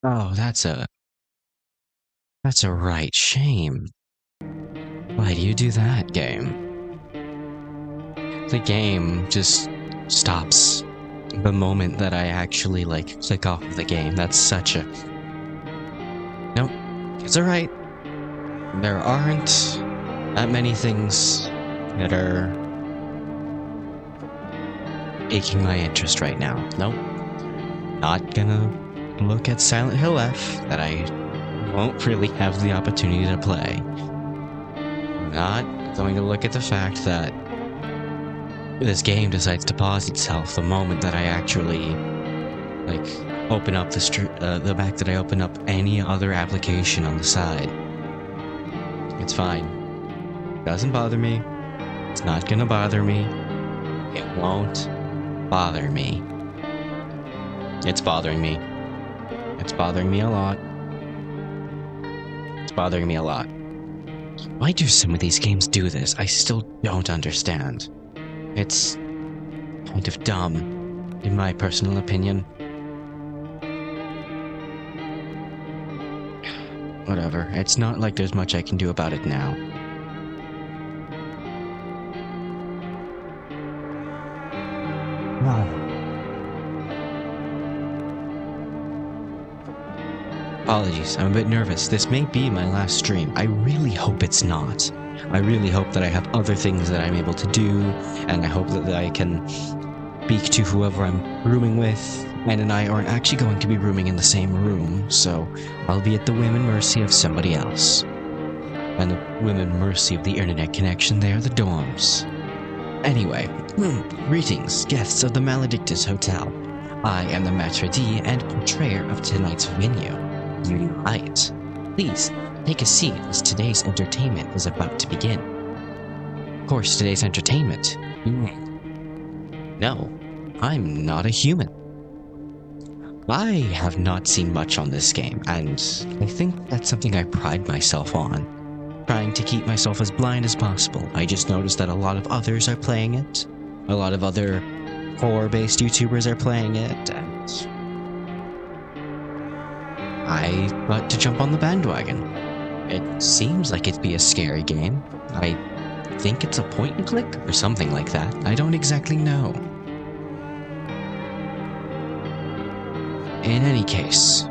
Oh, that's a right shame. Why do you do that, game? The game just stops the moment that I actually, like, click off of the game. That's such a... Nope. It's alright. There aren't that many things that are aching my interest right now. Nope. Not gonna look at Silent Hill F that I won't really have the opportunity to play. Not going to look at the fact that this game decides to pause itself the moment that I actually, like, open up the fact that I open up any other application on the side. It's fine. Doesn't bother me. It's not gonna bother me. It won't bother me. It's bothering me. It's bothering me a lot. It's bothering me a lot. Why do some of these games do this? I still don't understand. It's kind of dumb, in my personal opinion. Whatever. It's not like there's much I can do about it now. Apologies, I'm a bit nervous. This may be my last stream. I really hope it's not. I really hope that I have other things that I'm able to do, and I hope that I can speak to whoever I'm rooming with. Anne and I aren't actually going to be rooming in the same room, so I'll be at the whim and mercy of somebody else. And the whim and mercy of the internet connection, they are the dorms. Anyway, greetings, guests of the Maledictus Hotel. I am the maitre d' and portrayer of tonight's venue, Height. Please, take a seat as today's entertainment is about to begin. Of course, today's entertainment. No, I'm not a human. I have not seen much on this game, and I think that's something I pride myself on. Trying to keep myself as blind as possible. I just noticed that a lot of others are playing it. A lot of other horror-based YouTubers are playing it, and I thought to jump on the bandwagon. It seems like it'd be a scary game. I think it's a point and click or something like that. I don't exactly know. In any case,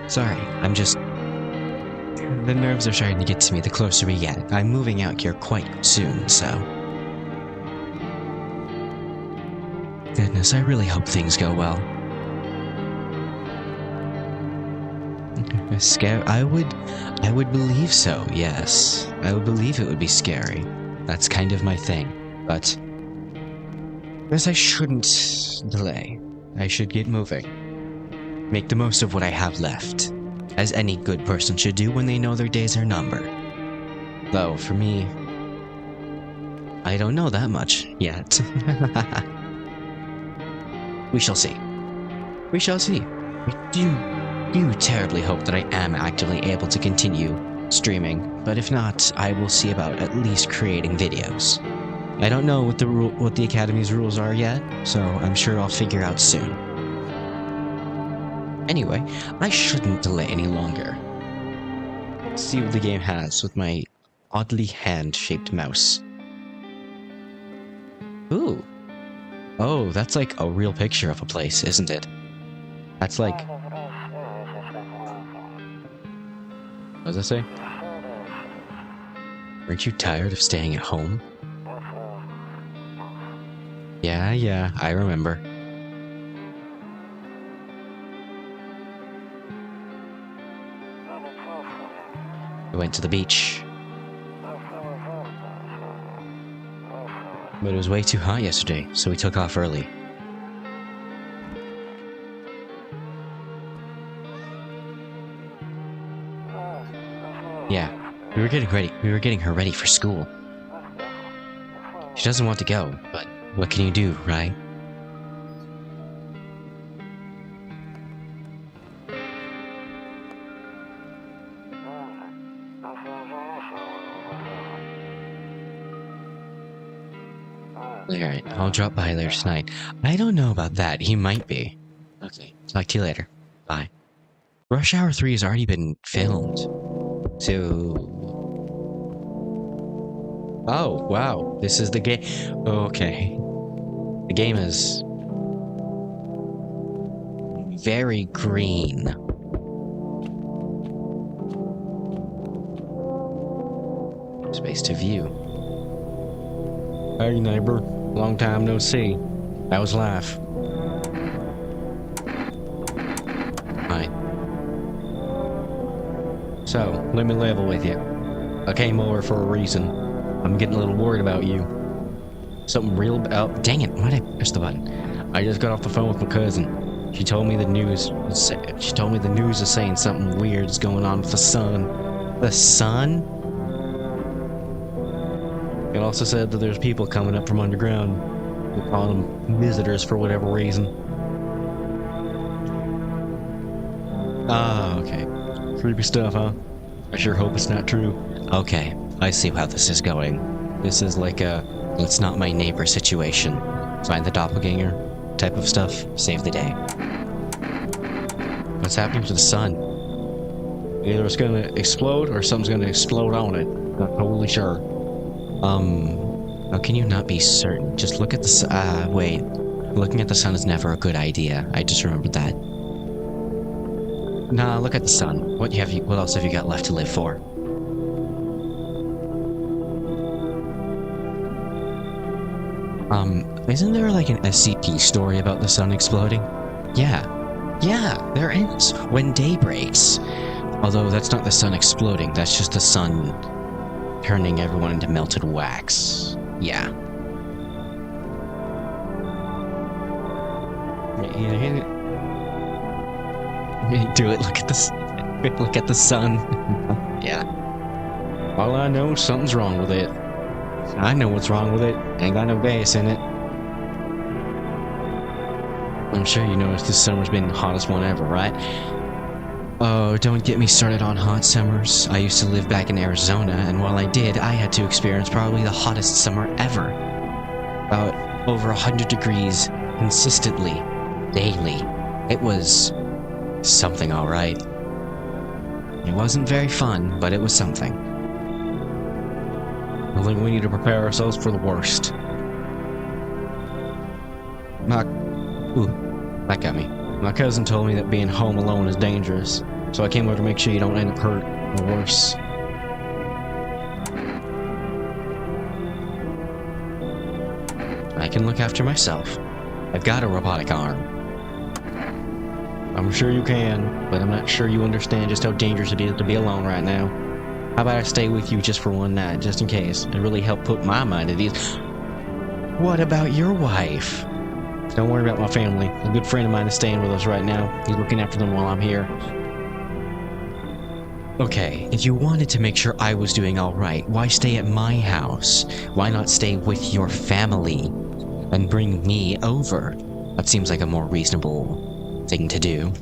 sorry, I'm just... The nerves are starting to get to me the closer we get. I'm moving out here quite soon, so... Goodness, I really hope things go well. Scary? I would believe so, yes. I would believe it would be scary. That's kind of my thing. But I guess I shouldn't delay. I should get moving. Make the most of what I have left, as any good person should do when they know their days are numbered. Though, for me, I don't know that much yet. We shall see. We shall see. I do terribly hope that I am actively able to continue streaming, but if not, I will see about at least creating videos. I don't know what the Academy's rules are yet, so I'm sure I'll figure out soon. Anyway, I shouldn't delay any longer. Let's see what the game has with my oddly hand-shaped mouse. Ooh. Oh, that's like a real picture of a place, isn't it? That's like... What does that say? Aren't you tired of staying at home? Yeah, I remember. We went to the beach. But it was way too hot yesterday, so we took off early. Yeah, we were getting her ready for school. She doesn't want to go, but what can you do, right? Alright, I'll drop by later tonight. I don't know about that. He might be. Okay, talk to you later. Bye. Rush Hour 3 has already been filmed. So... Oh, wow. This is the game. Okay. The game is... very green. Space to view. Hey, neighbor. Long time no see. That was life. Hi. So, let me level with you. I came over for a reason. I'm getting a little worried about you. Something real... Oh, dang it. Why'd I push the button? I just got off the phone with my cousin. She told me the news... She told me the news is saying something weird is going on with the sun. The sun? It also said that there's people coming up from underground. They call them visitors for whatever reason. Ah, okay. Creepy stuff, huh? I sure hope it's not true. Okay, I see how this is going. This is like a "it's not my neighbor" situation. Find the doppelganger type of stuff. Save the day. What's happening to the sun? Either it's gonna explode or something's gonna explode on it. Not totally sure. How can you not be certain? Just look at the wait. Looking at the sun is never a good idea. I just remembered that. Nah, look at the sun. What else have you got left to live for? Isn't there like an SCP story about the sun exploding? Yeah, there is. When day breaks. Although that's not the sun exploding, that's just the sun turning everyone into melted wax. Yeah. Do it. Look at this. Look at the sun. Yeah. All I know, something's wrong with it. I know what's wrong with it. Ain't got no gas in it. I'm sure you noticed this summer's been the hottest one ever, right? Oh, don't get me started on hot summers. I used to live back in Arizona, and while I did, I had to experience probably the hottest summer ever. About over 100 degrees, consistently, daily. It was something, alright. It wasn't very fun, but it was something. I think we need to prepare ourselves for the worst. That got me. My cousin told me that being home alone is dangerous, so I came over to make sure you don't end up hurt or worse. I can look after myself. I've got a robotic arm. I'm sure you can, but I'm not sure you understand just how dangerous it is to be alone right now. How about I stay with you just for one night, just in case? It really helped put my mind at ease. What about your wife? Don't worry about my family. A good friend of mine is staying with us right now. He's looking after them while I'm here. Okay, if you wanted to make sure I was doing alright, why stay at my house? Why not stay with your family and bring me over? That seems like a more reasonable thing to do.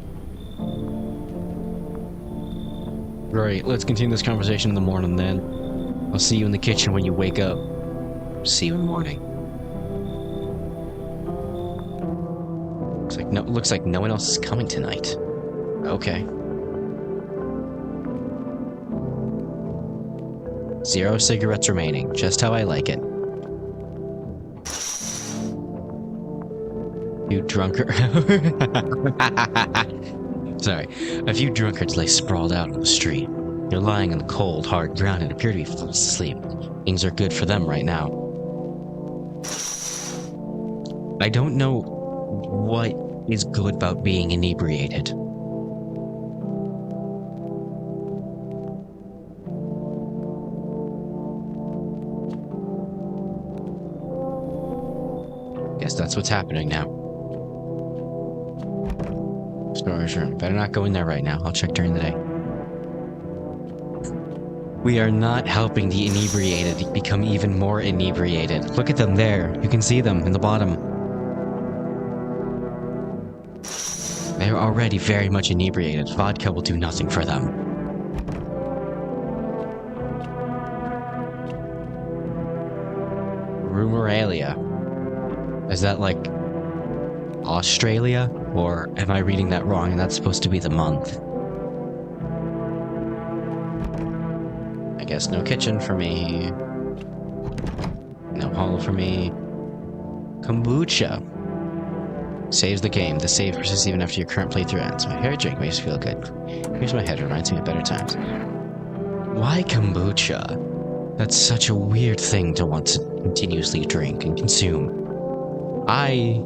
Great, let's continue this conversation in the morning then. I'll see you in the kitchen when you wake up. See you in the morning. Looks like no one else is coming tonight. Okay. 0 cigarettes remaining, just how I like it. You drunkard. Sorry. A few drunkards lay sprawled out on the street. They're lying on the cold, hard ground and appear to be fast asleep. Things are good for them right now. I don't know what is good about being inebriated. Guess that's what's happening now. Storage room. Better not go in there right now. I'll check during the day. We are not helping the inebriated become even more inebriated. Look at them there. You can see them in the bottom. They're already very much inebriated. Vodka will do nothing for them. Rumoralia. Is that like Australia? Or am I reading that wrong and that's supposed to be the month? I guess no kitchen for me. No hall for me. Kombucha. Saves the game. The save persists even after your current playthrough ends. My favorite drink makes me feel good. Here's my head, reminds me of better times. Why kombucha? That's such a weird thing to want to continuously drink and consume. I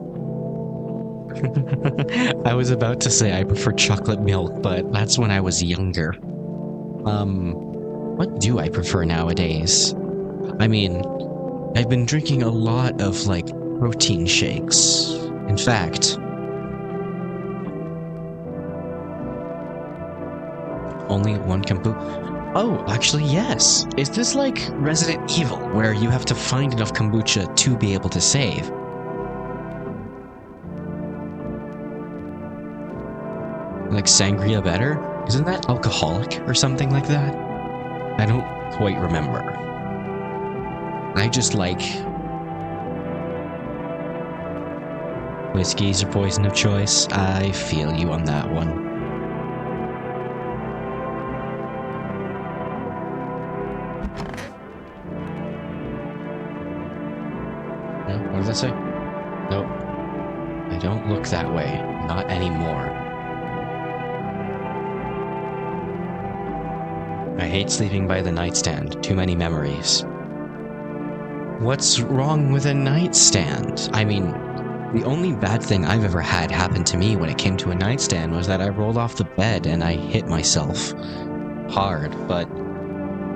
was about to say I prefer chocolate milk, but that's when I was younger. What do I prefer nowadays? I mean, I've been drinking a lot of, like, protein shakes. In fact, only one kombucha. Oh, actually, yes. Is this like Resident Evil, where you have to find enough kombucha to be able to save? Like sangria better? Isn't that alcoholic or something like that? I don't quite remember. I just like... Whiskey's your poison of choice. I feel you on that one. What does that say? Nope. I don't look that way. Not anymore. I hate sleeping by the nightstand. Too many memories. What's wrong with a nightstand? I mean, the only bad thing I've ever had happen to me when it came to a nightstand was that I rolled off the bed and I hit myself hard, but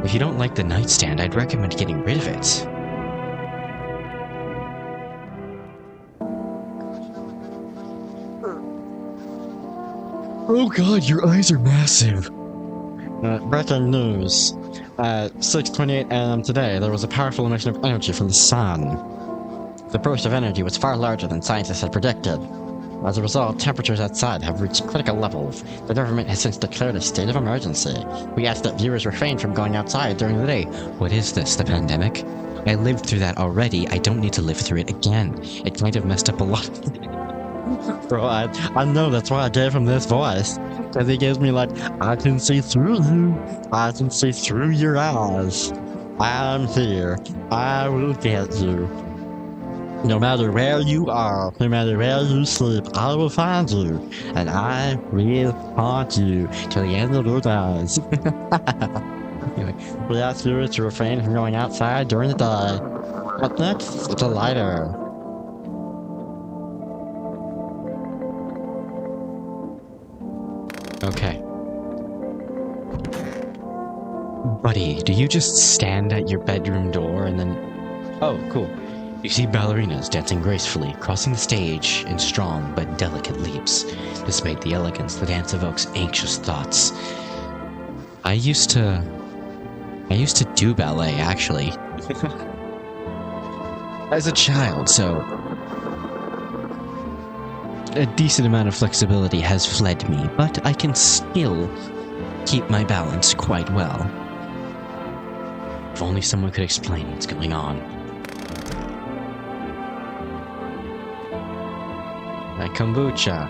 if you don't like the nightstand, I'd recommend getting rid of it. Oh god, your eyes are massive! Breaking news. At 6:28 AM today, there was a powerful emission of energy from the sun. The burst of energy was far larger than scientists had predicted. As a result, temperatures outside have reached critical levels. The government has since declared a state of emergency. We ask that viewers refrain from going outside during the day. What is this, the pandemic? I lived through that already. I don't need to live through it again. It kind of messed up a lot. Bro, I know, that's why I gave him this voice. Because he gives me like, I can see through you. I can see through your eyes. I'm here. I will get you. No matter where you are, no matter where you sleep, I will find you. And I will haunt you till the end of your days. Anyway, we ask viewers to refrain from going outside during the day. Up next, it's a lighter. Okay. Buddy, do you just stand at your bedroom door and then... Oh, cool. You see ballerinas dancing gracefully, crossing the stage in strong but delicate leaps. Despite the elegance, the dance evokes anxious thoughts. I used to do ballet, actually. As a child, so... A decent amount of flexibility has fled me, but I can still keep my balance quite well. If only someone could explain what's going on. My kombucha.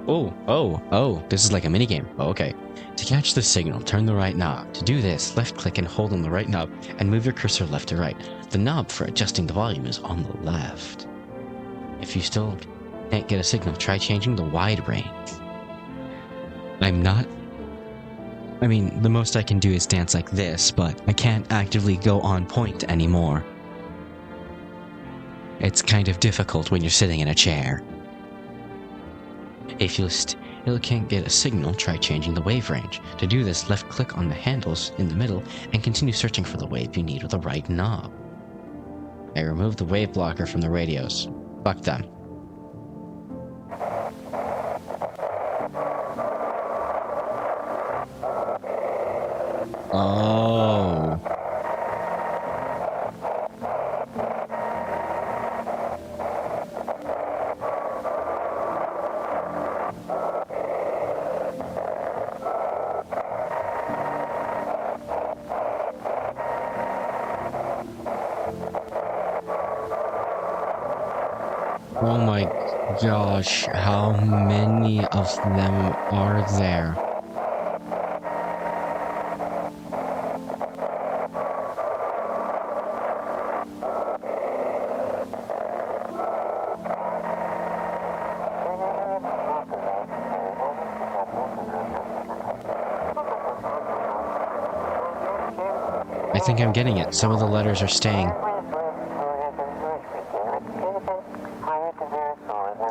Oh, this is like a minigame. Oh, okay. To catch the signal, turn the right knob. To do this, left click and hold on the right knob and move your cursor left to right. The knob for adjusting the volume is on the left. If you still can't get a signal, try changing the wide range. I mean, the most I can do is dance like this, but I can't actively go on point anymore. It's kind of difficult when you're sitting in a chair. If you still can't get a signal, try changing the wave range. To do this, left click on the handles in the middle and continue searching for the wave you need with the right knob. I removed the wave blocker from the radios. Fuck them. Oh. Oh my gosh, how many of them are there? I think I'm getting it. Some of the letters are staying.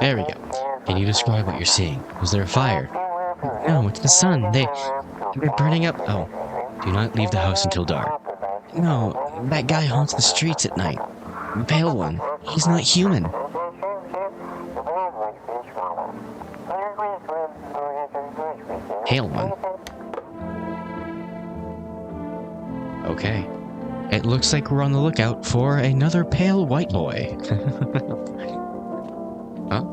There we go. Can you describe what you're seeing? Was there a fire? No, it's the sun. They're burning up. Oh, do not leave the house until dark. No, that guy haunts the streets at night. The pale one. He's not human. Pale one. Okay. It looks like we're on the lookout for another pale white boy. Huh?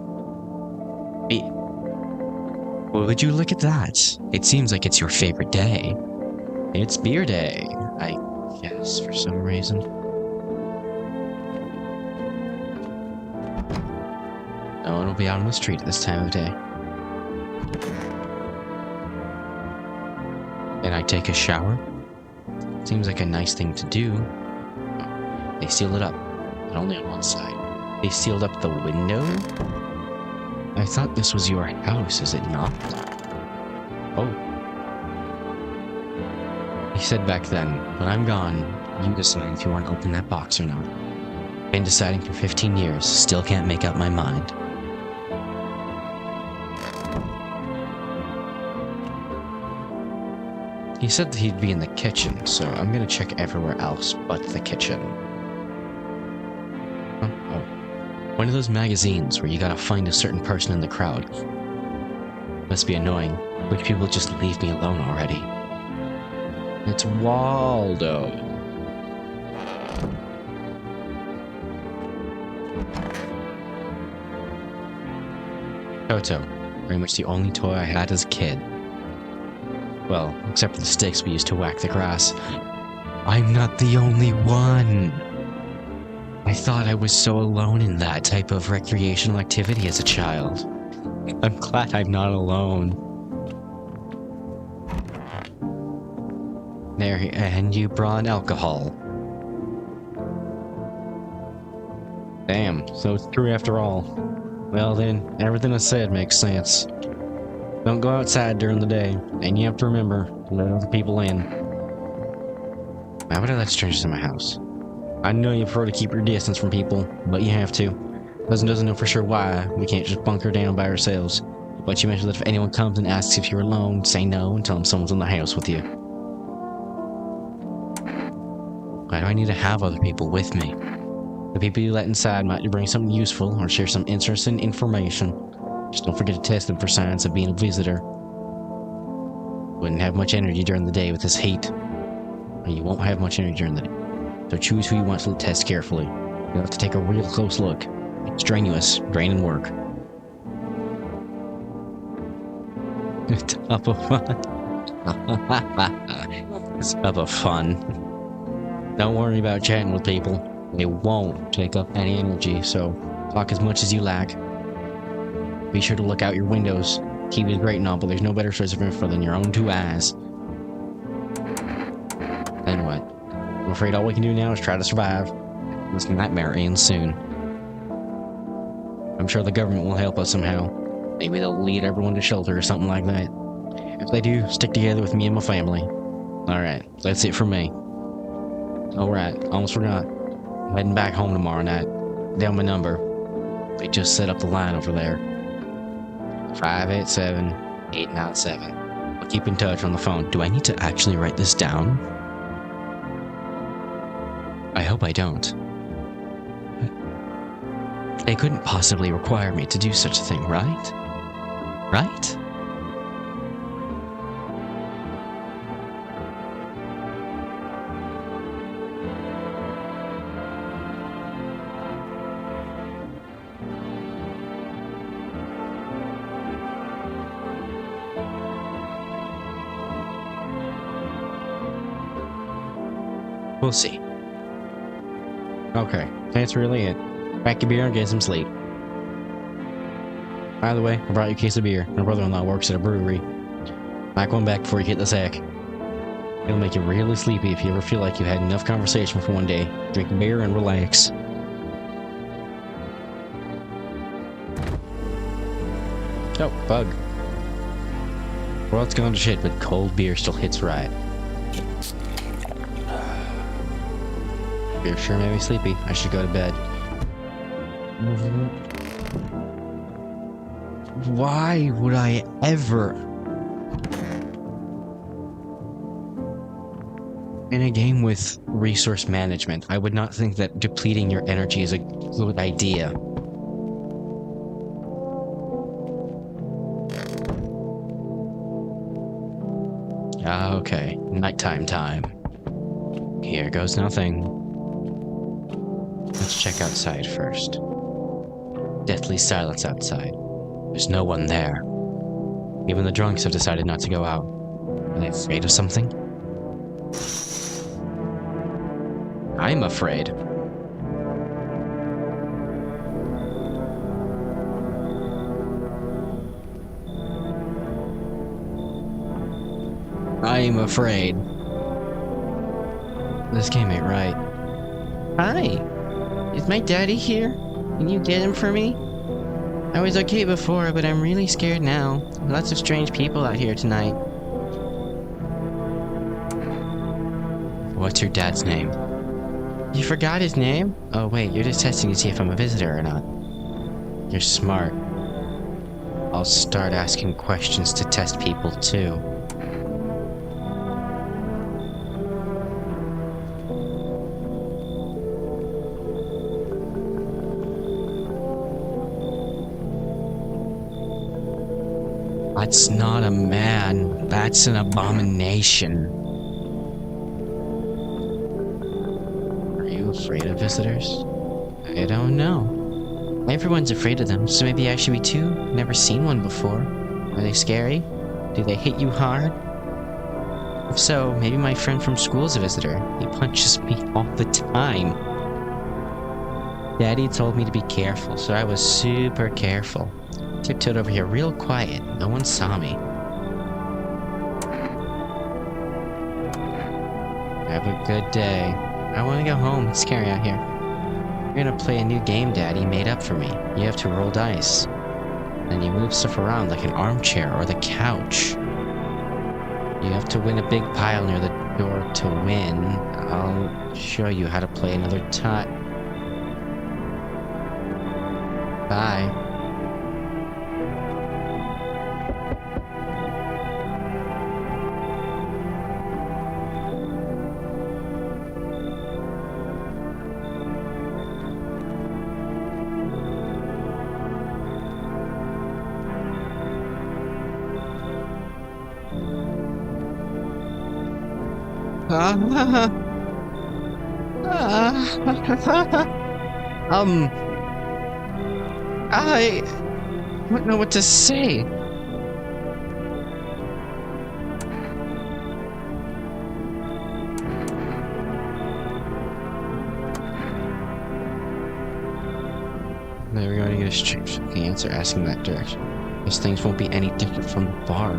Well, would you look at that? It seems like it's your favorite day. It's beer day, I guess, for some reason. No one will be out on the street at this time of day. And I take a shower? Seems like a nice thing to do. They sealed it up, but only on one side. They sealed up the window? I thought this was your house, is it not? Oh. He said back then, when I'm gone, you decide if you want to open that box or not. Been deciding for 15 years, still can't make up my mind. He said that he'd be in the kitchen, so I'm gonna check everywhere else but the kitchen. Oh. One of those magazines where you gotta find a certain person in the crowd. Must be annoying. Which people just leave me alone already. It's Waldo. Toto. Very much the only toy I had as a kid. Well, except for the sticks we used to whack the grass. I'm not the only one! I thought I was so alone in that type of recreational activity as a child. I'm glad I'm not alone. There, and you brought alcohol. Damn, so it's true after all. Well then, everything I said makes sense. Don't go outside during the day, and you have to remember to let other people in. Why would I let strangers in my house? I know you prefer to keep your distance from people, but you have to. Cousin doesn't know for sure why we can't just bunker down by ourselves. But you mentioned that if anyone comes and asks if you're alone, say no and tell them someone's in the house with you. Why do I need to have other people with me? The people you let inside might bring something useful or share some interesting information. Just don't forget to test them for signs of being a visitor. Wouldn't have much energy during the day with this heat. And you won't have much energy during the day. So choose who you want to test carefully. You'll have to take a real close look. It's strenuous, draining work. Top of fun. It's top of fun. Don't worry about chatting with people. They won't take up any energy, so talk as much as you like. Be sure to look out your windows. TV is great and all, but there's no better source of info than your own two eyes. Then what? I'm afraid all we can do now is try to survive. This nightmare ends soon. I'm sure the government will help us somehow. Maybe they'll lead everyone to shelter or something like that. If they do, stick together with me and my family. Alright, that's it for me. Alright, almost forgot. I'm heading back home tomorrow night. Down my number. They just set up the line over there. 587-897. I'll keep in touch on the phone. Do I need to actually write this down? I hope I don't. They couldn't possibly require me to do such a thing, right? Right? We'll see. Okay, that's really it. Pack your beer and get some sleep. By the way, I brought you a case of beer. My brother-in-law works at a brewery. Pack one back before you hit the sack. It'll make you really sleepy if you ever feel like you've had enough conversation for one day. Drink beer and relax. Oh, bug. World's gone to shit, but cold beer still hits right. Beer sure made me sleepy. I should go to bed. Why would I ever... In a game with resource management, I would not think that depleting your energy is a good idea. Okay, nighttime time. Here goes nothing. Let's check outside first. Deathly silence outside. There's no one there. Even the drunks have decided not to go out. Are they afraid of something? I'm afraid. I'm afraid. This game ain't right. Hi! Is my daddy here? Can you get him for me? I was okay before, but I'm really scared now. Lots of strange people out here tonight. What's your dad's name? You forgot his name? Oh wait, you're just testing to see if I'm a visitor or not. You're smart. I'll start asking questions to test people too. That's not a man. That's an abomination. Are you afraid of visitors? I don't know. Everyone's afraid of them, so maybe I should be too. Never seen one before. Are they scary? Do they hit you hard? If so, maybe my friend from school's a visitor. He punches me all the time. Daddy told me to be careful, so I was super careful. Tiptoed over here real quiet. No one saw me. Have a good day. I want to go home. It's scary out here. You're gonna play a new game Daddy made up for me. You have to roll dice. Then you move stuff around like an armchair or the couch. You have to win a big pile near the door to win. I'll show you how to play another time. Bye. I don't know what to say. Never going to get a straight answer asking that direction. Those things won't be any different from the bar.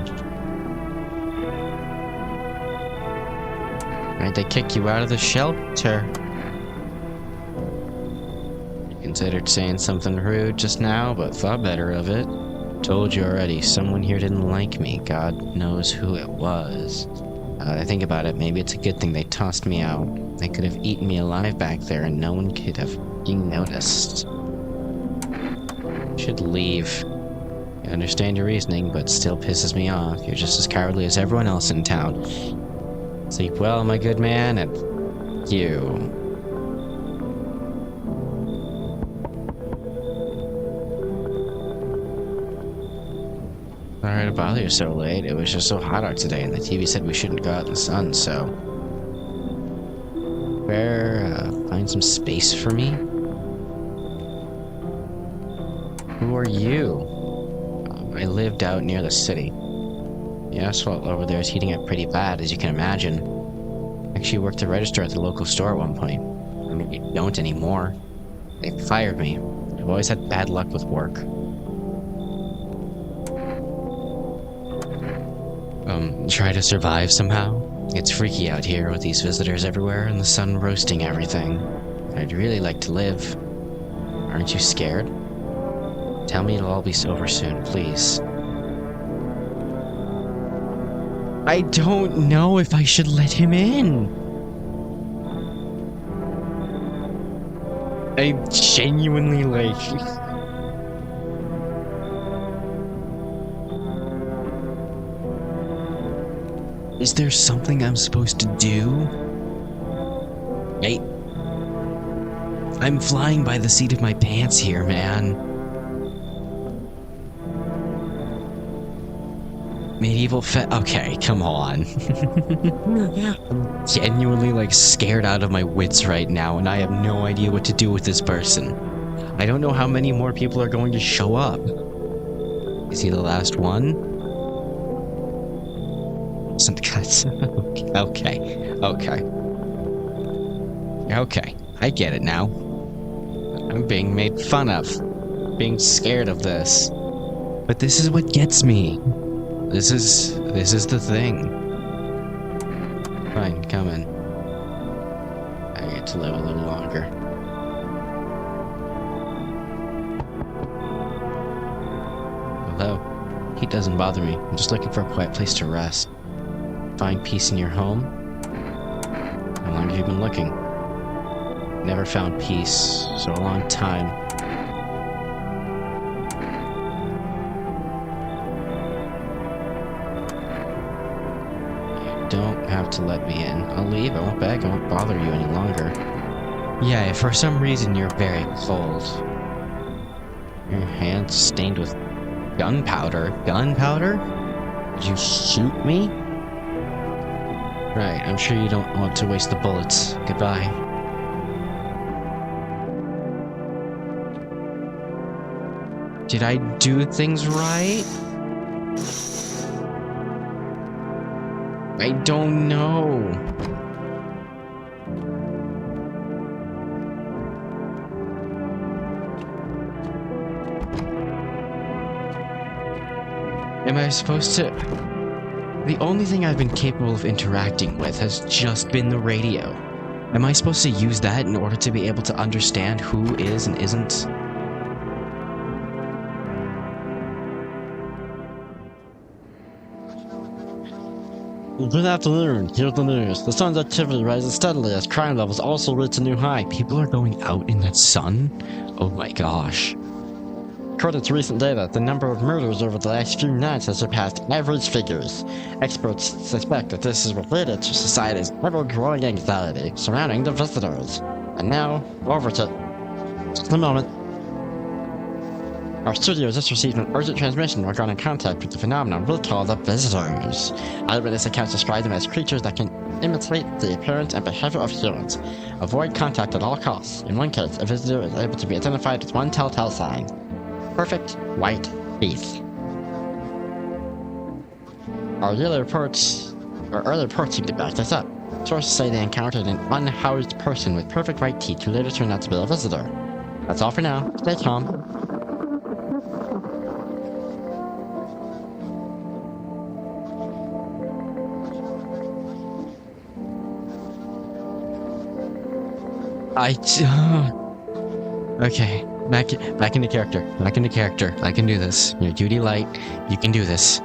Why'd they kick you out of the shelter? You considered saying something rude just now, but thought better of it. Told you already, someone here didn't like me. God knows who it was. I think about it, maybe it's a good thing they tossed me out. They could have eaten me alive back there and no one could have noticed. Should leave. I understand your reasoning, but still pisses me off. You're just as cowardly as everyone else in town. Sleep well, my good man, and you. Sorry to bother you so late. It was just so hot out today, and the TV said we shouldn't go out in the sun, so... find some space for me? Who are you? I lived out near the city. The asphalt over there is heating up pretty bad, as you can imagine. Actually worked the register at the local store at one point. I mean, you don't anymore. They fired me. I've always had bad luck with work. try to survive somehow. It's freaky out here with these visitors everywhere and the sun roasting everything. I'd really like to live. Aren't you scared? Tell me it'll all be over soon, please. I don't know if I should let him in. I genuinely Is there something I'm supposed to do? I'm flying by the seat of my pants here, man. Medieval okay, come on. I'm genuinely scared out of my wits right now, and I have no idea what to do with this person. I don't know how many more people are going to show up. Is he the last one? Some cuts. Okay, I get it now. I'm being made fun of. Being scared of this. But this is what gets me. This is the thing. Fine, come in. I get to live a little longer. Hello. He doesn't bother me. I'm just looking for a quiet place to rest. Find peace in your home? How long have you been looking? Never found peace, so a long time. You don't have to let me in. I'll leave, I won't beg, I won't bother you any longer. Yeah, if for some reason you're very cold. Your hands stained with gunpowder. Gunpowder? Did you shoot me? Right, I'm sure you don't want to waste the bullets. Goodbye. Did I do things right? I don't know. Am I supposed to... The only thing I've been capable of interacting with has just been the radio. Am I supposed to use that in order to be able to understand who is and isn't? Good afternoon. Here's the news. The sun's activity rises steadily as crime levels also reach a new high. People are going out in that sun? Oh my gosh. According to recent data, the number of murders over the last few nights has surpassed average figures. Experts suspect that this is related to society's ever-growing anxiety surrounding the visitors. And now, over to... Just a moment. Our studio just received an urgent transmission regarding contact with the phenomenon we call the visitors. Eyewitness accounts describe them as creatures that can imitate the appearance and behavior of humans. Avoid contact at all costs. In one case, a visitor is able to be identified with one telltale sign. Perfect white teeth. Our early reports seem to back this up. Sources say they encountered an unhoused person with perfect white teeth who later turned out to be a visitor. That's all for now. Stay calm. Okay, back into character. Back into character. I can do this. You're Judy Light. You can do this.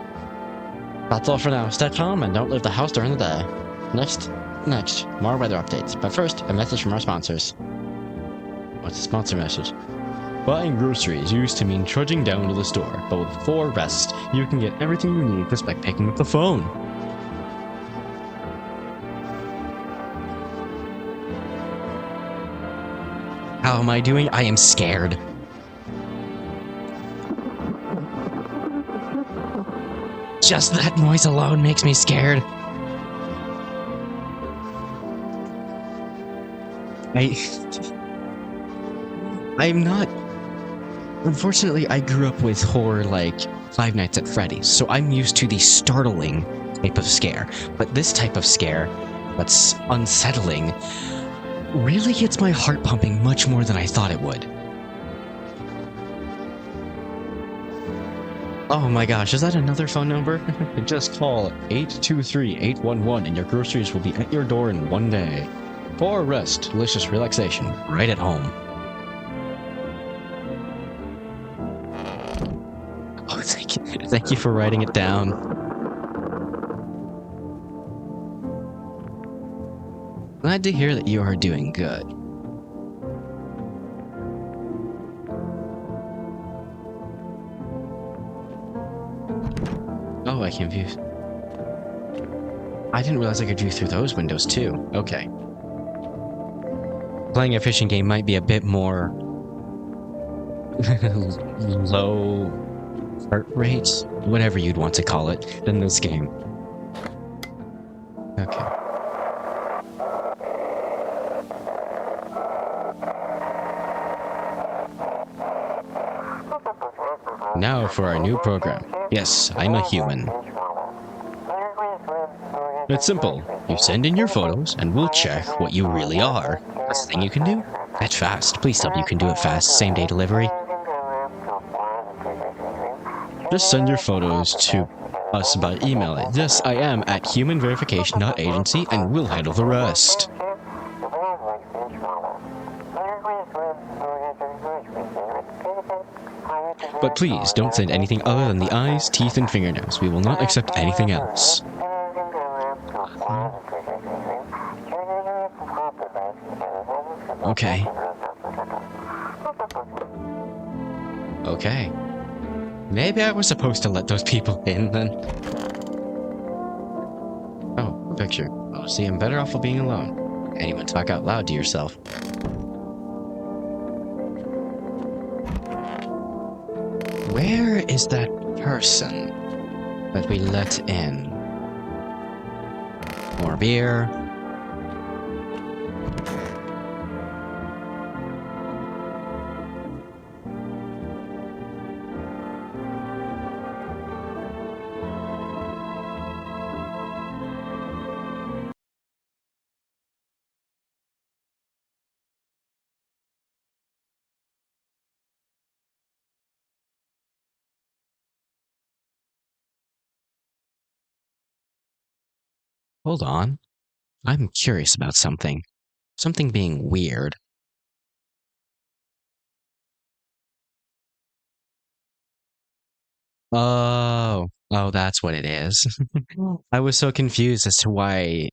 That's all for now. Stay calm and don't leave the house during the day. Next, more weather updates. But first, a message from our sponsors. What's the sponsor message? Buying groceries used to mean trudging down to the store, but with 4 Rest, you can get everything you need just by picking up the phone. How am I doing? I am scared. Just that noise alone makes me scared. I'm not... Unfortunately, I grew up with horror like Five Nights at Freddy's, so I'm used to the startling type of scare. But this type of scare, that's unsettling, really gets my heart pumping much more than I thought it would. Oh my gosh, is that another phone number? Just call 823-811 and your groceries will be at your door in 1 day. For rest, delicious relaxation, right at home. Oh, thank you. Thank you for writing it down. Glad to hear that you are doing good. Oh, I confused. I didn't realize I could view through those windows too. Okay. Playing a fishing game might be a bit more low heart rate, whatever you'd want to call it, than this game. Okay. Now for our new program. Yes, I'm a human. It's simple. You send in your photos, and we'll check what you really are. That's the thing you can do? That's fast. Please tell me you can do it fast. Same-day delivery. Just send your photos to us by email at yesiam@humanverification.agency, and we'll handle the rest. But please, don't send anything other than the eyes, teeth, and fingernails. We will not accept anything else. Okay. Okay. Maybe I was supposed to let those people in then. Oh, a picture. Oh, see, I'm better off of being alone. Anyone talk out loud to yourself. Where is that person that we let in? More beer. Hold on. I'm curious about something. Something being weird. Oh, that's what it is. I was so confused as to why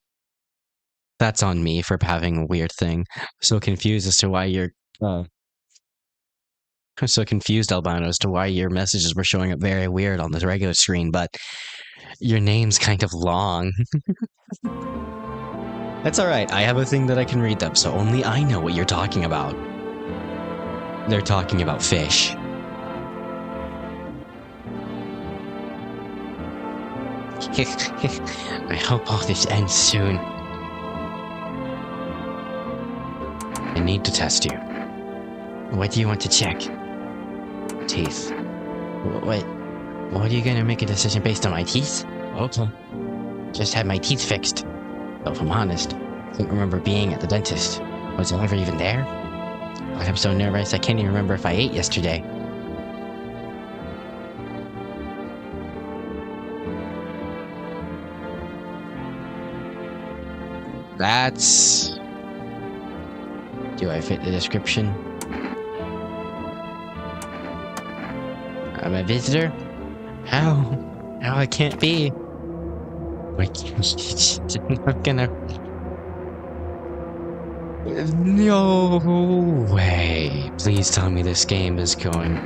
that's on me for having a weird thing. So confused as to why I'm so confused, Albano, as to why your messages were showing up very weird on the regular screen, but your name's kind of long. That's alright, I have a thing that I can read them, so only I know what you're talking about. They're talking about fish. I hope all this ends soon. I need to test you. What do you want to check? Teeth. What are you gonna make a decision based on my teeth? Okay. Just had my teeth fixed. But if I'm honest, I don't remember being at the dentist. Was I ever even there? But I'm so nervous I can't even remember if I ate yesterday. That's... Do I fit the description? I'm a visitor? How? How I can't be? I'm gonna... No way. Please tell me this game is going...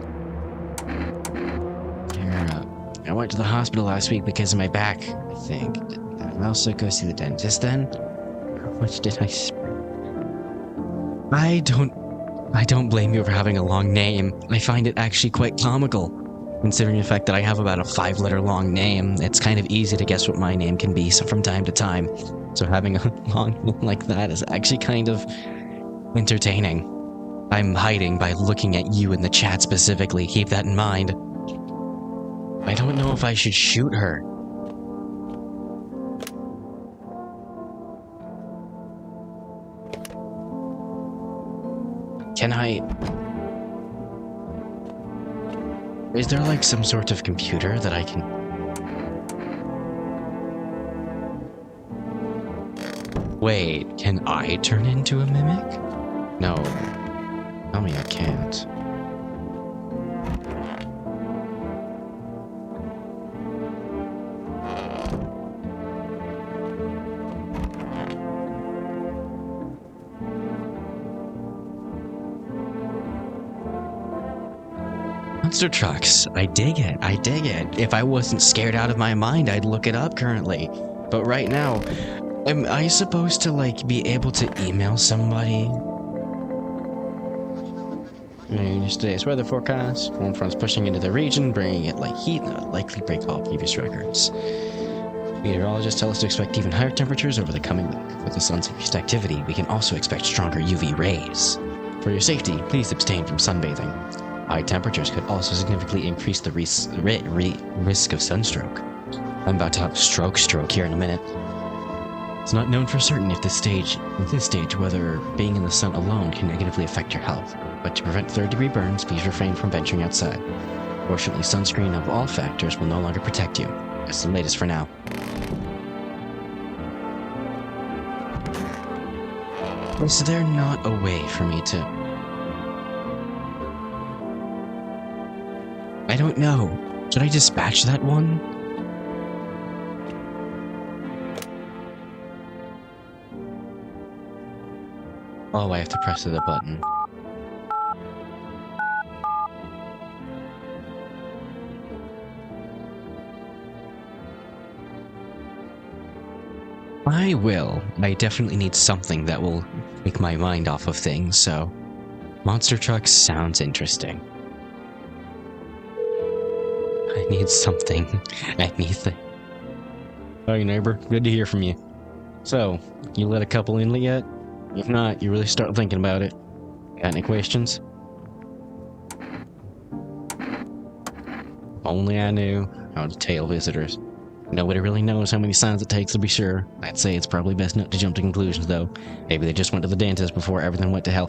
I went to the hospital last week because of my back, I think. Did I also go see the dentist then? How much did I spend? I don't blame you for having a long name. I find it actually quite comical. Considering the fact that I have about a 5-letter long name, it's kind of easy to guess what my name can be from time to time. So having a long name like that is actually kind of entertaining. I'm hiding by looking at you in the chat specifically, keep that in mind. I don't know if I should shoot her. Can I... Is there like some sort of computer that I can... Wait, can I turn into a mimic? No. Tell me I can't. Monster trucks. I dig it. I dig it. If I wasn't scared out of my mind, I'd look it up currently. But right now, am I supposed to, like, be able to email somebody? Today's weather forecast. Warm fronts pushing into the region, bringing it like heat that would likely break all previous records. Meteorologists tell us to expect even higher temperatures over the coming week. With the sun's increased activity, we can also expect stronger UV rays. For your safety, please abstain from sunbathing. High temperatures could also significantly increase the risk of sunstroke. I'm about to have stroke here in a minute. It's not known for certain if at this stage whether being in the sun alone can negatively affect your health, but to prevent third-degree burns, please refrain from venturing outside. Fortunately, sunscreen of all factors will no longer protect you. That's the latest for now. Is there not a way for me to... I don't know. Should I dispatch that one? Oh, I have to press the button. I will. I definitely need something that will take my mind off of things, so... Monster trucks sounds interesting. I need something. Anything. Hey neighbor, good to hear from you. So, you let a couple in yet? If not, you really start thinking about it. Got any questions? Only I knew how to tail visitors. Nobody really knows how many signs it takes to be sure. I'd say it's probably best not to jump to conclusions, though. Maybe they just went to the dentist before everything went to hell.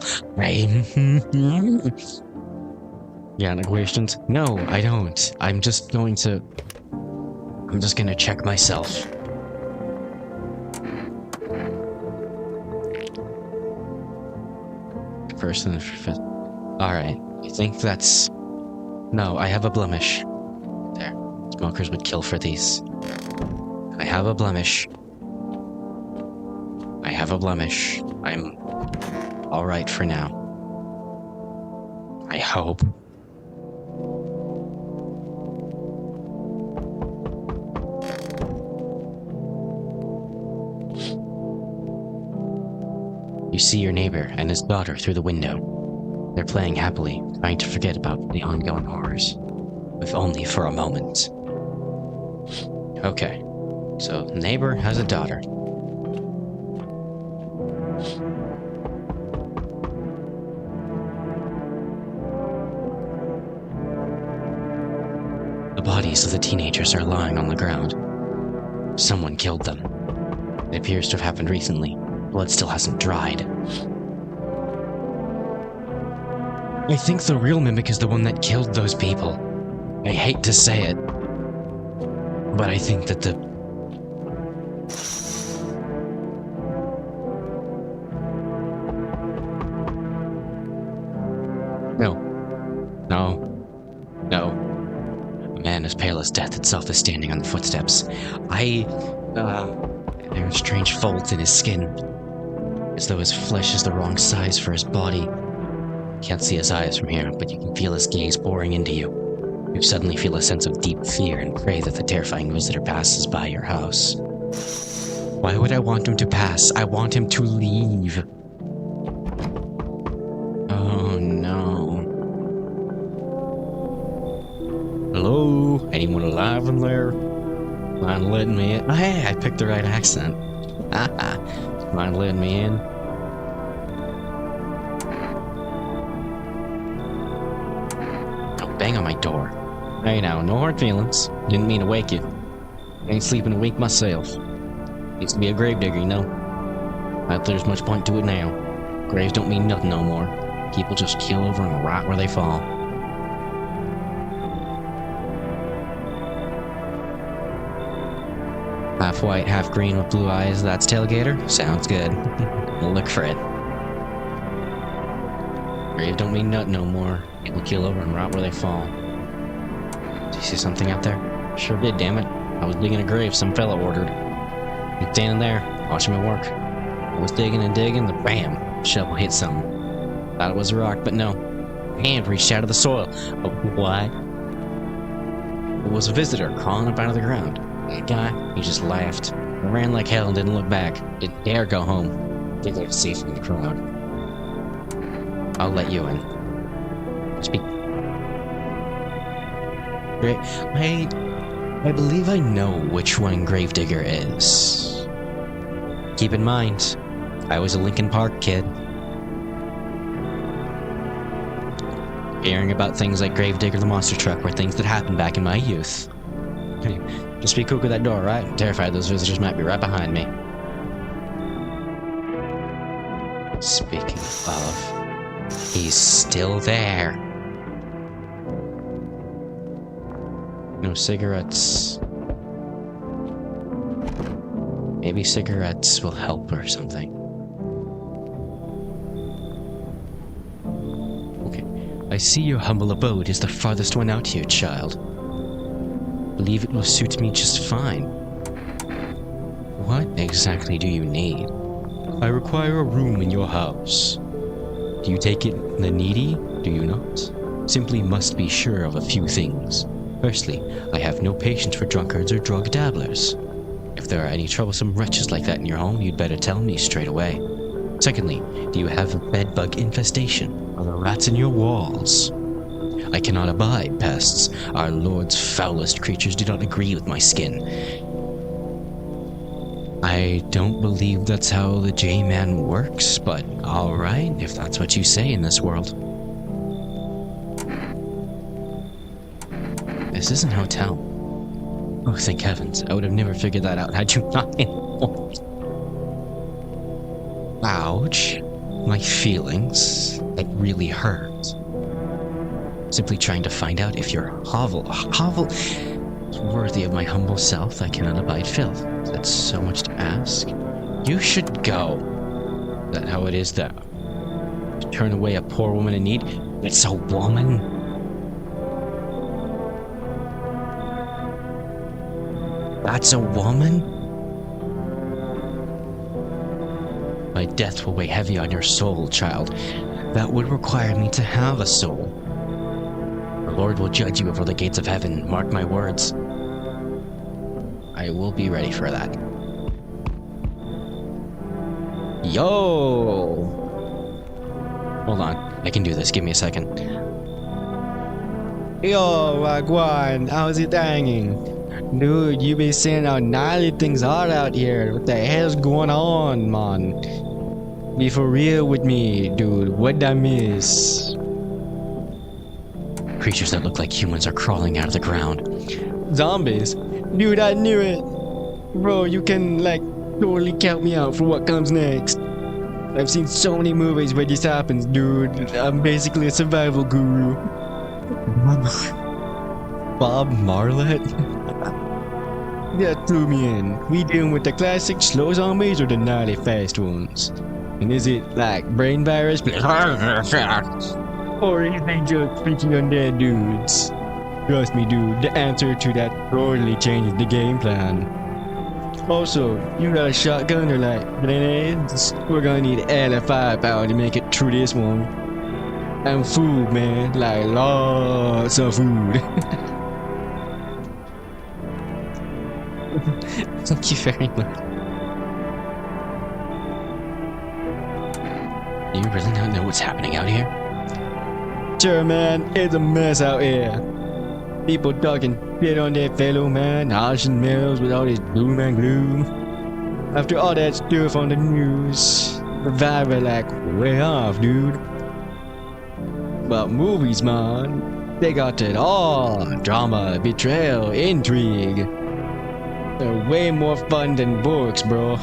Yeah, any questions? No, I don't. I'm just gonna check myself. First and fifth. Alright, I think that's... No, I have a blemish. There. Smokers would kill for these. I have a blemish. I have a blemish. I'm alright for now. I hope. You see your neighbor and his daughter through the window. They're playing happily, trying to forget about the ongoing horrors. If only for a moment. Okay, so neighbor has a daughter. The bodies of the teenagers are lying on the ground. Someone killed them. It appears to have happened recently. Blood still hasn't dried. I think the real mimic is the one that killed those people. I hate to say it, but I think that the... No. A man as pale as death itself is standing on the footsteps. There are strange folds in his skin, as though his flesh is the wrong size for his body. Can't see his eyes from here, but you can feel his gaze boring into you. You suddenly feel a sense of deep fear and pray that the terrifying visitor passes by your house. Why would I want him to pass? I want him to leave. Oh no. Hello? Anyone alive in there? Mind letting me in? Oh, hey, I picked the right accent. Mind letting me in? Don't bang on my door. Hey now, no hard feelings. Didn't mean to wake you. Ain't sleeping a wink myself. Used to be a gravedigger, you know. Not that there's much point to it now. Graves don't mean nothing no more. People just kill over and rot where they fall. half white, half green with blue eyes. That's Tailgater? Sounds good. We'll look for it. Grave don't mean nut no more. People keel over and rot where they fall. Do you see something out there? Sure did, damn it. I was digging a grave some fella ordered. He's standing there, watching me work. I was digging and digging, then bam! Shovel hit something. Thought it was a rock, but no. Hand reached out of the soil. Oh, what? It was a visitor crawling up out of the ground. That guy, he just laughed. Ran like hell and didn't look back. Didn't dare go home. Think they're safe from the crowd. I'll let you in. Speak. Great. I believe I know which one Gravedigger is. Keep in mind, I was a Lincoln Park kid. Hearing about things like Gravedigger the Monster Truck were things that happened back in my youth. Hey, just be cool with that door, right? I'm terrified those visitors might be right behind me. Speaking of, he's still there. No cigarettes. Maybe cigarettes will help or something. Okay. I see your humble abode is the farthest one out here, child. Believe it will suit me just fine. What exactly do you need? I require a room in your house. Do you take it the needy, do you not? Simply must be sure of a few things. Firstly, I have no patience for drunkards or drug dabblers. If there are any troublesome wretches like that in your home, you'd better tell me straight away. Secondly, do you have a bedbug infestation? Are there rats in your walls? I cannot abide pests. Our Lord's foulest creatures do not agree with my skin. I don't believe that's how the J-Man works, but alright, if that's what you say in this world. This isn't a hotel. Oh, thank heavens. I would have never figured that out had you not informed. Ouch. My feelings. It really hurt. Simply trying to find out if your hovel is worthy of my humble self. I cannot abide filth. That's so much to ask. You should go. Is that how it is that to turn away a poor woman in need? It's a woman. That's a woman? My death will weigh heavy on your soul, child. That would require me to have a soul. The Lord will judge you before the gates of heaven. Mark my words. I will be ready for that. Yo! Hold on. I can do this. Give me a second. Yo, Wagwan. How's it hanging? Dude, you be seeing how gnarly things are out here. What the hell's going on, man? Be for real with me, dude. What'd I miss? Creatures that look like humans are crawling out of the ground. Zombies? Dude, I knew it. Bro, you can, like, totally count me out for what comes next. I've seen so many movies where this happens, dude. I'm basically a survival guru. Bob Marlett? That threw me in. We dealing with the classic slow zombies or the gnarly fast ones? And is it like brain virus? Or is they just freaking undead dudes? Trust me, dude, the answer to that totally changes the game plan. Also, you got a shotgun or like grenades? We're gonna need hella firepower to make it through this one. And food, man, like lots of food. Thank you very much. Do you really not know what's happening out here? Sure, man, it's a mess out here. People talking shit on their fellow man, harshing males with all this doom and gloom. After all that stuff on the news, the vibe are like way off, dude. But movies, man, they got it all. Drama, betrayal, intrigue. They're way more fun than books, bro.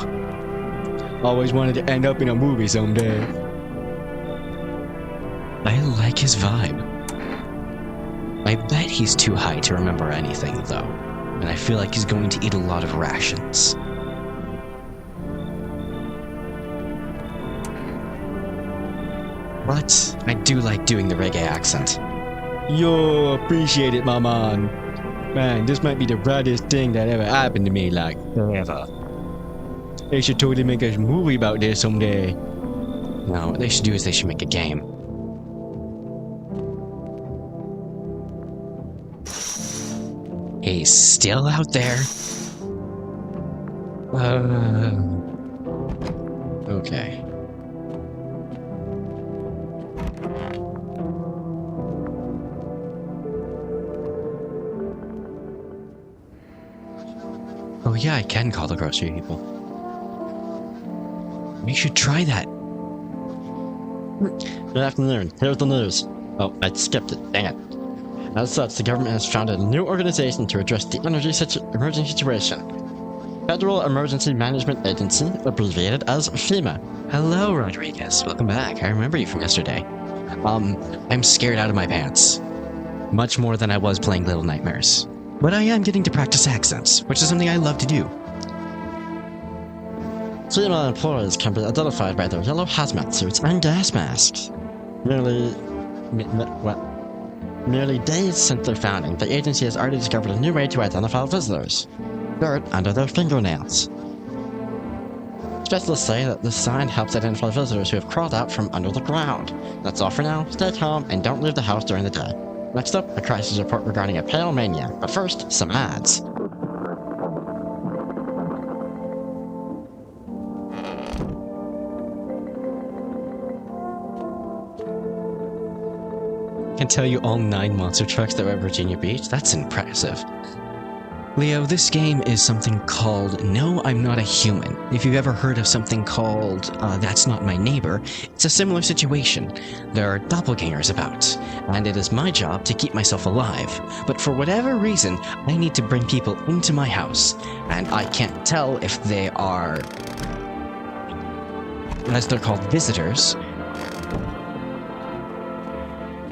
Always wanted to end up in a movie someday. I like his vibe. I bet he's too high to remember anything, though. and I feel like he's going to eat a lot of rations. But I do like doing the reggae accent. Yo, appreciate it, my man. Man, this might be the brightest thing that ever happened to me, like, ever. They should totally make a movie about this someday. No, what they should do is they should make a game. He's still out there. Okay. Oh yeah, I can call the grocery people. We should try that. Good afternoon. Here's the news. Oh, I skipped it. Dang it. As such, the government has founded a new organization to address the emergency situation. Federal Emergency Management Agency, abbreviated as FEMA. Hello, Rodriguez. Welcome back. I remember you from yesterday. I'm scared out of my pants. Much more than I was playing Little Nightmares. But I am getting to practice accents, which is something I love to do. FEMA employees can be identified by their yellow hazmat suits and gas masks. Merely days since their founding, the agency has already discovered a new way to identify visitors. Dirt under their fingernails. Specialists say that this sign helps identify visitors who have crawled out from under the ground. That's all for now. Stay calm and don't leave the house during the day. Next up, a crisis report regarding a pale maniac. But first, some ads. I can tell you all 9 monster trucks that were at Virginia Beach. That's impressive. Leo, this game is something called No, I'm Not a Human. If you've ever heard of something called That's Not My Neighbor, it's a similar situation. There are doppelgangers about, and it is my job to keep myself alive. But for whatever reason, I need to bring people into my house, and I can't tell if they are, as they're called, visitors,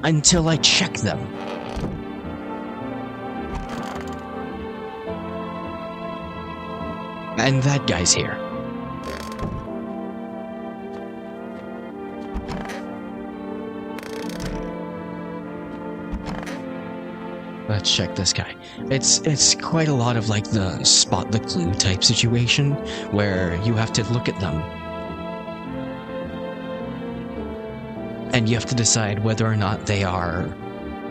until I check them. And that guy's here. Let's check this guy. It's quite a lot of like the spot the clue type situation where you have to look at them and you have to decide whether or not they are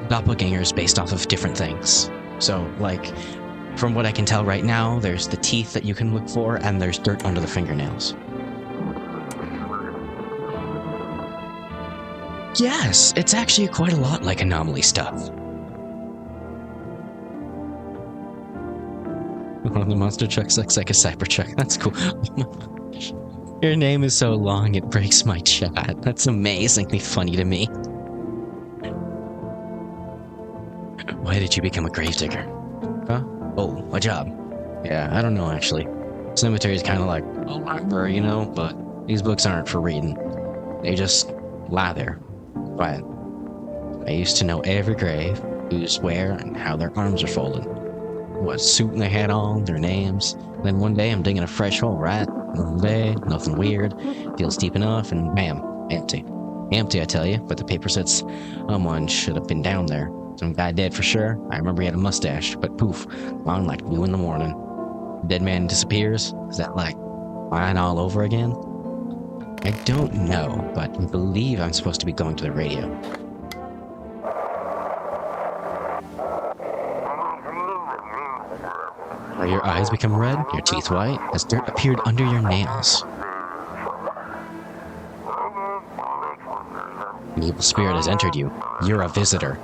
doppelgangers based off of different things. So, like, from what I can tell right now, there's the teeth that you can look for, and there's dirt under the fingernails. Yes, it's actually quite a lot like anomaly stuff. One of the monster trucks looks like a cyber truck. That's cool. Your name is so long it breaks my chat. That's amazingly funny to me. Why did you become a gravedigger? Huh? Oh, a job. Yeah, I don't know actually. Cemetery is kind of like a library, you know, but these books aren't for reading. They just lie there. But I used to know every grave, who's where, and how their arms are folded. What suit they had on, their names. Then one day I'm digging a fresh hole, right? Another day, nothing weird. Feels deep enough, and bam, empty. Empty, I tell you, but the paper says someone should have been down there. Some guy dead for sure. I remember he had a mustache, but poof, gone like 2 in the morning. Dead man disappears. Is that like mine all over again? I don't know, but I believe I'm supposed to be going to the radio. Are your eyes become red? Your teeth white? Has dirt appeared under your nails? An evil spirit has entered you. You're a visitor.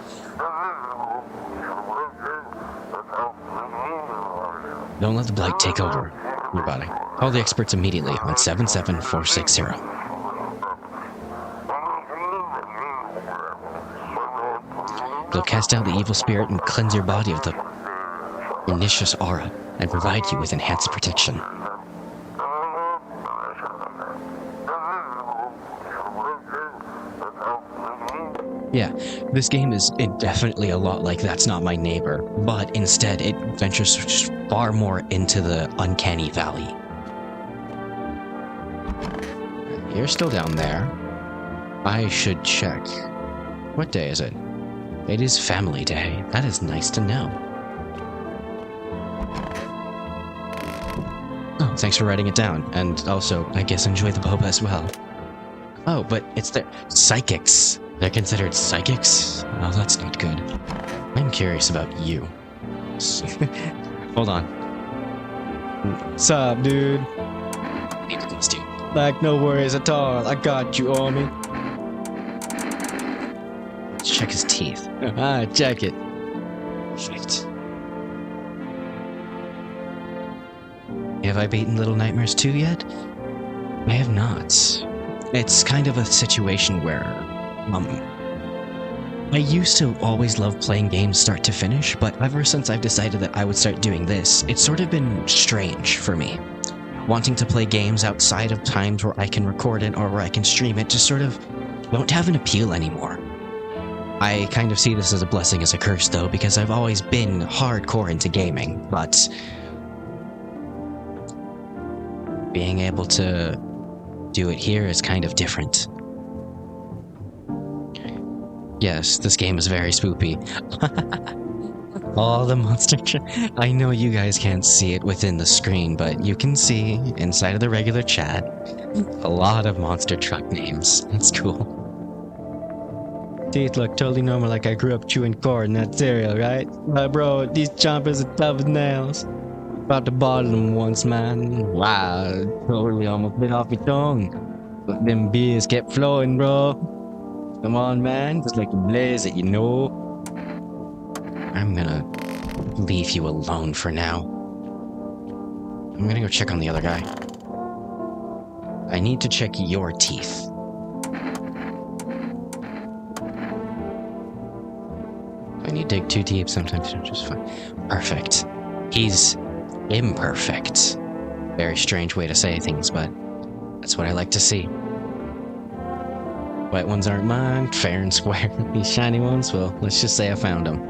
Don't let the blight take over your body. Call the experts immediately on 77460. They'll cast out the evil spirit and cleanse your body of the pernicious aura and provide you with enhanced protection. Yeah, this game is definitely a lot like That's Not My Neighbor, but instead it ventures far more into the uncanny valley. You're still down there. I should check. What day is it? It is Family Day. That is nice to know. Oh, thanks for writing it down. And also, I guess enjoy the boba as well. Oh, but it's the psychics. They're considered psychics? Oh, that's not good. I'm curious about you. Hold on. What's up, dude? Like, no worries at all. I got you, homie. Let's check his teeth. Check it. Perfect. Have I beaten Little Nightmares 2 yet? I have not. It's kind of a situation where, I used to always love playing games start to finish, but ever since I've decided that I would start doing this, it's sort of been strange for me. Wanting to play games outside of times where I can record it or where I can stream it just sort of don't have an appeal anymore. I kind of see this as a blessing as a curse though, because I've always been hardcore into gaming, but being able to do it here is kind of different. Yes, this game is very spoopy. All the monster I know you guys can't see it within the screen, but you can see inside of the regular chat a lot of monster truck names. That's cool. Teeth look totally normal, like I grew up chewing corn in that cereal, right? Bro, these chompers are tough as nails. About to bottle them once, man. Wow, totally almost bit off my tongue. But them beers kept flowing, bro. Come on, man. Just like a blaze it, you know. I'm gonna leave you alone for now. I'm gonna go check on the other guy. I need to check your teeth. I need to dig too deep sometimes, it's just fine. Perfect. He's imperfect. Very strange way to say things, but that's what I like to see. White ones aren't mine, fair and square. These shiny ones, well, let's just say I found them.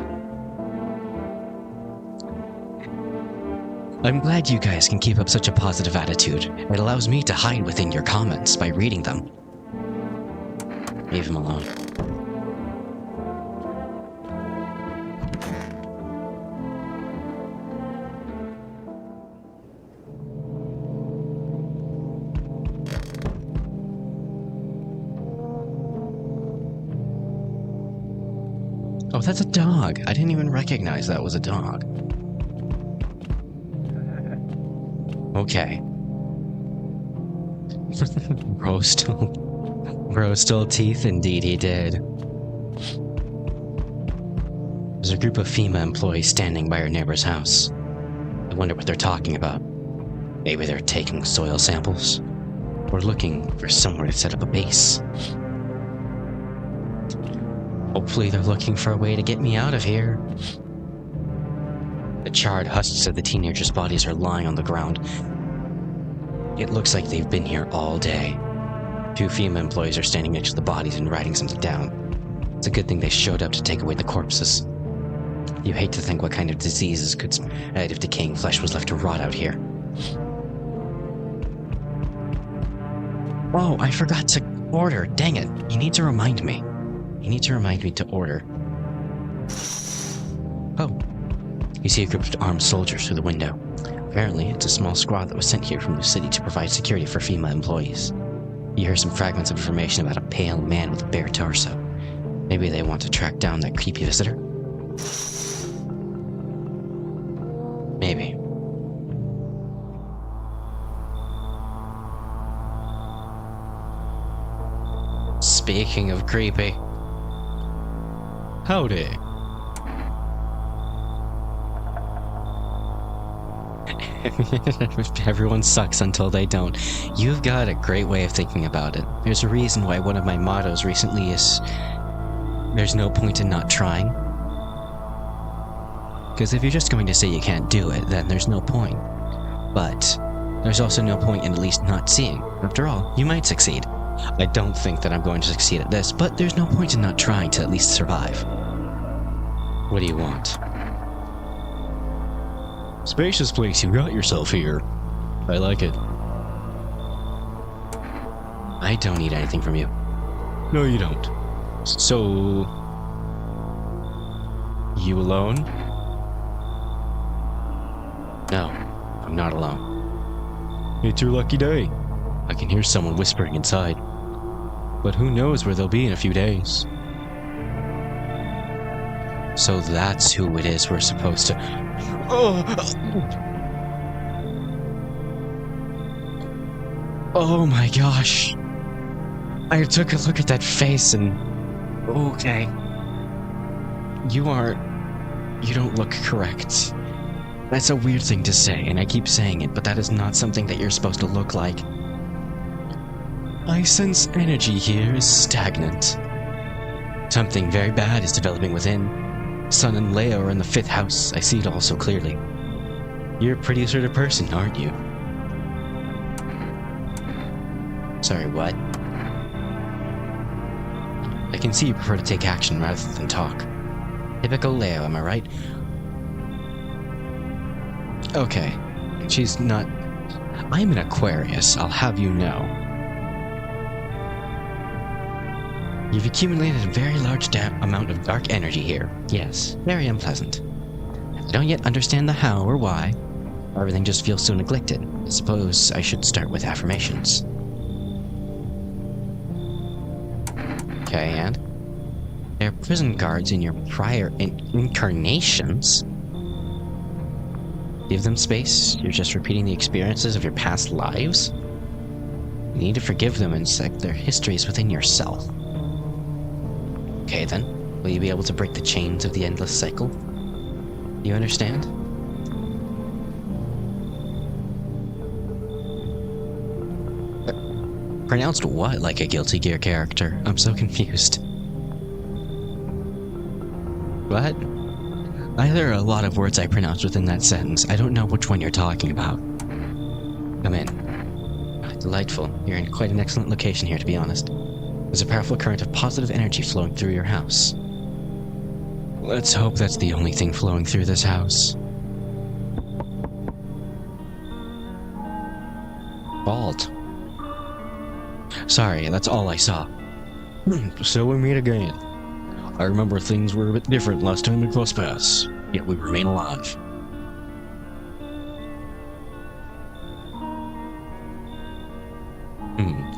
I'm glad you guys can keep up such a positive attitude. It allows me to hide within your comments by reading them. Leave him alone. Oh, that's a dog. I didn't even recognize that was a dog. Okay. Bro stole teeth? Indeed he did. There's a group of FEMA employees standing by our neighbor's house. I wonder what they're talking about. Maybe they're taking soil samples? Or looking for somewhere to set up a base. Hopefully they're looking for a way to get me out of here. The charred husks of the teenagers' bodies are lying on the ground. It looks like they've been here all day. 2 FEMA employees are standing next to the bodies and writing something down. It's a good thing they showed up to take away the corpses. You hate to think what kind of diseases could spread if decaying flesh was left to rot out here. Oh, I forgot to order. Dang it. You need to remind me. You need to remind me to order. Oh. You see a group of armed soldiers through the window. Apparently, it's a small squad that was sent here from the city to provide security for FEMA employees. You hear some fragments of information about a pale man with a bare torso. Maybe they want to track down that creepy visitor? Maybe. Speaking of creepy. Howdy. Everyone sucks until they don't. You've got a great way of thinking about it. There's a reason why one of my mottos recently is, there's no point in not trying. Because if you're just going to say you can't do it, then there's no point. But there's also no point in at least not seeing. After all, you might succeed. I don't think that I'm going to succeed at this, but there's no point in not trying to at least survive. What do you want? Spacious place you got yourself here. I like it. I don't need anything from you. No, you don't. So... You alone? No, I'm not alone. It's your lucky day. I can hear someone whispering inside. But who knows where they'll be in a few days. So that's who it is we're supposed to... Oh my gosh. I took a look at that face and... Okay. You don't look correct. That's a weird thing to say, and I keep saying it, but that is not something that you're supposed to look like. I sense energy here is stagnant. Something very bad is developing within. Sun and Leo are in the 5th house. I see it all so clearly. You're a pretty assertive person, aren't you? Sorry, what? I can see you prefer to take action rather than talk. Typical Leo, am I right? Okay, she's not... I'm an Aquarius, I'll have you know. You've accumulated a very large amount of dark energy here. Yes, very unpleasant. I don't yet understand the how or why. Everything just feels so neglected. I suppose I should start with affirmations. Okay, and? There are prison guards in your prior incarnations. Give them space. You're just repeating the experiences of your past lives. You need to forgive them and accept their histories within yourself. Okay then, will you be able to break the chains of the endless cycle? Do you understand? Pronounced what like a Guilty Gear character? I'm so confused. What? There are a lot of words I pronounced within that sentence. I don't know which one you're talking about. Come in. Delightful. You're in quite an excellent location here, to be honest. There's a powerful current of positive energy flowing through your house. Let's hope that's the only thing flowing through this house. Bald. Sorry, that's all I saw. So we meet again. I remember things were a bit different last time we crossed paths, yet we remain alive.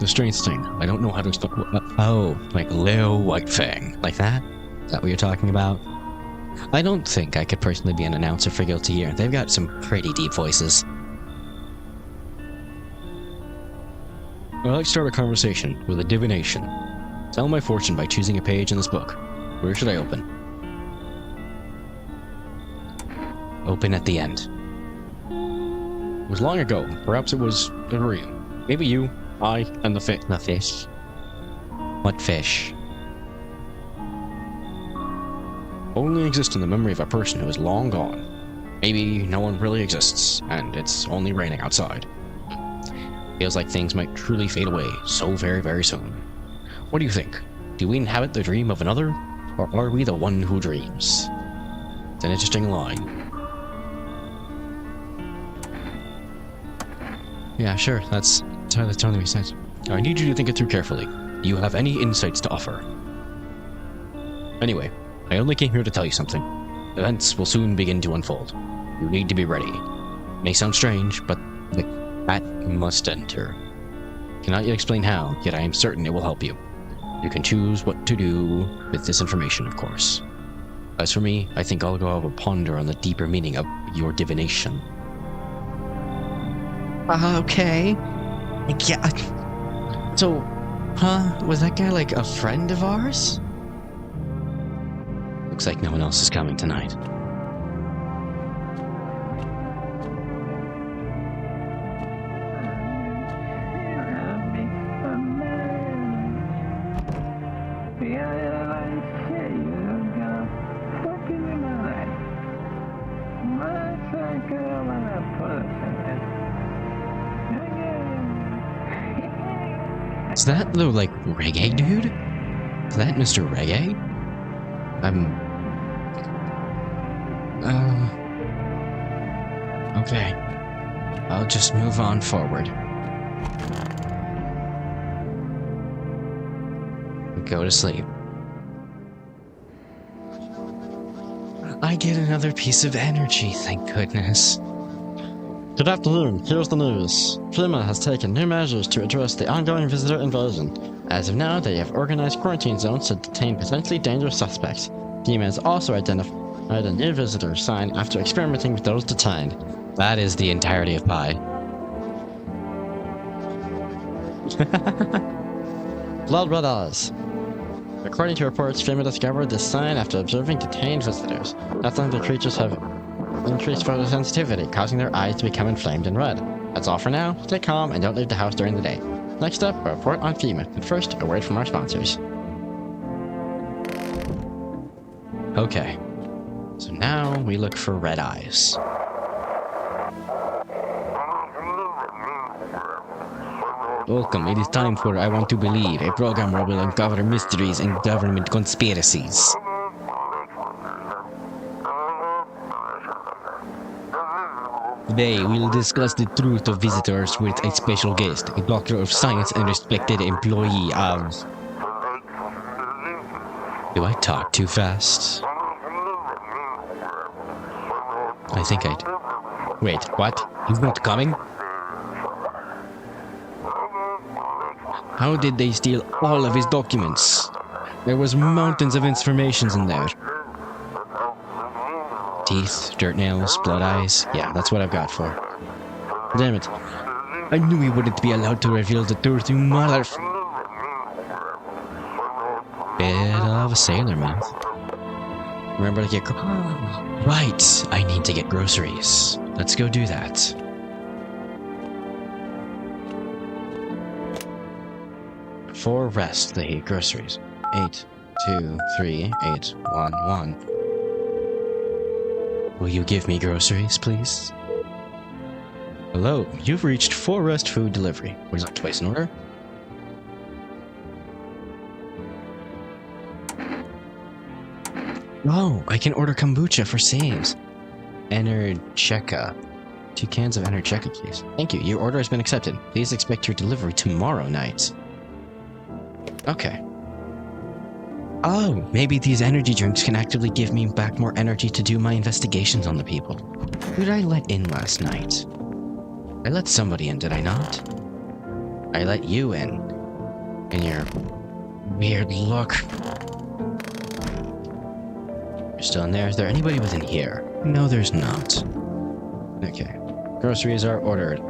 The strange thing, I don't know how to stop. Oh, like Leo Whitefang, like that? Is that what you're talking about? I don't think I could personally be an announcer for Guilty Gear. They've got some pretty deep voices. I'd like to start a conversation with a divination. Tell my fortune by choosing a page in this book. Where should I open? Open at the end. It was long ago. Perhaps it was a dream. Maybe you, I, and the fish. The fish? What fish? Only exist in the memory of a person who is long gone. Maybe no one really exists, and it's only raining outside. Feels like things might truly fade away so very, very soon. What do you think? Do we inhabit the dream of another, or are we the one who dreams? It's an interesting line. Yeah, sure, that totally makes sense. I need you to think it through carefully. Do you have any insights to offer? Anyway, I only came here to tell you something. Events will soon begin to unfold. You need to be ready. May sound strange, but the cat must enter. Cannot yet explain how, yet I am certain it will help you. You can choose what to do with this information, of course. As for me, I think I'll go have a ponder on the deeper meaning of your divination. Okay. Yeah. So, was that guy like a friend of ours? Looks like no one else is coming tonight. Is that the, like, reggae dude? Is that Mr. Reggae? Okay. I'll just move on forward. Go to sleep. I get another piece of energy, thank goodness. Good afternoon, here's the news. FEMA has taken new measures to address the ongoing visitor invasion. As of now, they have organized quarantine zones to detain potentially dangerous suspects. FEMA has also identified a new visitor sign after experimenting with those detained. That is the entirety of Pi. Blood red eyes. According to reports, FEMA discovered this sign after observing detained visitors. Nothing the creatures have increased photosensitivity, causing their eyes to become inflamed and red. That's all for now. Stay calm and don't leave the house during the day. Next up, a report on FEMA. But first, a word from our sponsors. Okay. So now we look for red eyes. Welcome, it is time for I Want to Believe, a program where we'll uncover mysteries and government conspiracies. Today, we'll discuss the truth of visitors with a special guest, a doctor of science and respected employee of... Do I talk too fast? I think I do. Wait, what? He's not coming? How did they steal all of his documents? There was mountains of information in there. Teeth, dirt nails, blood eyes. Yeah, that's what I've got for. Damn it. I knew we wouldn't be allowed to reveal the truth, you mother... Bit of a sailor mouth. Remember to get... Right, I need to get groceries. Let's go do that. For rest, they eat groceries. 8, 2, 3, 8, 1, 1. Will you give me groceries, please? Hello, you've reached 4 Rest Food Delivery. Would you like to place an order? Oh, I can order kombucha for saves. Energeca. 2 cans of Energeca, please. Thank you, your order has been accepted. Please expect your delivery tomorrow night. Okay. Oh, maybe these energy drinks can actively give me back more energy to do my investigations on the people. Who did I let in last night? I let somebody in, did I not? I let you in. And your weird look. You're still in there. Is there anybody within here? No, there's not. Okay. Groceries are ordered.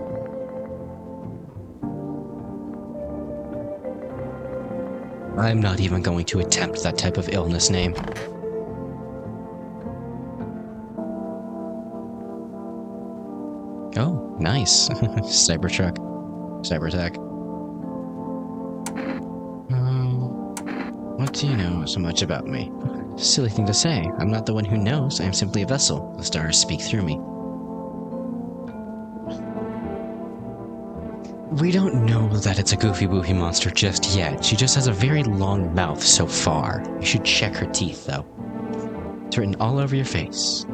I'm not even going to attempt that type of illness name. Oh, nice. Cybertruck. Cybertech. What do you know so much about me? Silly thing to say. I'm not the one who knows. I am simply a vessel. The stars speak through me. We don't know that it's a goofy woofy monster just yet. She just has a very long mouth so far. You should check her teeth, though. It's written all over your face.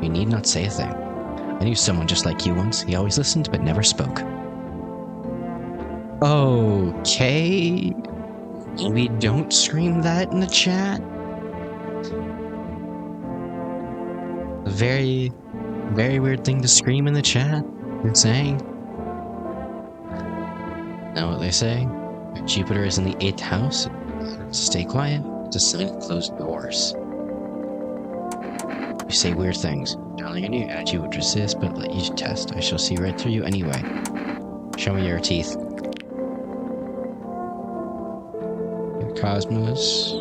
You need not say a thing. I knew someone just like you once. He always listened but never spoke. Okay. We don't scream that in the chat. A very, very weird thing to scream in the chat. You're saying? Know what they say? Jupiter is in the 8th house. Stay quiet. It's a sign of closed doors. You say weird things. Darling, I knew your energy would resist, but let you test. I shall see right through you anyway. Show me your teeth. Cosmos.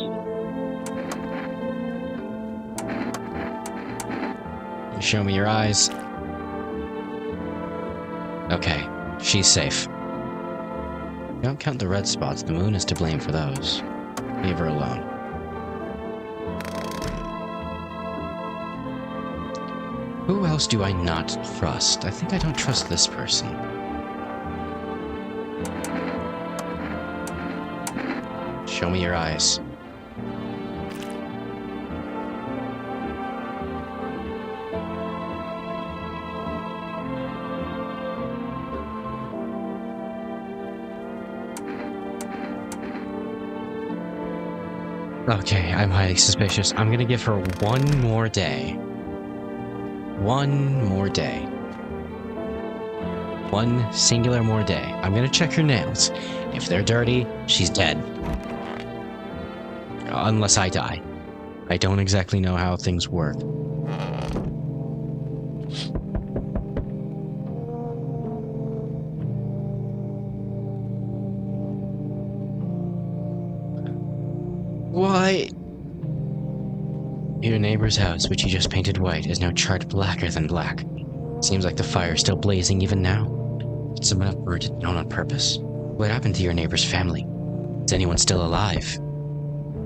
Show me your eyes. Okay, she's safe. Don't count the red spots, the moon is to blame for those. Leave her alone. Who else do I not trust? I think I don't trust this person. Show me your eyes. Okay, I'm highly suspicious. I'm gonna give her one more day. One more day. One singular more day. I'm gonna check her nails. If they're dirty, she's dead. Unless I die. I don't exactly know how things work. Why? Your neighbor's house, which you just painted white, is now charred blacker than black. Seems like the fire's still blazing even now. Did someone uproot it down on purpose? What happened to your neighbor's family? Is anyone still alive?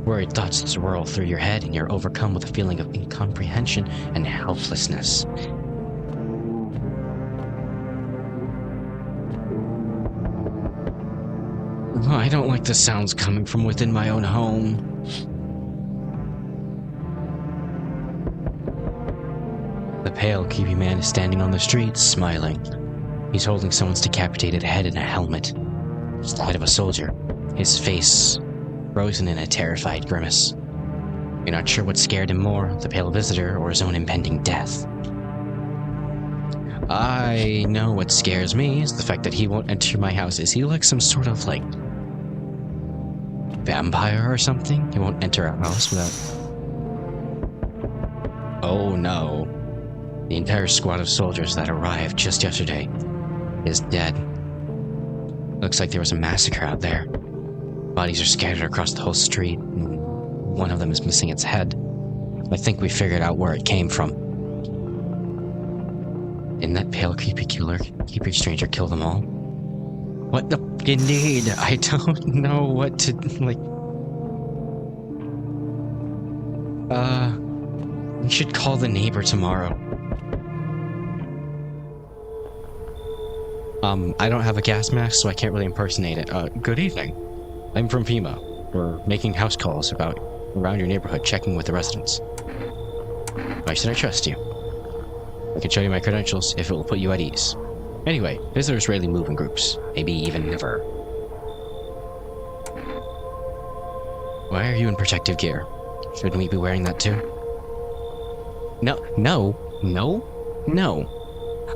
Worried thoughts swirl through your head, and you're overcome with a feeling of incomprehension and helplessness. I don't like the sounds coming from within my own home. The pale, creepy man is standing on the street, smiling. He's holding someone's decapitated head in a helmet. It's the head of a soldier, his face frozen in a terrified grimace. You're not sure what scared him more, the pale visitor or his own impending death. I know what scares me is the fact that he won't enter my house. Is he like some sort of, like, vampire or something? He won't enter our house without... Oh no. The entire squad of soldiers that arrived just yesterday is dead. Looks like there was a massacre out there. Bodies are scattered across the whole street, and one of them is missing its head. I think we figured out where it came from. Didn't that pale, creepy stranger kill them all? What the indeed? I don't know what to, like... We should call the neighbor tomorrow. I don't have a gas mask, so I can't really impersonate it. Good evening. I'm from FEMA. We're making house calls around your neighborhood, checking with the residents. Why should I trust you? I can show you my credentials if it will put you at ease. Anyway, visitors rarely move in groups, maybe even never. Why are you in protective gear? Shouldn't we be wearing that too? No.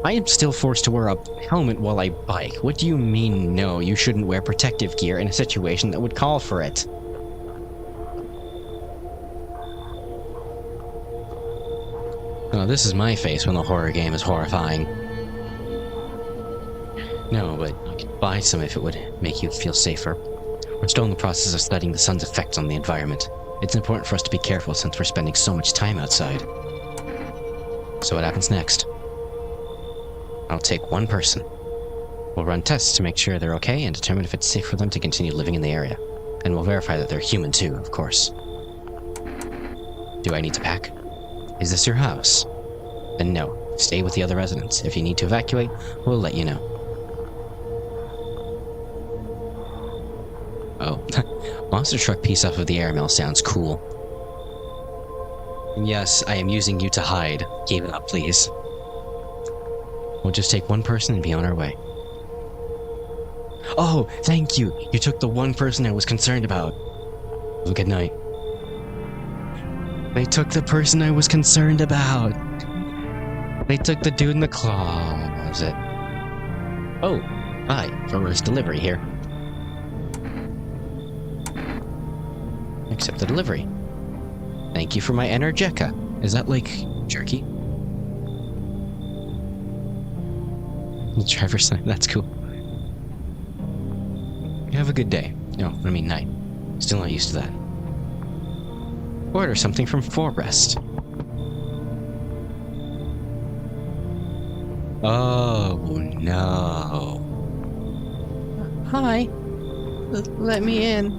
I am still forced to wear a helmet while I bike. What do you mean, no, you shouldn't wear protective gear in a situation that would call for it? Oh, this is my face when the horror game is horrifying. No, but you could buy some if it would make you feel safer. We're still in the process of studying the sun's effects on the environment. It's important for us to be careful since we're spending so much time outside. So what happens next? I'll take one person. We'll run tests to make sure they're okay and determine if it's safe for them to continue living in the area. And we'll verify that they're human too, of course. Do I need to pack? Is this your house? Then no. Stay with the other residents. If you need to evacuate, we'll let you know. Oh. Monster truck piece off of the airmail sounds cool. Yes, I am using you to hide. Give it up, please. We'll just take one person and be on our way. Oh, thank you! You took the one person I was concerned about. Have a good night. They took the person I was concerned about. They took the dude in the closet. Oh, hi, first delivery here. Accept the delivery. Thank you for my energetica. Is that like jerky? The driver's sign, that's cool. Have a good day. No, I mean night. Still not used to that. Order something from Forrest. Oh no. Hi. Let me in.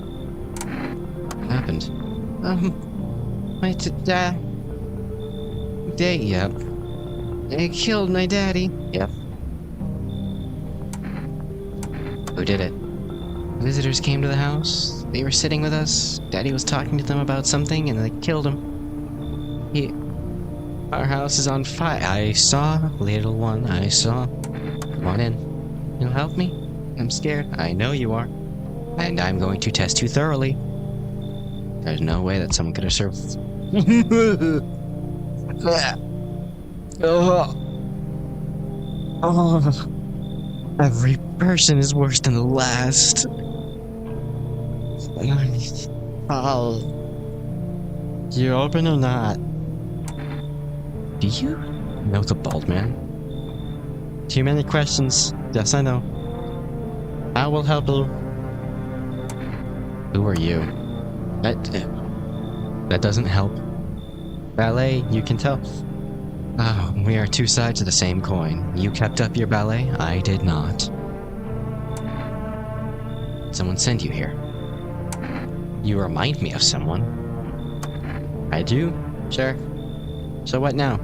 What happened? My dad. Yep. They killed my daddy. Yep. Who did it? Visitors came to the house. They were sitting with us. Daddy was talking to them about something and they killed him. Our house is on fire. I saw, little one, I saw. Come on in. You'll help me? I'm scared. I know you are. And I'm going to test you thoroughly. There's no way that someone could have served. Every person is worse than the last. You open or not? Do you know the bald man? Too many questions. Yes, I know. I will help you. Who are you? That doesn't help. Ballet, you can tell. Oh, we are two sides of the same coin. You kept up your ballet, I did not. Someone sent you here. You remind me of someone. I do? Sure. So what now?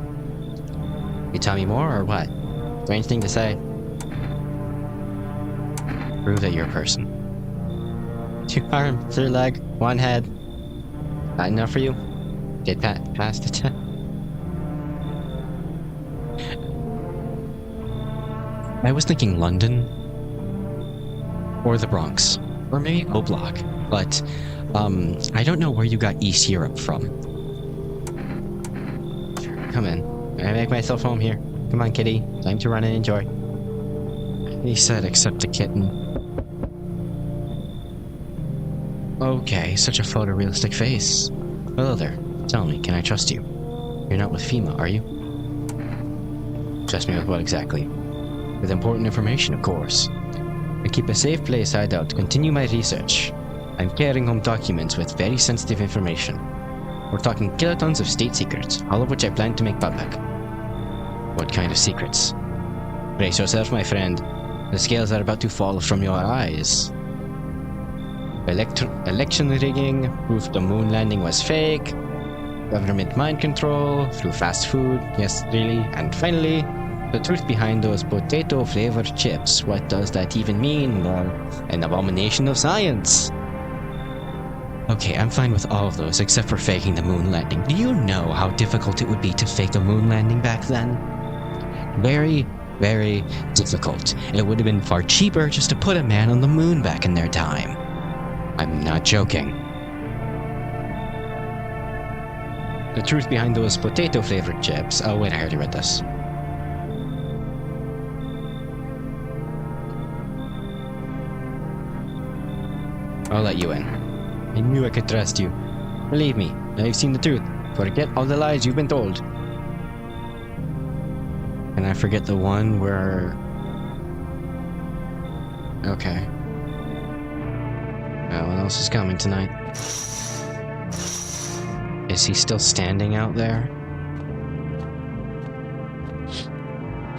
You tell me more or what? Strange thing to say. Prove that you're a person. 2 arms, 3 leg, 1 head. Not enough for you? Get past the test. I was thinking London. Or the Bronx. Or maybe Oblak. But, I don't know where you got East Europe from. Come in. I make myself home here. Come on, kitty. Time to run and enjoy. He said, except a kitten. Okay, such a photorealistic face. Hello there. Tell me, can I trust you? You're not with FEMA, are you? Trust me with what exactly? With important information, of course. I keep a safe place hideout to continue my research. I'm carrying home documents with very sensitive information. We're talking kilotons of state secrets, all of which I plan to make public. What kind of secrets? Brace yourself, my friend. The scales are about to fall from your eyes. Election rigging, proof the moon landing was fake, government mind control, through fast food, yes really, and finally, the truth behind those potato-flavored chips. What does that even mean? An abomination of science. Okay, I'm fine with all of those except for faking the moon landing. Do you know how difficult it would be to fake a moon landing back then? Very, very difficult. It would have been far cheaper just to put a man on the moon back in their time. I'm not joking. The truth behind those potato-flavored chips. Oh wait, I already read this. I'll let you in. I knew I could trust you. Believe me, I've seen the truth. Forget all the lies you've been told. Can I forget the one where... Okay. Well, what else is coming tonight? Is he still standing out there?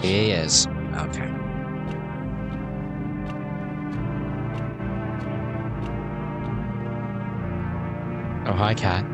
He is. Okay. Oh, hi, cat.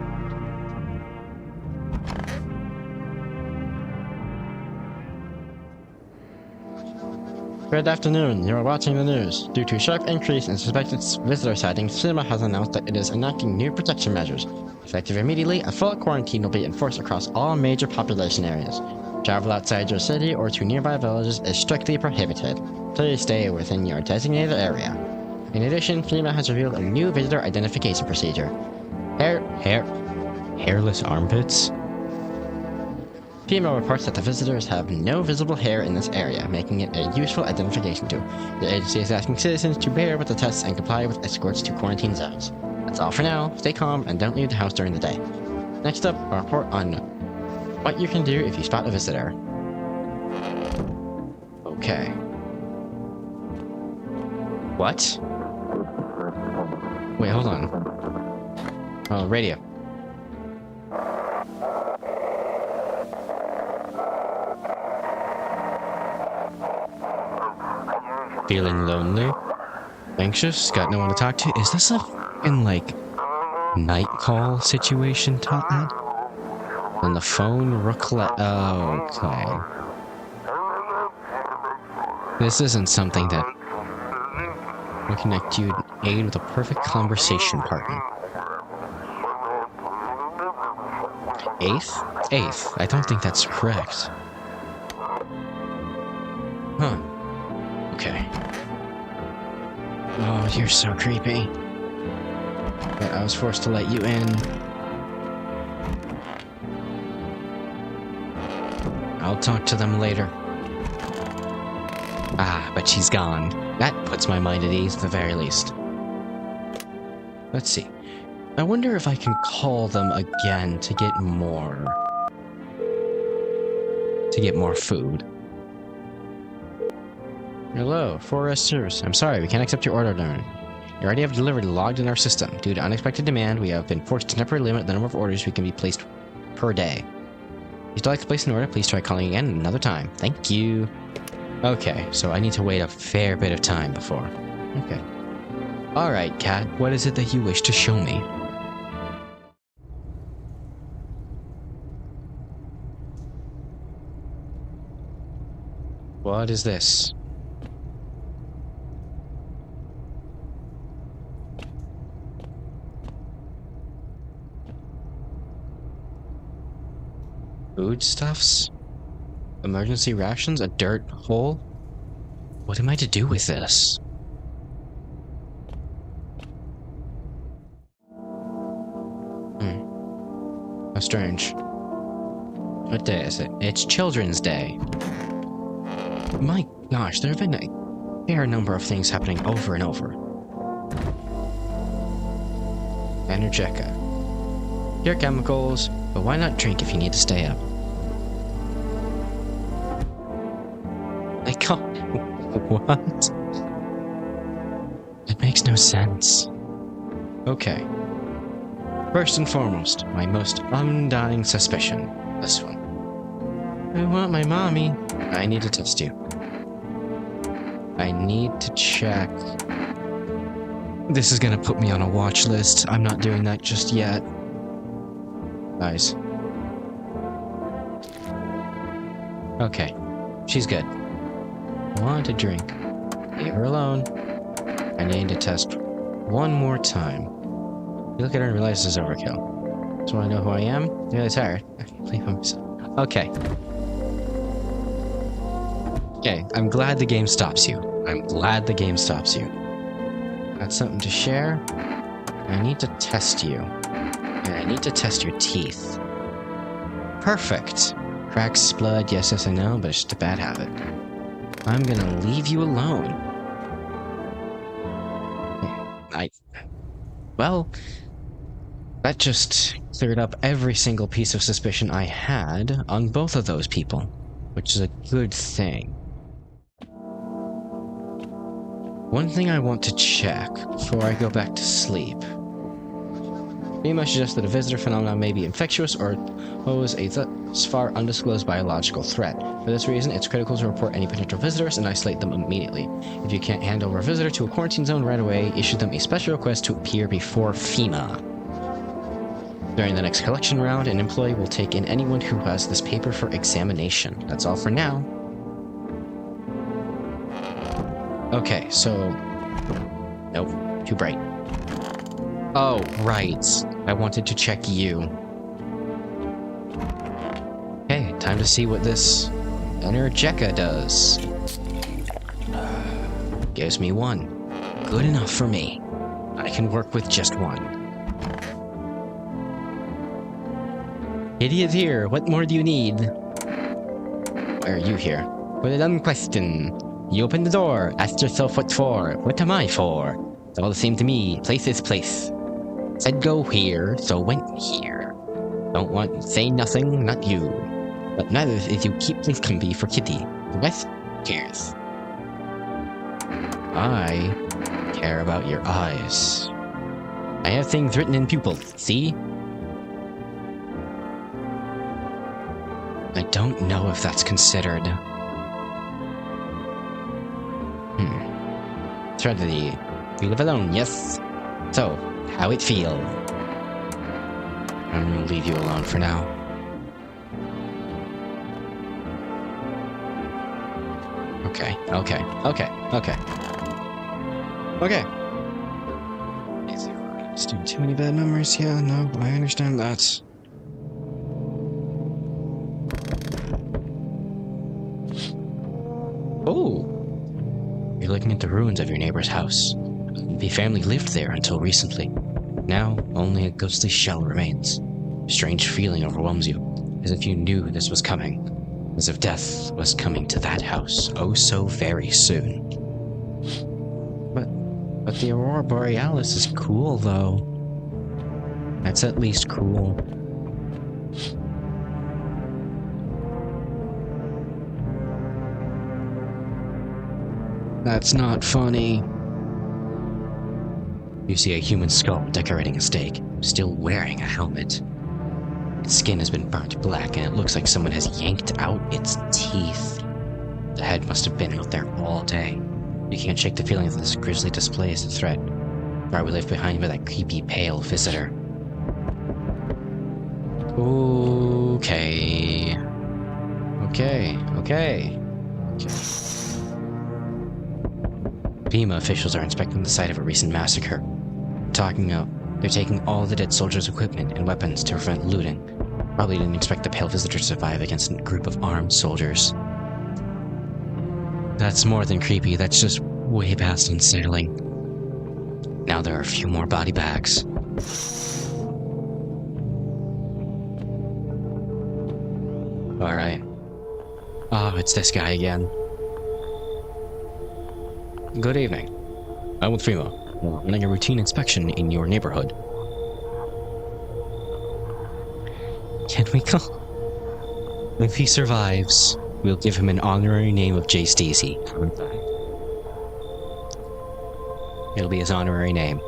Good afternoon. You are watching the news. Due to a sharp increase in suspected visitor sightings, FEMA has announced that it is enacting new protection measures. Effective immediately, a full quarantine will be enforced across all major population areas. Travel outside your city or to nearby villages is strictly prohibited. Please stay within your designated area. In addition, FEMA has revealed a new visitor identification procedure. Hairless armpits? FEMA reports that the visitors have no visible hair in this area, making it a useful identification tool. The agency is asking citizens to bear with the tests and comply with escorts to quarantine zones. That's all for now. Stay calm and don't leave the house during the day. Next up, a report on what you can do if you spot a visitor. Okay. What? Wait, hold on. Oh, radio. Feeling lonely? Anxious? Got no one to talk to? Is this a fucking, like, night call situation, Tottenham? And the phone oh, okay. This isn't something that will connect you aid with a perfect conversation partner. 8th? 8th. I don't think that's correct. Huh. Okay. Oh, you're so creepy. But I was forced to let you in. I'll talk to them later. Ah, but she's gone. That puts my mind at ease at the very least. Let's see. I wonder if I can call them again to get more... food. Hello, Forest Service. I'm sorry, we can't accept your order, darn. You already have delivered logged in our system. Due to unexpected demand, we have been forced to temporarily limit the number of orders we can be placed per day. If you'd like to place an order, please try calling again another time. Thank you. Okay, so I need to wait a fair bit of time before. Okay. Alright, Cat, what is it that you wish to show me? What is this? Foodstuffs? Emergency rations? A dirt hole? What am I to do with this? How strange. What day is it? It's Children's Day. My gosh, there have been a fair number of things happening over and over. Energetica. Pure chemicals, but why not drink if you need to stay up? I can't... What? It makes no sense. Okay. First and foremost, my most undying suspicion. This one. I want my mommy. I need to test you. I need to check. This is gonna put me on a watch list. I'm not doing that just yet. Guys. Okay. She's good. I want to drink. Leave her alone. I need to test one more time. You look at her and realize this is overkill. So I know who I am. Yeah, it's tired. I can't believe I'm so... Okay. Okay, I'm glad the game stops you. I'm glad the game stops you. Got something to share. I need to test you. And I need to test your teeth. Perfect. Cracks, blood, yes, I know, but it's just a bad habit. I'm gonna leave you alone. Well, that just cleared up every single piece of suspicion I had on both of those people, which is a good thing. One thing I want to check before I go back to sleep. BMI suggests that a visitor phenomenon may be infectious or pose a thus far undisclosed biological threat. For this reason, it's critical to report any potential visitors and isolate them immediately. If you can't hand over a visitor to a quarantine zone right away, issue them a special request to appear before FEMA. During the next collection round, an employee will take in anyone who has this paper for examination. That's all for now. Okay, so... Nope, too bright. Oh, right. I wanted to check you. Okay, time to see what this Energetica does. Gives me 1. Good enough for me. I can work with just 1. Idiot here, what more do you need? Why are you here? With a dumb question. You open the door, ask yourself what for. What am I for? It's all the same to me. Place is place. Said go here, so went here. Don't want say nothing, not you. What matters is you keep things comfy for Kitty. The rest cares. I care about your eyes. I have things written in pupils, see? I don't know if that's considered. Tragedy. You live alone, yes? So, how it feel? I'm gonna leave you alone for now. Okay. Still too many bad memories? Yeah, no, I understand that. Oh! You're looking at the ruins of your neighbor's house. The family lived there until recently. Now, only a ghostly shell remains. A strange feeling overwhelms you, as if you knew this was coming. As if death was coming to that house, oh so very soon. But the Aurora Borealis is cool, though. That's at least cool. That's not funny. You see a human skull decorating a stake, still wearing a helmet. Its skin has been burnt black, and it looks like someone has yanked out its teeth. The head must have been out there all day. You can't shake the feeling that this grisly display is a threat. Or we left behind by that creepy, pale visitor. Okay. FEMA officials are inspecting the site of a recent massacre. They're taking all the dead soldiers' equipment and weapons to prevent looting. Probably didn't expect the pale visitor to survive against a group of armed soldiers. That's more than creepy, that's just way past unsettling. Now there are a few more body bags. Alright. Oh, it's this guy again. Good evening. I'm with FEMA. We're running a routine inspection in your neighborhood. Can we call? If he survives, we'll give him an honorary name of J. Stacy. It'll be his honorary name.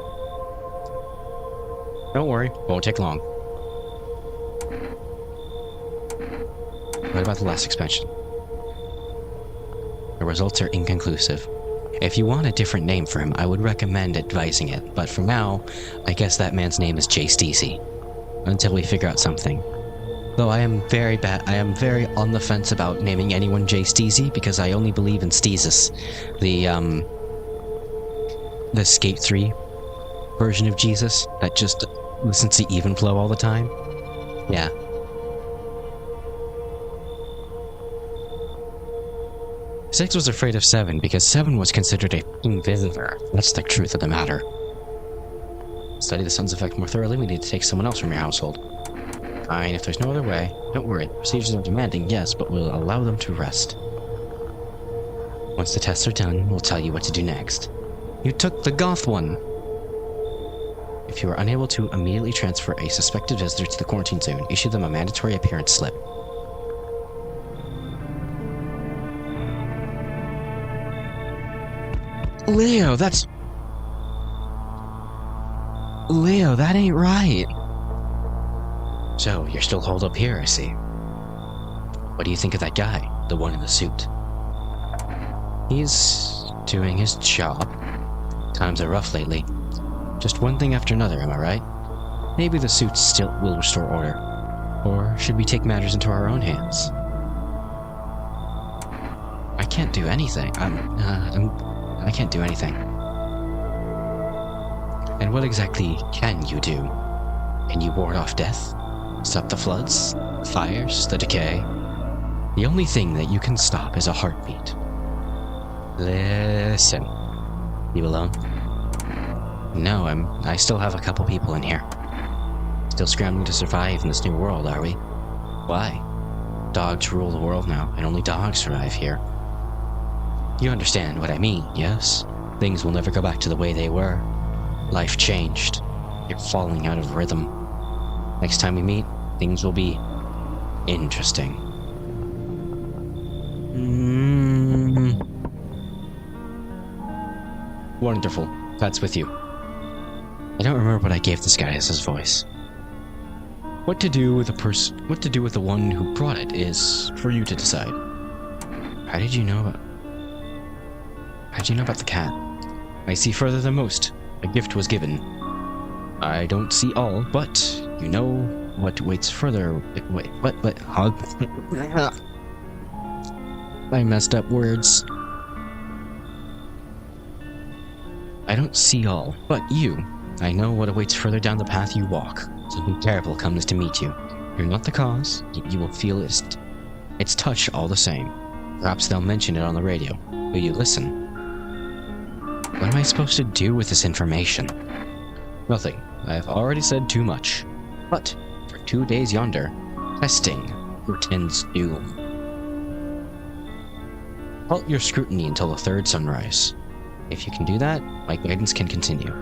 Don't worry, won't take long. What about the last expansion? The results are inconclusive. If you want a different name for him, I would recommend advising it, but for now, I guess that man's name is J. Stacy. Until we figure out something. Though I am very on the fence about naming anyone J. Stacy, because I only believe in Steezus. The Skate 3 version of Jesus, that just listens to even flow all the time. Yeah. Six was afraid of Seven because Seven was considered a f***ing visitor. That's the truth of the matter. To study the sun's effect more thoroughly, we need to take someone else from your household. Fine, if there's no other way. Don't worry, procedures are demanding, yes, but we'll allow them to rest. Once the tests are done, we'll tell you what to do next. You took the goth one! If you are unable to immediately transfer a suspected visitor to the quarantine zone, issue them a mandatory appearance slip. Leo, that ain't right. So, you're still holed up here, I see. What do you think of that guy? The one in the suit? He's doing his job. Times are rough lately. Just one thing after another, am I right? Maybe the suit still will restore order. Or should we take matters into our own hands? I can't do anything. I can't do anything. And what exactly can you do? Can you ward off death? Stop the floods? Fires? The decay? The only thing that you can stop is a heartbeat. Listen. You alone? No, I still have a couple people in here. Still scrambling to survive in this new world, are we? Why? Dogs rule the world now, and only dogs survive here. You understand what I mean, yes? Things will never go back to the way they were. Life changed. You're falling out of rhythm. Next time we meet, things will be interesting. Wonderful. That's with you. I don't remember what I gave this guy as his voice. What to do with the one who brought it is for you to decide. How did you know about the cat? I see further than most. A gift was given. I don't see all, but you know what waits further. Wait, what? Huh? I messed up words. I don't see all, but you I know what awaits further down the path you walk. Something terrible comes to meet you. You're not the cause, yet you will feel its touch all the same. Perhaps they'll mention it on the radio. Will you listen? What am I supposed to do with this information? Nothing. I have already said too much. But, for 2 days yonder, testing portends doom. Halt your scrutiny until the third sunrise. If you can do that, my guidance can continue.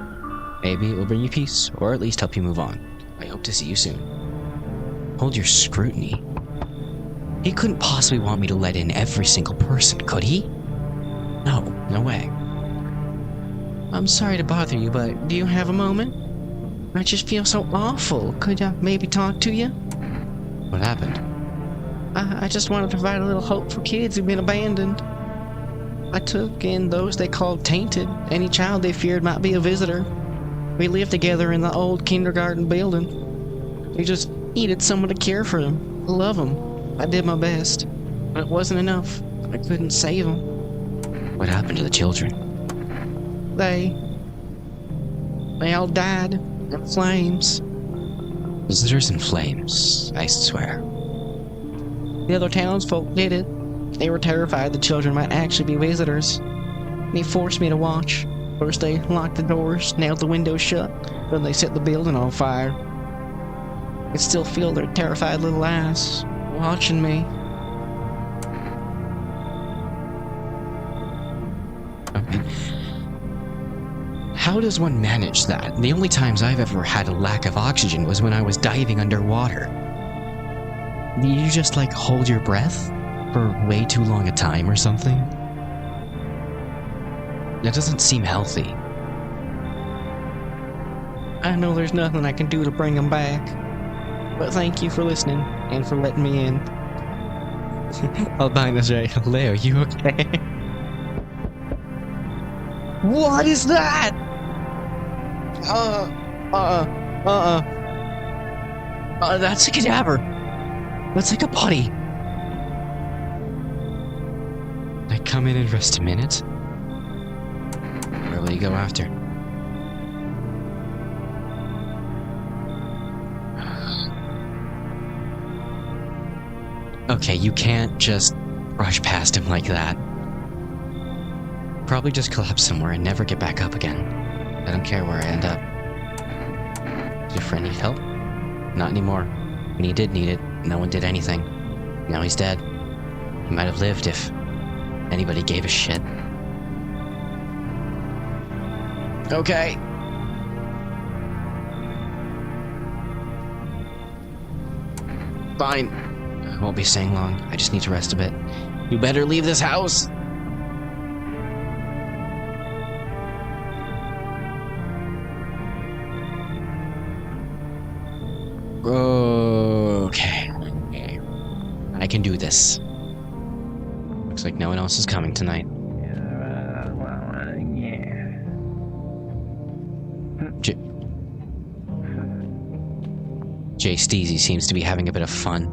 Maybe it will bring you peace, or at least help you move on. I hope to see you soon. Hold your scrutiny? He couldn't possibly want me to let in every single person, could he? No, no way. I'm sorry to bother you, but do you have a moment? I just feel so awful. Could I maybe talk to you? What happened? I just want to provide a little hope for kids who've been abandoned. I took in those they called tainted. Any child they feared might be a visitor. We lived together in the old kindergarten building. They just needed someone to care for them, love them. I did my best, but it wasn't enough. I couldn't save them. What happened to the children? They all died in flames. Visitors in flames, I swear. The other townsfolk did it. They were terrified the children might actually be visitors. They forced me to watch. First they locked the doors, nailed the windows shut, then they set the building on fire. I could still feel their terrified little eyes, watching me. How does one manage that? The only times I've ever had a lack of oxygen was when I was diving underwater. Do you just, like, hold your breath for way too long a time or something? That doesn't seem healthy. I know there's nothing I can do to bring them back, but thank you for listening and for letting me in. Albinus Ray, hello, you okay? What is that? That's a cadaver. That's like a body. I come in and rest a minute. Where will you go after? Okay, you can't just rush past him like that. Probably just collapse somewhere and never get back up again. I don't care where I end up. Does your friend need help? Not anymore. When he did need it, no one did anything. Now he's dead. He might have lived if anybody gave a shit. Okay. Fine. I won't be staying long. I just need to rest a bit. You better leave this house! Okay. I can do this. Looks like no one else is coming tonight. Jay Steezy seems to be having a bit of fun.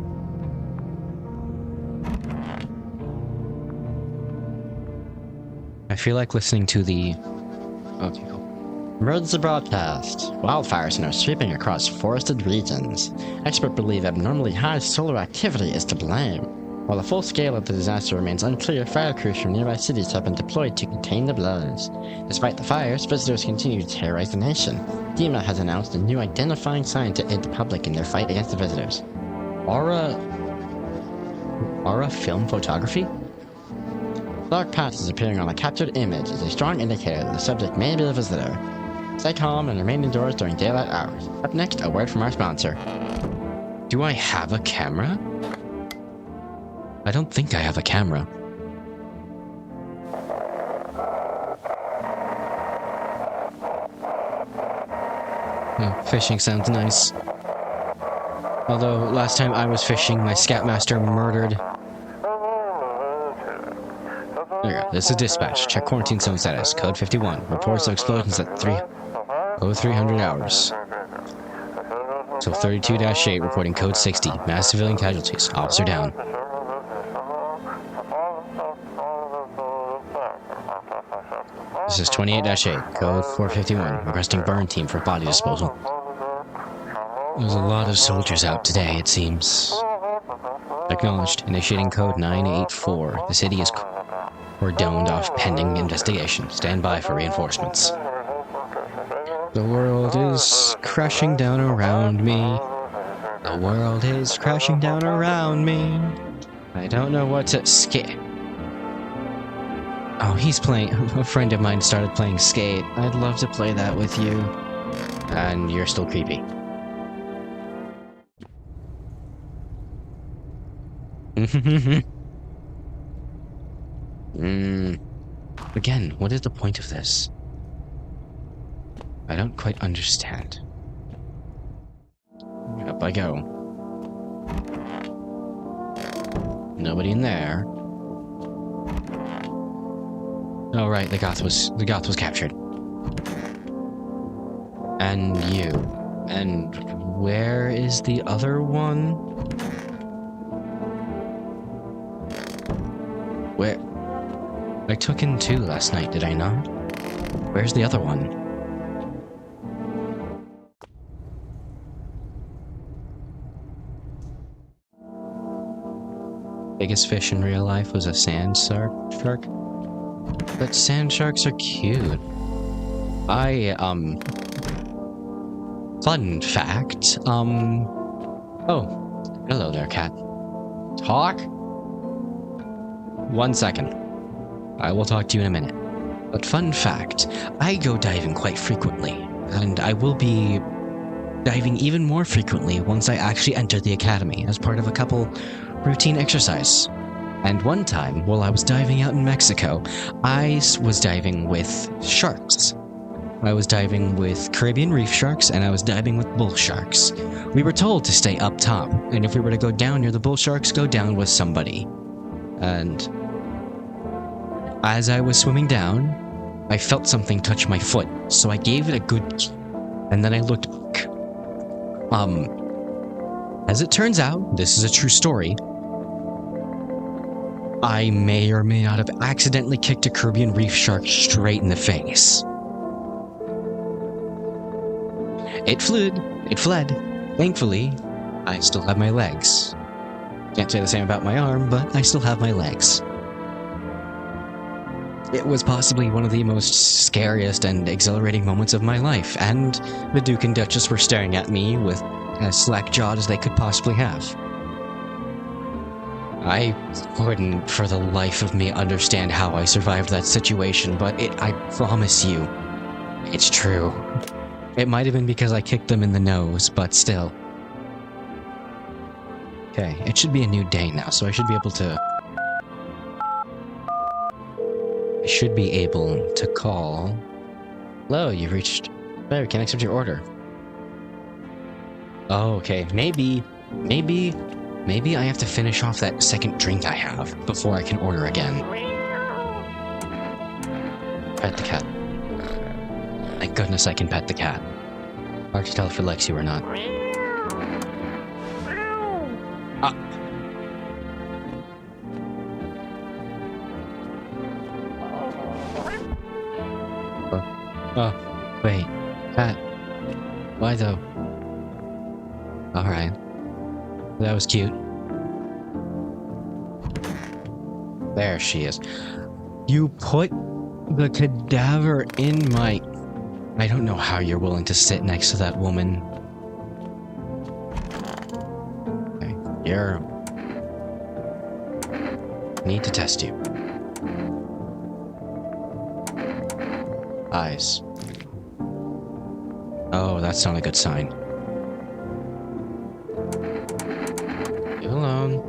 I feel like listening to the... Okay. Emergency broadcast. Wildfires are now sweeping across forested regions. Experts believe abnormally high solar activity is to blame. While the full scale of the disaster remains unclear, fire crews from nearby cities have been deployed to contain the blaze. Despite the fires, visitors continue to terrorize the nation. DEMA has announced a new identifying sign to aid the public in their fight against the visitors. Aura film photography? Dark patches appearing on a captured image is a strong indicator that the subject may be a visitor. Stay calm and remain indoors during daylight hours. Up next, a word from our sponsor. Do I have a camera? I don't think I have a camera. Fishing sounds nice. Although, last time I was fishing, my Scoutmaster murdered... There you go. This is dispatch. Check quarantine zone status. Code 51. Reports of explosions at 300 hours. So 32-8 reporting code 60. Mass civilian casualties. Officer down. This is 28-8, code 451, requesting burn team for body disposal. There's a lot of soldiers out today, it seems. Acknowledged. Initiating code 984. The city is cordoned off pending investigation. Stand by for reinforcements. The world is crashing down around me. The world is crashing down around me. I don't know what to skate. Oh, he's playing. A friend of mine started playing Skate. I'd love to play that with you. And you're still creepy. Again, what is the point of this? I don't quite understand. Up I go. Nobody in there. Oh right, the goth was captured. And you. And where is the other one? Where? I took in 2 last night, did I not? Where's the other one? Biggest fish in real life was a sand shark? But sand sharks are cute. Fun fact, oh, hello there, cat. Talk? 1 second. I will talk to you in a minute. But fun fact, I go diving quite frequently, and I will be diving even more frequently once I actually enter the academy as part of a couple routine exercise. And one time, while I was diving out in Mexico, I was diving with sharks. I was diving with Caribbean reef sharks, and I was diving with bull sharks. We were told to stay up top, and if we were to go down near the bull sharks, go down with somebody. And as I was swimming down, I felt something touch my foot, so I gave it a good kick, and then I looked back. As it turns out, this is a true story, I may or may not have accidentally kicked a Caribbean reef shark straight in the face. It fled. Thankfully, I still have my legs. Can't say the same about my arm, but I still have my legs. It was possibly one of the most scariest and exhilarating moments of my life, and the Duke and Duchess were staring at me with as slack-jawed as they could possibly have. I couldn't for the life of me understand how I survived that situation, but I promise you, it's true. It might have been because I kicked them in the nose, but still. Okay, it should be a new day now, so I should be able to... call... Hello, you've reached... There, can I accept your order? Oh, okay. Maybe I have to finish off that second drink I have before I can order again. Pet the cat. Thank goodness I can pet the cat. Hard to tell if it likes you or not. Oh, wait. Cat. Why though? Alright. That was cute. There she is. You put the cadaver in my... I don't know how you're willing to sit next to that woman. Okay, you're... Need to test you. Eyes. Oh, that's not a good sign. Leave alone.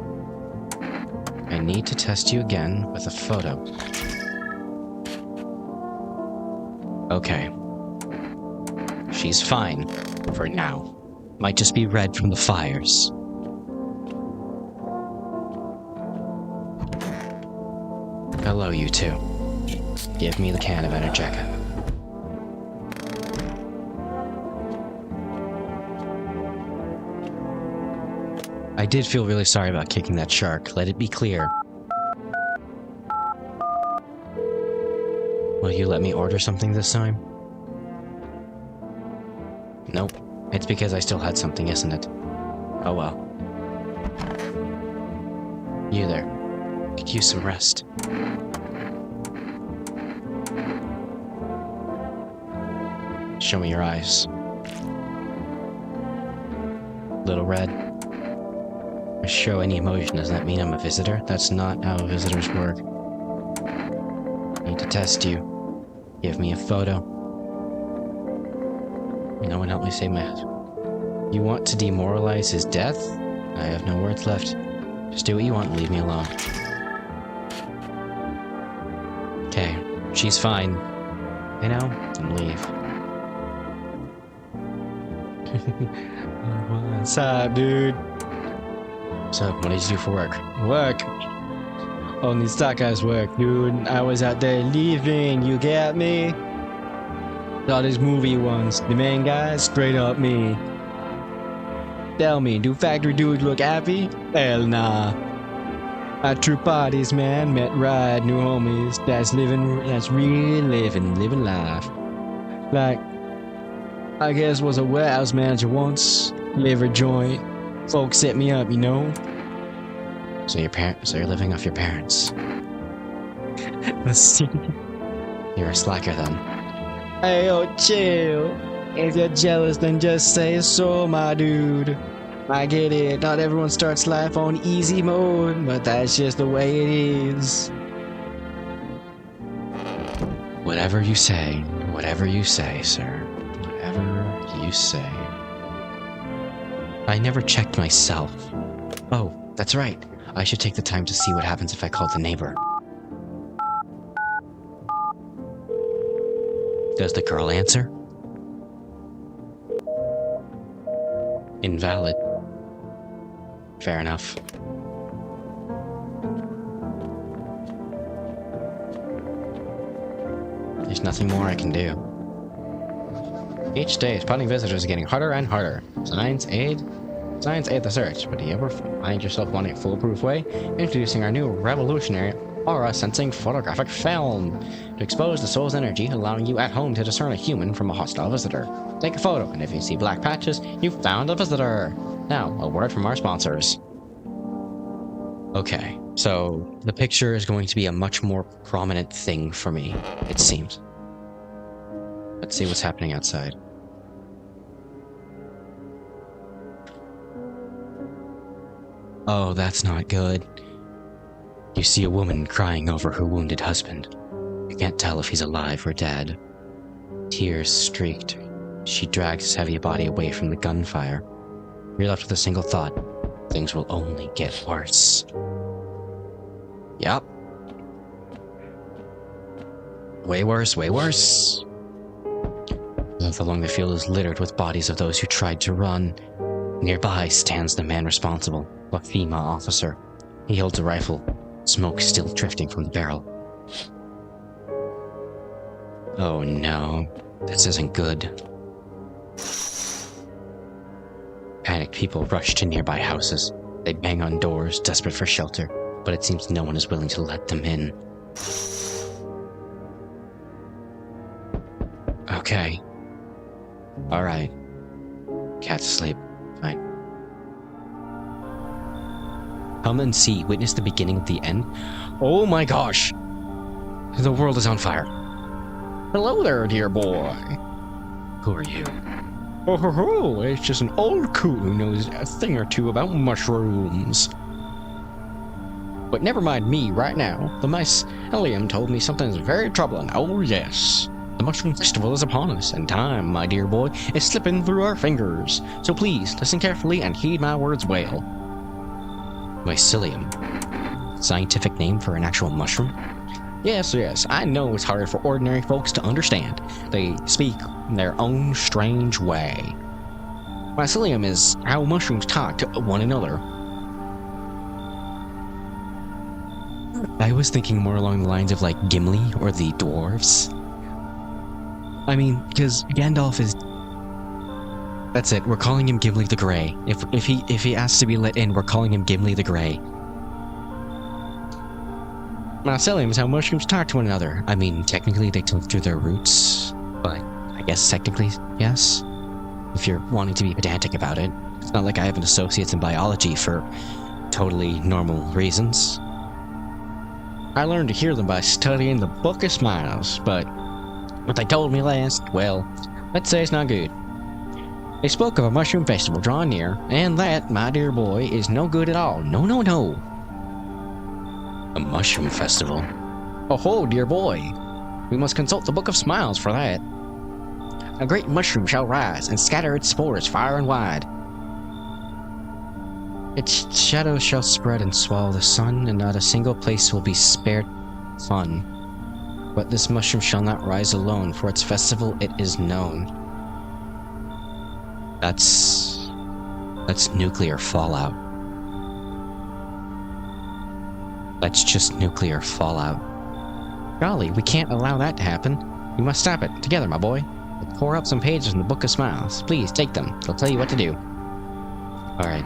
I need to test you again with a photo. Okay. She's fine. For now. Might just be red from the fires. Hello, you two. Give me the can of Energeca. I did feel really sorry about kicking that shark, let it be clear. Will you let me order something this time? Nope. It's because I still had something, isn't it? Oh well. You there. Could use some rest. Show me your eyes. Little red. I show any emotion, does that mean I'm a visitor? That's not how visitors work. I need to test you. Give me a photo. No one help me save my husband. You want to demoralize his death? I have no words left. Just do what you want and leave me alone. Okay, she's fine. You know, and leave. What's up, dude? What's up? What did you do for work? Work? Only stock guys work, dude. I was out there leaving, you get me? Saw this movie once. The main guy, straight up me. Tell me, do factory dudes look happy? Hell nah. At true parties, man. Met ride, new homies. That's really living life. Like, I guess was a warehouse manager once. Liver joint. Folks set me up, you know? So you're living off your parents. You're a slacker then. Hey, yo, chill. If you're jealous, then just say so, my dude. I get it, not everyone starts life on easy mode, but that's just the way it is. Whatever you say, sir. Whatever you say. I never checked myself. Oh, that's right. I should take the time to see what happens if I call the neighbor. Does the girl answer? Invalid. Fair enough. There's nothing more I can do. Each day, spotting visitors is getting harder and harder. Signs aid the search, but do you ever find yourself wanting a foolproof way? Introducing our new revolutionary aura-sensing photographic film to expose the soul's energy, allowing you at home to discern a human from a hostile visitor. Take a photo, and if you see black patches, you've found a visitor. Now, a word from our sponsors. Okay, so the picture is going to be a much more prominent thing for me, it seems. Let's see what's happening outside. Oh, that's not good. You see a woman crying over her wounded husband. You can't tell if he's alive or dead. Tears streaked. She drags his heavy body away from the gunfire. You're left with a single thought. Things will only get worse. Yup. Way worse, way worse. Along the field is littered with bodies of those who tried to run. Nearby stands the man responsible, a FEMA officer. He holds a rifle, smoke still drifting from the barrel. Oh no, this isn't good. Panicked people rush to nearby houses. They bang on doors, desperate for shelter, but it seems no one is willing to let them in. Okay. Alright. Cat's asleep. Fine. Come and see. Witness the beginning of the end. Oh my gosh! The world is on fire. Hello there, dear boy. Who are you? Oh ho ho, it's just an old coot who knows a thing or two about mushrooms. But never mind me right now. The mycelium told me something's very troubling. Oh yes. The Mushroom Festival is upon us, and time, my dear boy, is slipping through our fingers. So please, listen carefully and heed my words well. Mycelium. Scientific name for an actual mushroom? Yes, I know it's hard for ordinary folks to understand. They speak in their own strange way. Mycelium is how mushrooms talk to one another. I was thinking more along the lines of like Gimli or the dwarves. I mean, because Gandalf is... That's it, we're calling him Gimli the Grey. If he asks to be let in, we're calling him Gimli the Grey. Mycelium is how mushrooms talk to one another. I mean, technically they talk through their roots, but I guess technically, yes. If you're wanting to be pedantic about it. It's not like I have an associate's in biology for totally normal reasons. I learned to hear them by studying the Book of Smiles, but what they told me last, well, let's say it's not good. They spoke of a mushroom festival drawing near, and that, my dear boy, is no good at all. No, no, no. A mushroom festival? Oh, dear boy. We must consult the Book of Smiles for that. A great mushroom shall rise and scatter its spores far and wide. Its shadow shall spread and swallow the sun, and not a single place will be spared fun. But this mushroom shall not rise alone, for its festival it is known. That's nuclear fallout. That's just nuclear fallout. Golly, we can't allow that to happen. We must stop it, together, my boy. Pour up some pages in the Book of Smiles. Please, take them. They'll tell you what to do. Alright.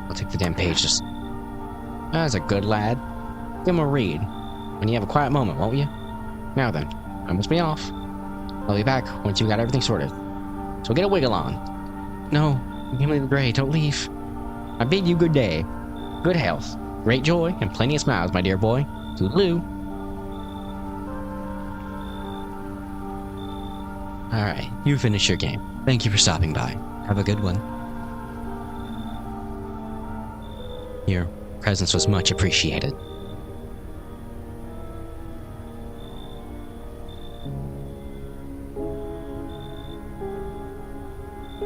I'll take the damn pages. That's a good lad. Give him a read. When you have a quiet moment, won't you? Now then, I must be off. I'll be back once you got everything sorted. So get a wiggle on. No, Gimli the Grey, don't leave. I bid you good day. Good health. Great joy, and plenty of smiles, my dear boy. Toodaloo. Alright, you finish your game. Thank you for stopping by. Have a good one. Your presence was much appreciated.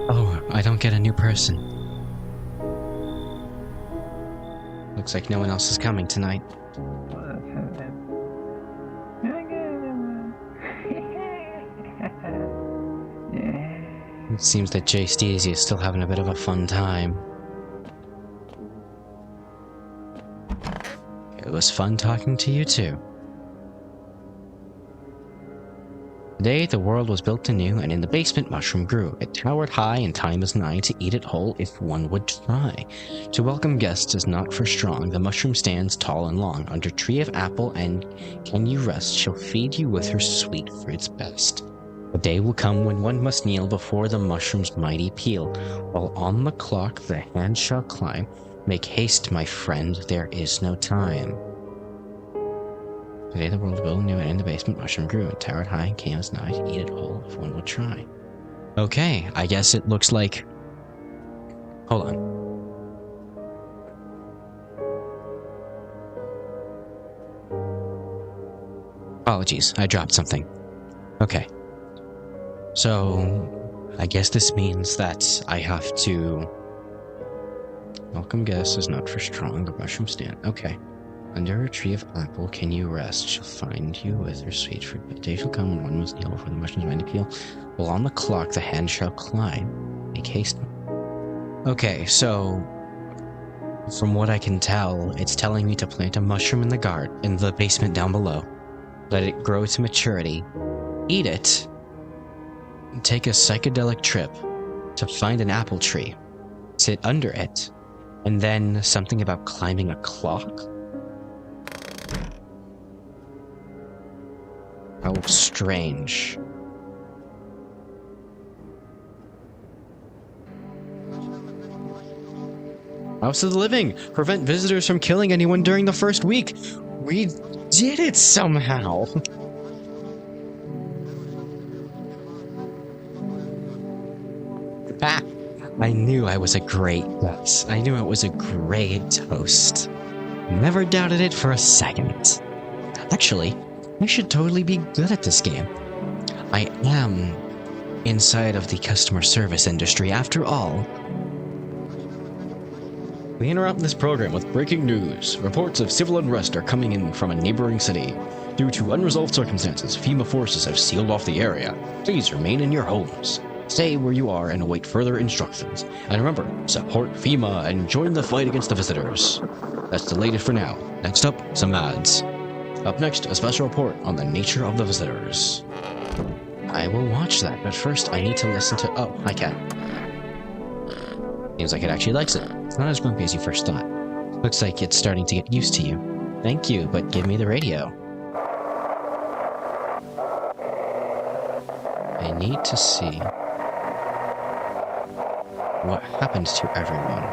Oh, I don't get a new person. Looks like no one else is coming tonight. It seems that Jay Steezy is still having a bit of a fun time. It was fun talking to you too. Today the world was built anew, and in the basement mushroom grew. It towered high, and time is nigh to eat it whole if one would try. To welcome guests is not for strong. The mushroom stands tall and long. Under tree of apple, and can you rest? She'll feed you with her sweet fruits best. A day will come when one must kneel before the mushroom's mighty peel. While on the clock the hand shall climb. Make haste, my friend, there is no time. Today the world will anew, and in the basement mushroom grew. It towered high and came as nigh to eat it whole if one would try. Okay, I guess it looks like... Hold on. Apologies, I dropped something. Okay. So, I guess this means that I have to... Welcome guest is not for strong, the mushroom stand. Okay. Under a tree of apple can you rest, she'll find you with her sweet fruit. But the day shall come when one must kneel before the mushroom's mighty peel. While on the clock the hand shall climb. Make haste. Okay, so... From what I can tell, it's telling me to plant a mushroom in the basement down below. Let it grow to maturity. Eat it. Take a psychedelic trip to find an apple tree. Sit under it. And then something about climbing a clock? How strange. House of the Living! Prevent visitors from killing anyone during the first week! We did it somehow! Ah! I knew I was a great guess. I knew it was a great toast. Never doubted it for a second. Actually, I should totally be good at this game. I am inside of the customer service industry after all. We interrupt this program with breaking news. Reports of civil unrest are coming in from a neighboring city. Due to unresolved circumstances, FEMA forces have sealed off the area. Please remain in your homes. Stay where you are and await further instructions. And remember, support FEMA and join the fight against the visitors. That's the latest for now. Next up, some ads. Up next, a special report on the nature of the visitors. I will watch that, but first I need to listen to... Oh, hi cat. Seems like it actually likes it. It's not as grumpy as you first thought. Looks like it's starting to get used to you. Thank you, but give me the radio. I need to see what happened to everyone.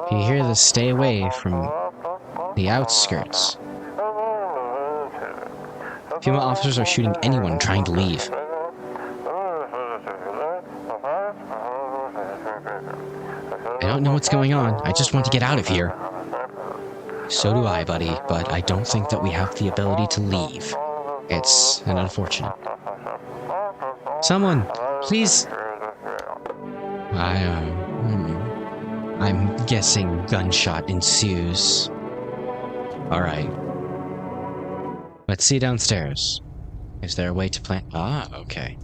If you hear this, stay away from the outskirts. Female officers are shooting anyone trying to leave. I don't know what's going on. I just want to get out of here. So do I, buddy, but I don't think that we have the ability to leave. It's an unfortunate. Someone, please. I'm guessing gunshot ensues. Alright. Let's see downstairs. Is there a way to plant? Ah, okay.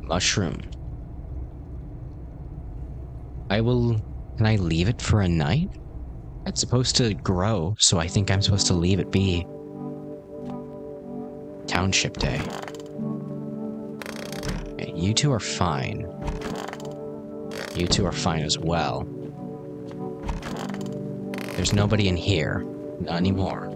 Mushroom. Can I leave it for a night? It's supposed to grow, so I think I'm supposed to leave it be. Township Day. Okay, you two are fine. You two are fine as well. There's nobody in here. Not anymore.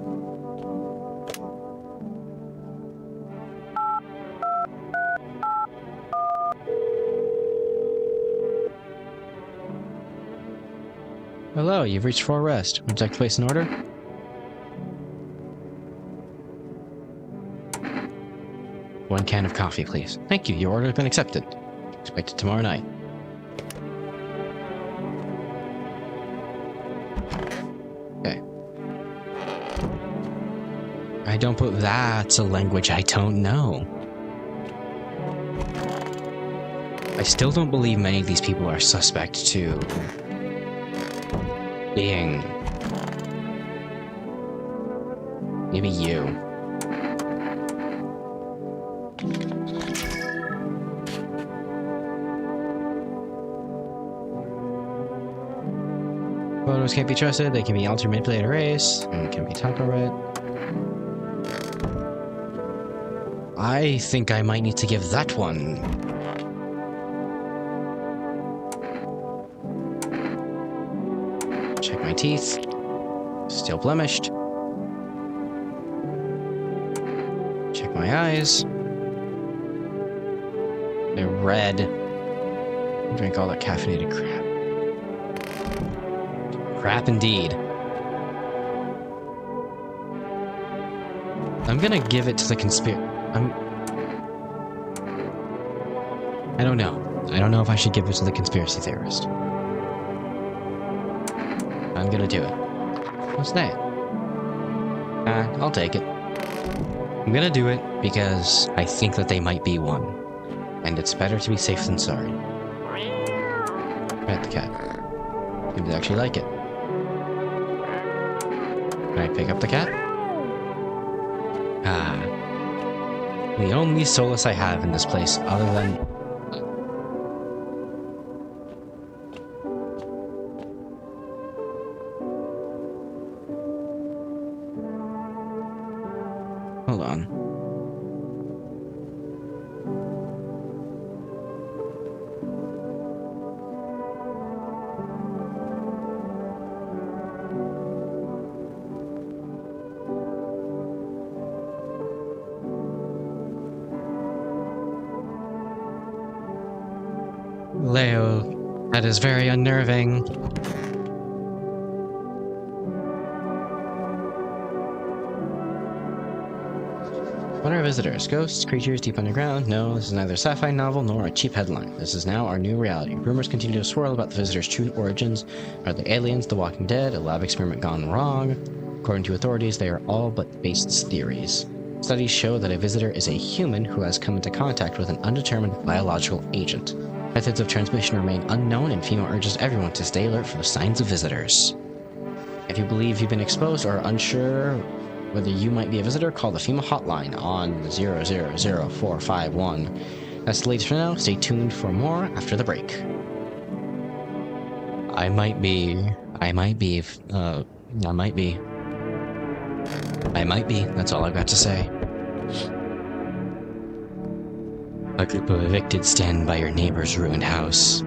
Hello, you've reached for rest. Would you like to place an order? One can of coffee, please. Thank you, your order has been accepted. Expect it tomorrow night. Okay. I don't put that's a language I don't know. I still don't believe many of these people are suspect to being... maybe you. Photos can't be trusted, they can be altered, manipulated, erased, and can be taco read. I think I might need to give that one. Check my teeth. Still blemished. Check my eyes. They're red. Drink all that caffeinated crap. Crap indeed. I'm gonna give it to the I don't know. I don't know if I should give it to the conspiracy theorist. I'm gonna do it. What's that? I'll take it. I'm gonna do it because I think that they might be one. And it's better to be safe than sorry. Pet the cat. Maybe they actually like it. Can I pick up the cat? Ah. The only solace I have in this place, other than... Hold on. Leo, that is very unnerving. What are visitors? Ghosts? Creatures deep underground? No, this is neither a sci-fi novel nor a cheap headline. This is now our new reality. Rumors continue to swirl about the visitors' true origins. Are they aliens, the Walking Dead, a lab experiment gone wrong? According to authorities, they are all but based theories. Studies show that a visitor is a human who has come into contact with an undetermined biological agent. Methods of transmission remain unknown, and FEMA urges everyone to stay alert for the signs of visitors. If you believe you've been exposed or are unsure whether you might be a visitor, call the FEMA hotline on 000451. That's the latest for now. Stay tuned for more after the break. I might be. That's all I've got to say. A group of evicted stand by your neighbor's ruined house.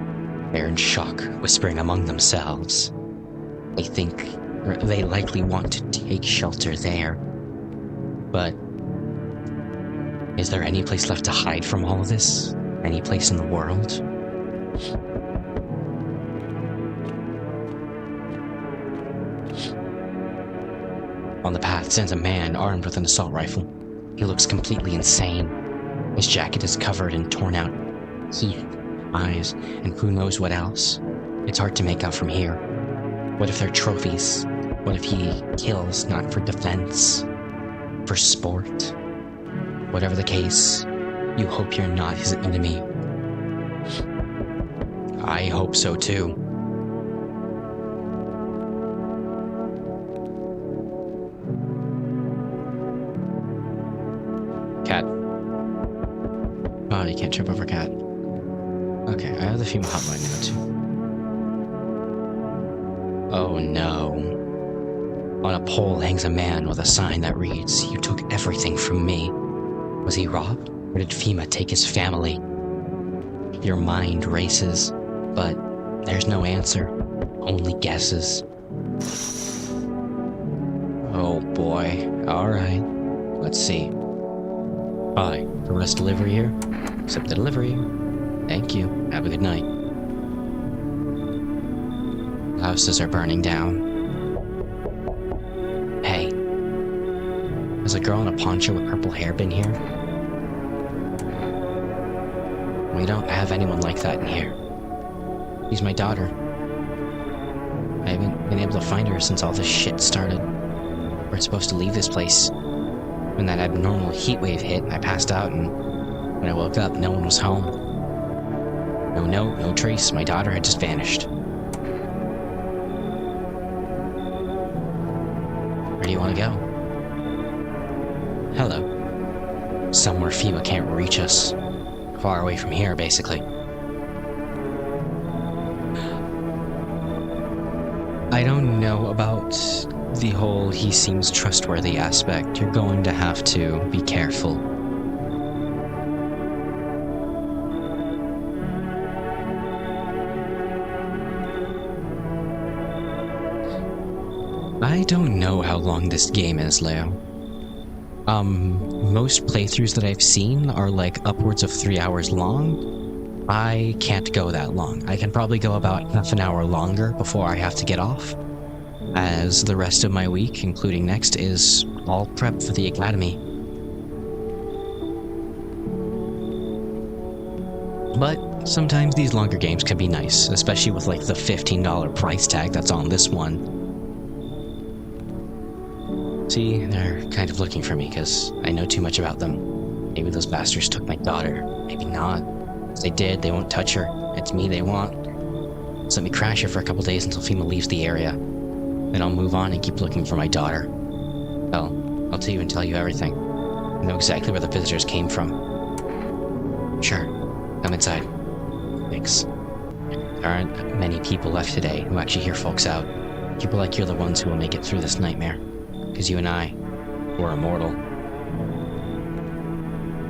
They're in shock, whispering among themselves. They think Or they likely want to take shelter there. But is there any place left to hide from all of this? Any place in the world? On the path stands a man armed with an assault rifle. He looks completely insane. His jacket is covered in torn out teeth, eyes, and who knows what else. It's hard to make out from here. What if they're trophies? What if he kills not for defense, for sport? Whatever the case, you hope you're not his enemy. I hope so too. Cat. Oh, you can't trip over cat. Okay, I have the female hotline now too. Oh no. On a pole hangs a man with a sign that reads, "You took everything from me." Was he robbed? Or did FEMA take his family? Your mind races, but there's no answer. Only guesses. Oh boy. Alright. Let's see. Hi, Arrest delivery here? Accept the delivery. Thank you. Have a good night. Houses are burning down. Hey. Has a girl in a poncho with purple hair been here? We don't have anyone like that in here. She's my daughter. I haven't been able to find her since all this shit started. We're supposed to leave this place. When that abnormal heat wave hit, I passed out, and when I woke up, no one was home. No note, no trace. My daughter had just vanished. Where do you want to go? Hello. Somewhere FEMA can't reach us. Far away from here, basically. I don't know about the whole he seems trustworthy aspect. You're going to have to be careful. I don't know how long this game is, Leo. Most playthroughs that I've seen are like upwards of 3 hours long. I can't go that long. I can probably go about half an hour longer before I have to get off, as the rest of my week, including next, is all prep for the academy. But sometimes these longer games can be nice, especially with like the $15 price tag that's on this one. See, they're kind of looking for me because I know too much about them. Maybe those bastards took my daughter. Maybe not. If they did, they won't touch her. It's me they want. So let me crash here for a couple days until FEMA leaves the area. Then I'll move on and keep looking for my daughter. Well, I'll tell you everything. I know exactly where the visitors came from. Sure, come inside. Thanks. There aren't many people left today who actually hear folks out. People like you're the ones who will make it through this nightmare. Because you and I, we're immortal.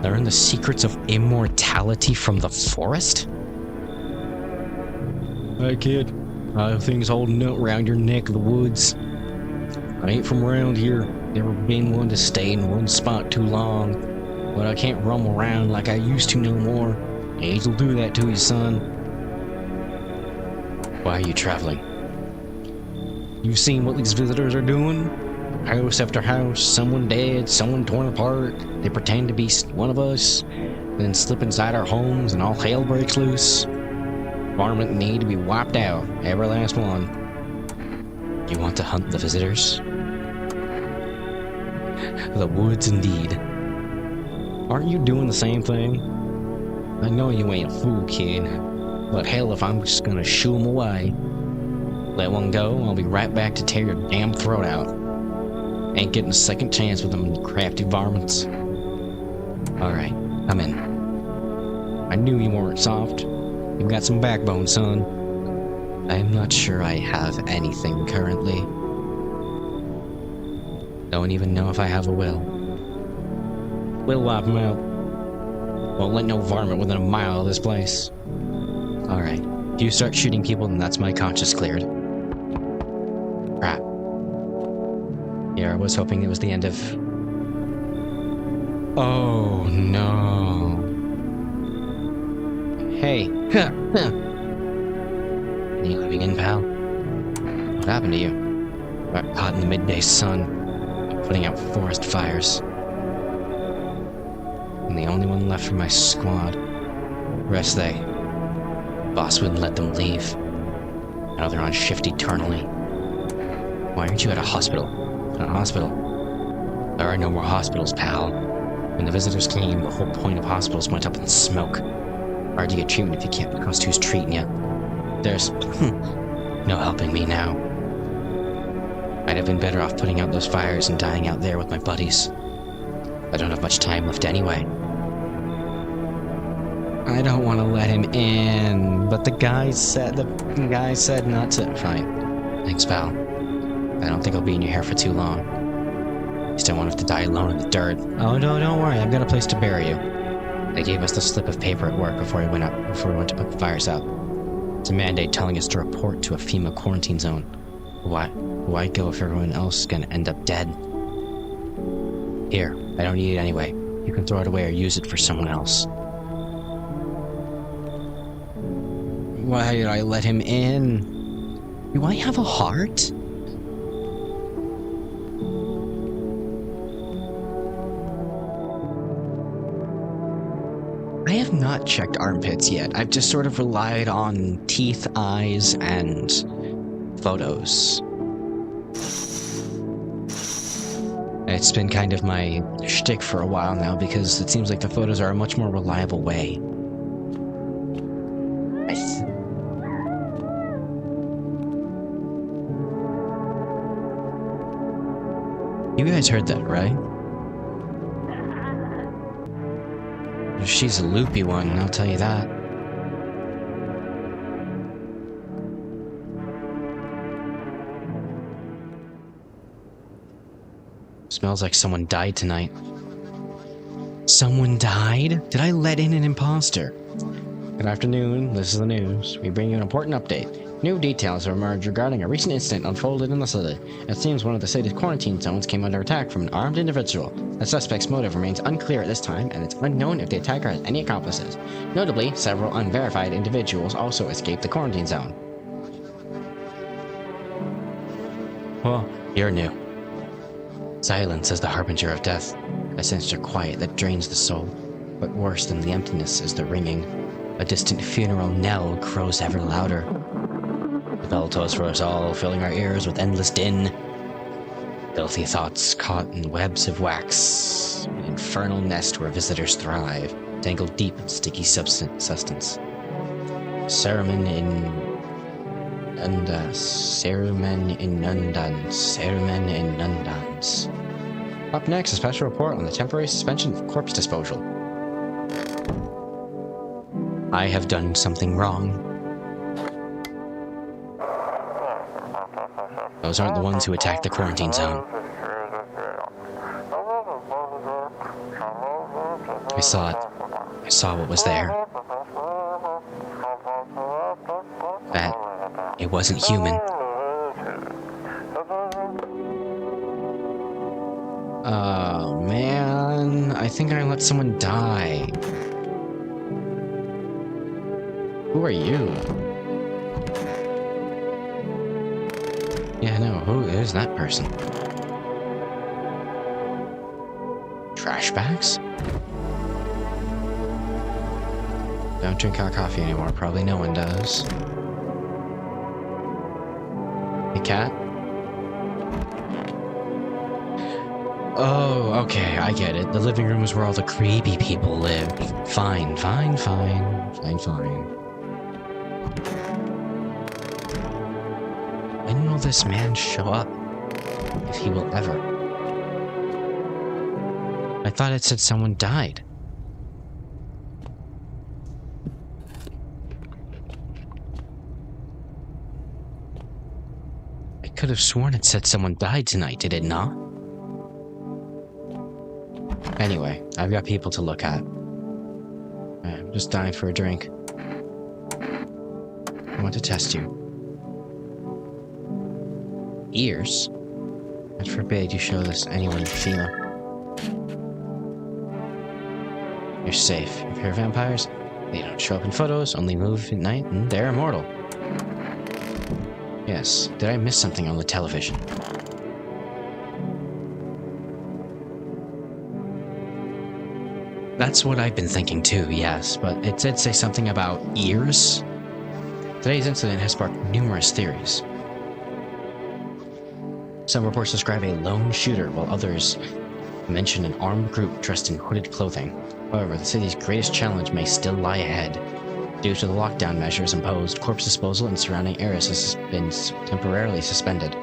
Learn the secrets of immortality from the forest? Hey kid, things holding up around your neck of the woods. I ain't from around here. Never been one to stay in one spot too long. But I can't roam around like I used to no more. Age will do that to you, son. Why are you traveling? You've seen what these visitors are doing? House after house, someone dead, someone torn apart. They pretend to be one of us, then slip inside our homes and all hell breaks loose. Varmint need to be wiped out, every last one. You want to hunt the visitors? The woods indeed. Aren't you doing the same thing? I know you ain't a fool, kid, but hell if I'm just gonna shoo them away. Let one go, I'll be right back to tear your damn throat out. Ain't getting a second chance with them crafty varmints. Alright, come in. I knew you weren't soft. You've got some backbone, son. I'm not sure I have anything currently. Don't even know if I have a will. We'll wipe them out. Won't let no varmint within a mile of this place. Alright, if you start shooting people, then that's my conscience cleared. Crap. Earlier, I was hoping it was the end of... Oh, no. Hey. Any living in, pal? What happened to you? Got caught in the midday sun, putting out forest fires. I'm the only one left from my squad. The rest they... Boss wouldn't let them leave. Now they're on shift eternally. Why aren't you at a hospital? At a hospital? There are no more hospitals, pal. When the visitors came, the whole point of hospitals went up in smoke. Hard to get treatment if you can't trust who's treating you. There's no helping me now. I'd have been better off putting out those fires and dying out there with my buddies. I don't have much time left anyway. I don't want to let him in, but the guy said not to. Fine. Thanks, pal. I don't think I'll be in your hair for too long. I still want to die alone in the dirt. Oh no, don't worry. I've got a place to bury you. They gave us the slip of paper at work before we went to put the fires out. It's a mandate telling us to report to a FEMA quarantine zone. Why go if everyone else is gonna end up dead? Here, I don't need it anyway. You can throw it away or use it for someone else. Why did I let him in? Do I have a heart? I have not checked armpits yet. I've just sort of relied on teeth, eyes, and photos. It's been kind of my shtick for a while now because it seems like the photos are a much more reliable way. You guys heard that, right? She's a loopy one, I'll tell you that. Smells like someone died tonight. Someone died? Did I let in an imposter? Good afternoon, this is the news. We bring you an important update. New details have emerged regarding a recent incident unfolded in the city. It seems one of the city's quarantine zones came under attack from an armed individual. The suspect's motive remains unclear at this time, and it's unknown if the attacker has any accomplices. Notably, several unverified individuals also escaped the quarantine zone. Well, you're new. Silence is the harbinger of death, a sinister quiet that drains the soul. But worse than the emptiness is the ringing. A distant funeral knell crows ever louder. The bell tolls for us all, filling our ears with endless din. Filthy thoughts caught in webs of wax, an infernal nest where visitors thrive, tangled deep in sticky sustenance. Cerumen inundans. Up next, a special report on the temporary suspension of corpse disposal. I have done something wrong. Those aren't the ones who attacked the quarantine zone. I saw it. I saw what was there. That it wasn't human. Oh man, I think I let someone die. Who are you? Yeah, no, who is that person? Trash bags? Don't drink hot coffee anymore, probably no one does. Hey, cat? Oh, okay, I get it. The living room is where all the creepy people live. Fine. When will this man show up? If he will ever. I thought it said someone died. I could have sworn it said someone died tonight, did it not? Anyway, I've got people to look at. I'm just dying for a drink. I want to test you. Ears? God forbid you show this to anyone in FEMA. You're safe. If you're vampires, they don't show up in photos, only move at night, and they're immortal. Yes. Did I miss something on the television? That's what I've been thinking too, yes, but it did say something about ears. Today's incident has sparked numerous theories. Some reports describe a lone shooter, while others mention an armed group dressed in hooded clothing. However, the city's greatest challenge may still lie ahead. Due to the lockdown measures imposed, corpse disposal in surrounding areas has been temporarily suspended.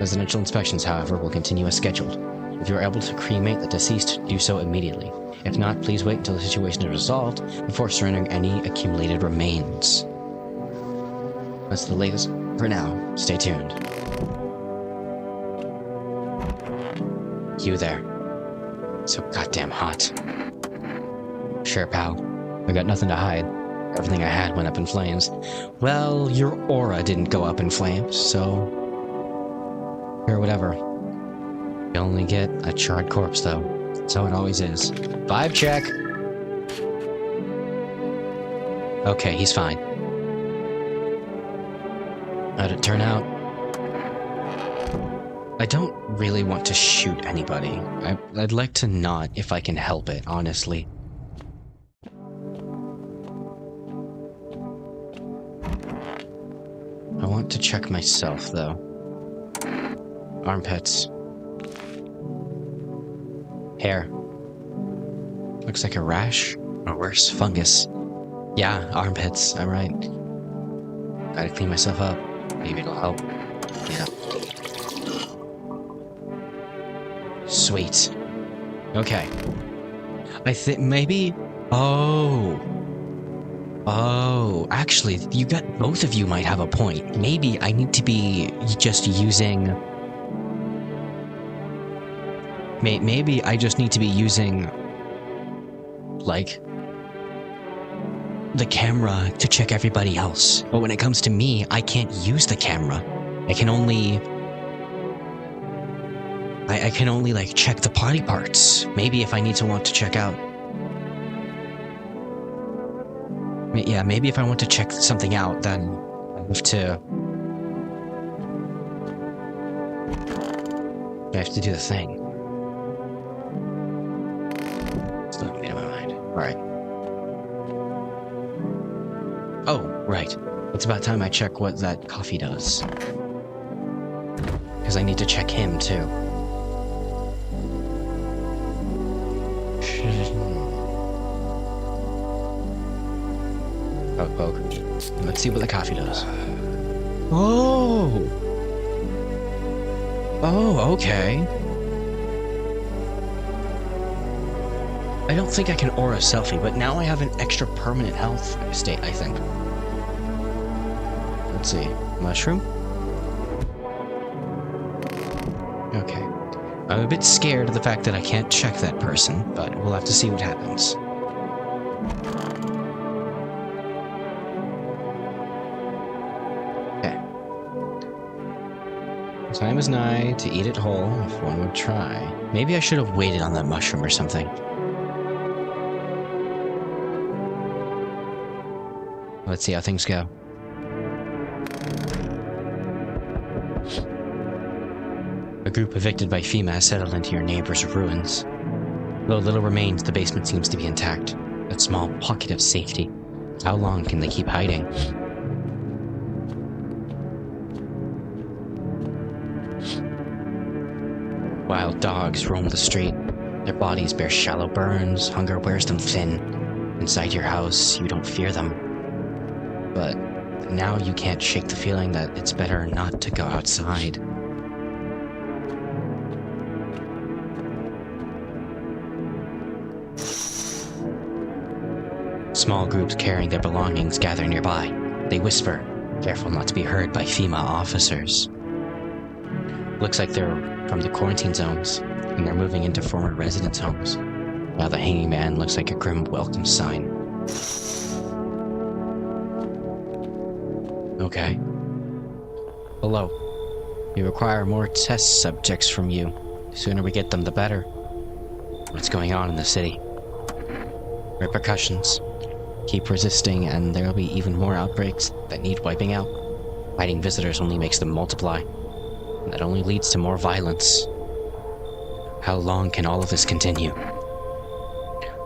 Residential inspections, however, will continue as scheduled. If you are able to cremate the deceased, do so immediately. If not, please wait until the situation is resolved before surrendering any accumulated remains. That's the latest for now. Stay tuned. You there. So goddamn hot. Sure, pal. I got nothing to hide. Everything I had went up in flames. Well, your aura didn't go up in flames, so... or whatever. You only get a charred corpse, though. So it always is. Vibe check! Okay, he's fine. How'd it turn out? I don't really want to shoot anybody. I'd like to not, if I can help it, honestly. I want to check myself, though. Armpits. Hair. Looks like a rash, or worse, fungus. Yeah, armpits, I'm right. Gotta clean myself up. Maybe it'll help. Yeah. Sweet. Okay. I think maybe... Oh, actually, both of you might have a point. Maybe I need to be just using... Maybe I just need to be using, like, the camera to check everybody else. But when it comes to me, I can't use the camera. I can only, like, check the body parts. Maybe if I need to want to check out... Yeah, maybe if I want to check something out, then I have to do the thing. It's not made up my mind. Alright. Oh, right. It's about time I check what that coffee does. Because I need to check him, too. Poke. Let's see what the coffee does. Oh! Oh, okay. I don't think I can aura selfie, but now I have an extra permanent health state, I think. Let's see. Mushroom? Okay. I'm a bit scared of the fact that I can't check that person, but we'll have to see what happens. Okay. Time is nigh to eat it whole, if one would try. Maybe I should have waited on that mushroom or something. Let's see how things go. A group evicted by FEMA has settled into your neighbor's ruins. Though little remains, the basement seems to be intact. A small pocket of safety. How long can they keep hiding? Wild dogs roam the street. Their bodies bear shallow burns. Hunger wears them thin. Inside your house, you don't fear them. But now you can't shake the feeling that it's better not to go outside. Small groups carrying their belongings gather nearby. They whisper, careful not to be heard by FEMA officers. Looks like they're from the quarantine zones, and they're moving into former residents' homes. Now the hanging man looks like a grim welcome sign. Okay. Hello. We require more test subjects from you. The sooner we get them, the better. What's going on in the city? Repercussions. Keep resisting, and there'll be even more outbreaks that need wiping out. Fighting visitors only makes them multiply. And that only leads to more violence. How long can all of this continue?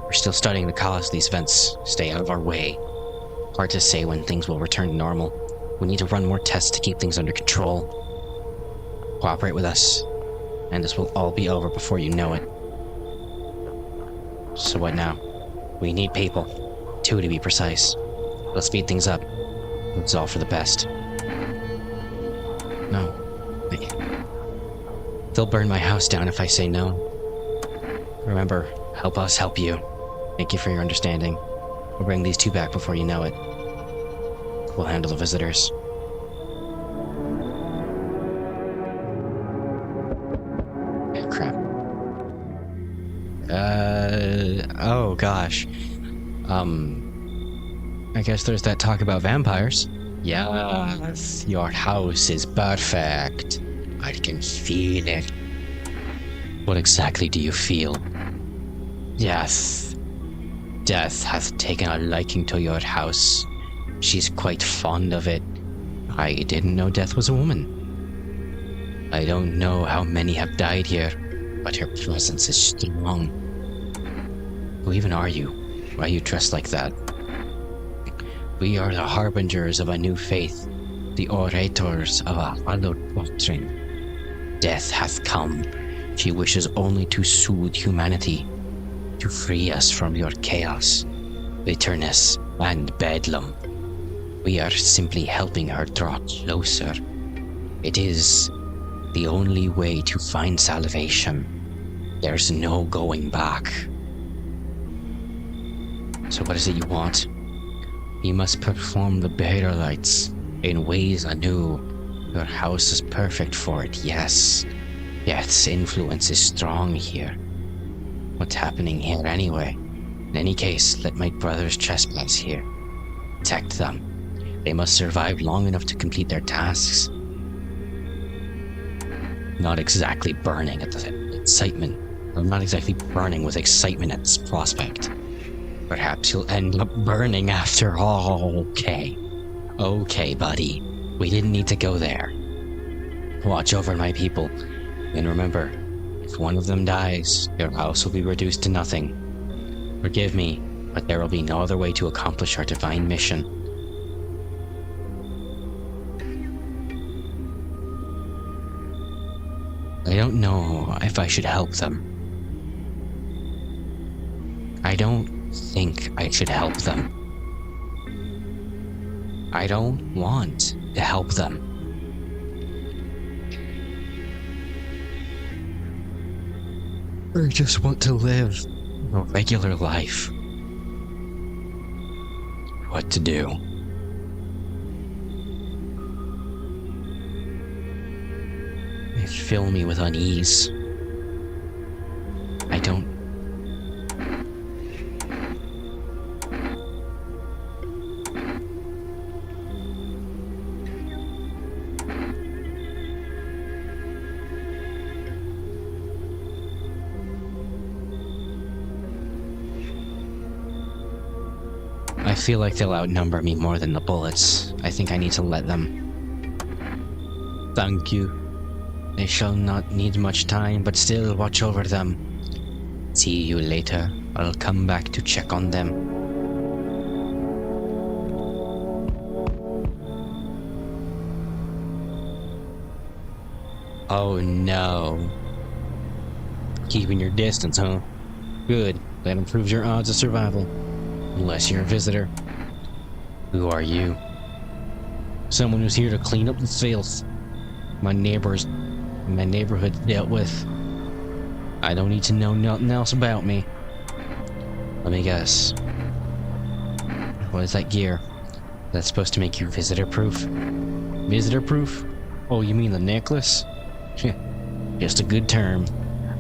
We're still studying the cause of these events. Stay out of our way. Hard to say when things will return to normal. We need to run more tests to keep things under control. Cooperate with us, and this will all be over before you know it. So what now? We need people. 2 to be precise. Let's speed things up. It's all for the best. No. They'll burn my house down if I say no. Remember, help us help you. Thank you for your understanding. We'll bring these 2 back before you know it. We'll handle the visitors. Crap. Oh gosh. I guess there's that talk about vampires. Yes, your house is perfect. I can feel it. What exactly do you feel? Yes. Death hath taken a liking to your house. She's quite fond of it. I didn't know Death was a woman. I don't know how many have died here, but her presence is strong. Who even are you? Why are you dressed like that? We are the harbingers of a new faith, the orators of a hallowed doctrine. Death hath come. She wishes only to soothe humanity, to free us from your chaos, bitterness, and bedlam. We are simply helping her draw closer. It is the only way to find salvation. There's no going back. So what is it you want? You must perform the bearer rites in ways anew. Your house is perfect for it, yes. Death's influence is strong here. What's happening here anyway? In any case, let my brothers trespass here. Protect them. They must survive long enough to complete their tasks. Not exactly burning at the excitement. I'm not exactly burning with excitement at this prospect. Perhaps you'll end up burning after all. Okay. Okay, buddy. We didn't need to go there. Watch over my people. And remember, if one of them dies, your house will be reduced to nothing. Forgive me, but there will be no other way to accomplish our divine mission. I don't know if I should help them. I don't think I should help them. I don't want to help them. I just want to live a regular life. What to do? They fill me with unease. I don't... I feel like they'll outnumber me more than the bullets. I think I need to let them. Thank you. They shall not need much time, but still watch over them. See you later. I'll come back to check on them. Oh no. Keeping your distance, huh? Good. That improves your odds of survival. Unless you're a visitor. Who are you? Someone who's here to clean up the filth my neighborhood dealt with. I don't need to know nothing else about me. Let me guess. What is that gear? That's supposed to make you visitor-proof? Visitor-proof? Oh, you mean the necklace? Just a good term.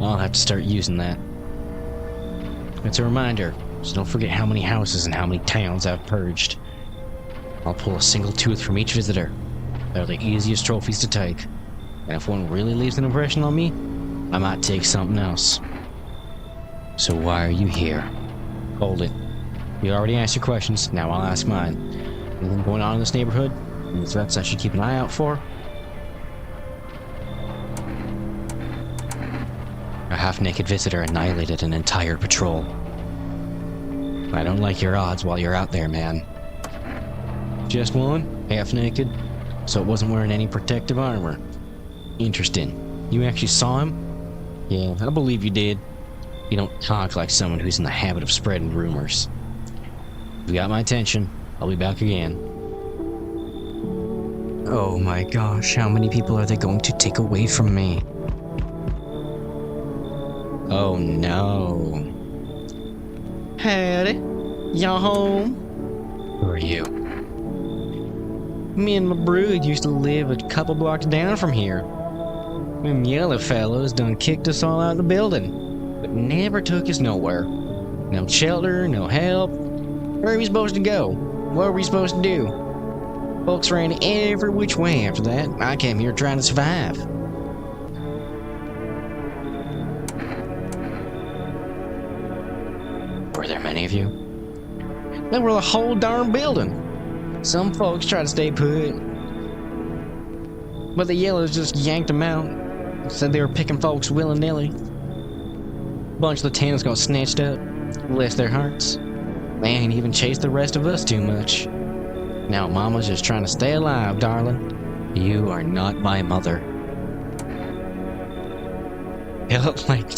I'll have to start using that. It's a reminder, so don't forget how many houses and how many towns I've purged. I'll pull a single tooth from each visitor. They're the easiest trophies to take. And if one really leaves an impression on me, I might take something else. So why are you here? Hold it. You already asked your questions, now I'll ask mine. Anything going on in this neighborhood? Any threats I should keep an eye out for? A half-naked visitor annihilated an entire patrol. I don't like your odds while you're out there, man. Just one? Half-naked? So it wasn't wearing any protective armor. Interesting. You actually saw him? Yeah, I believe you did. You don't talk like someone who's in the habit of spreading rumors. You got my attention. I'll be back again. Oh my gosh, how many people are they going to take away from me? Oh no. Howdy. Y'all home? Who are you? Me and my brood used to live a couple blocks down from here. Them yellow fellows done kicked us all out of the building, but never took us nowhere. No shelter, no help. Where are we supposed to go? What are we supposed to do? Folks ran every which way after that. I came here trying to survive. Were there many of you? There were the whole darn building. Some folks tried to stay put, but the yellows just yanked them out. Said they were picking folks willy-nilly. Bunch of the tenants got snatched up. Bless their hearts. They ain't even chased the rest of us too much. Now Mama's just trying to stay alive, darling. You are not my mother. Felt like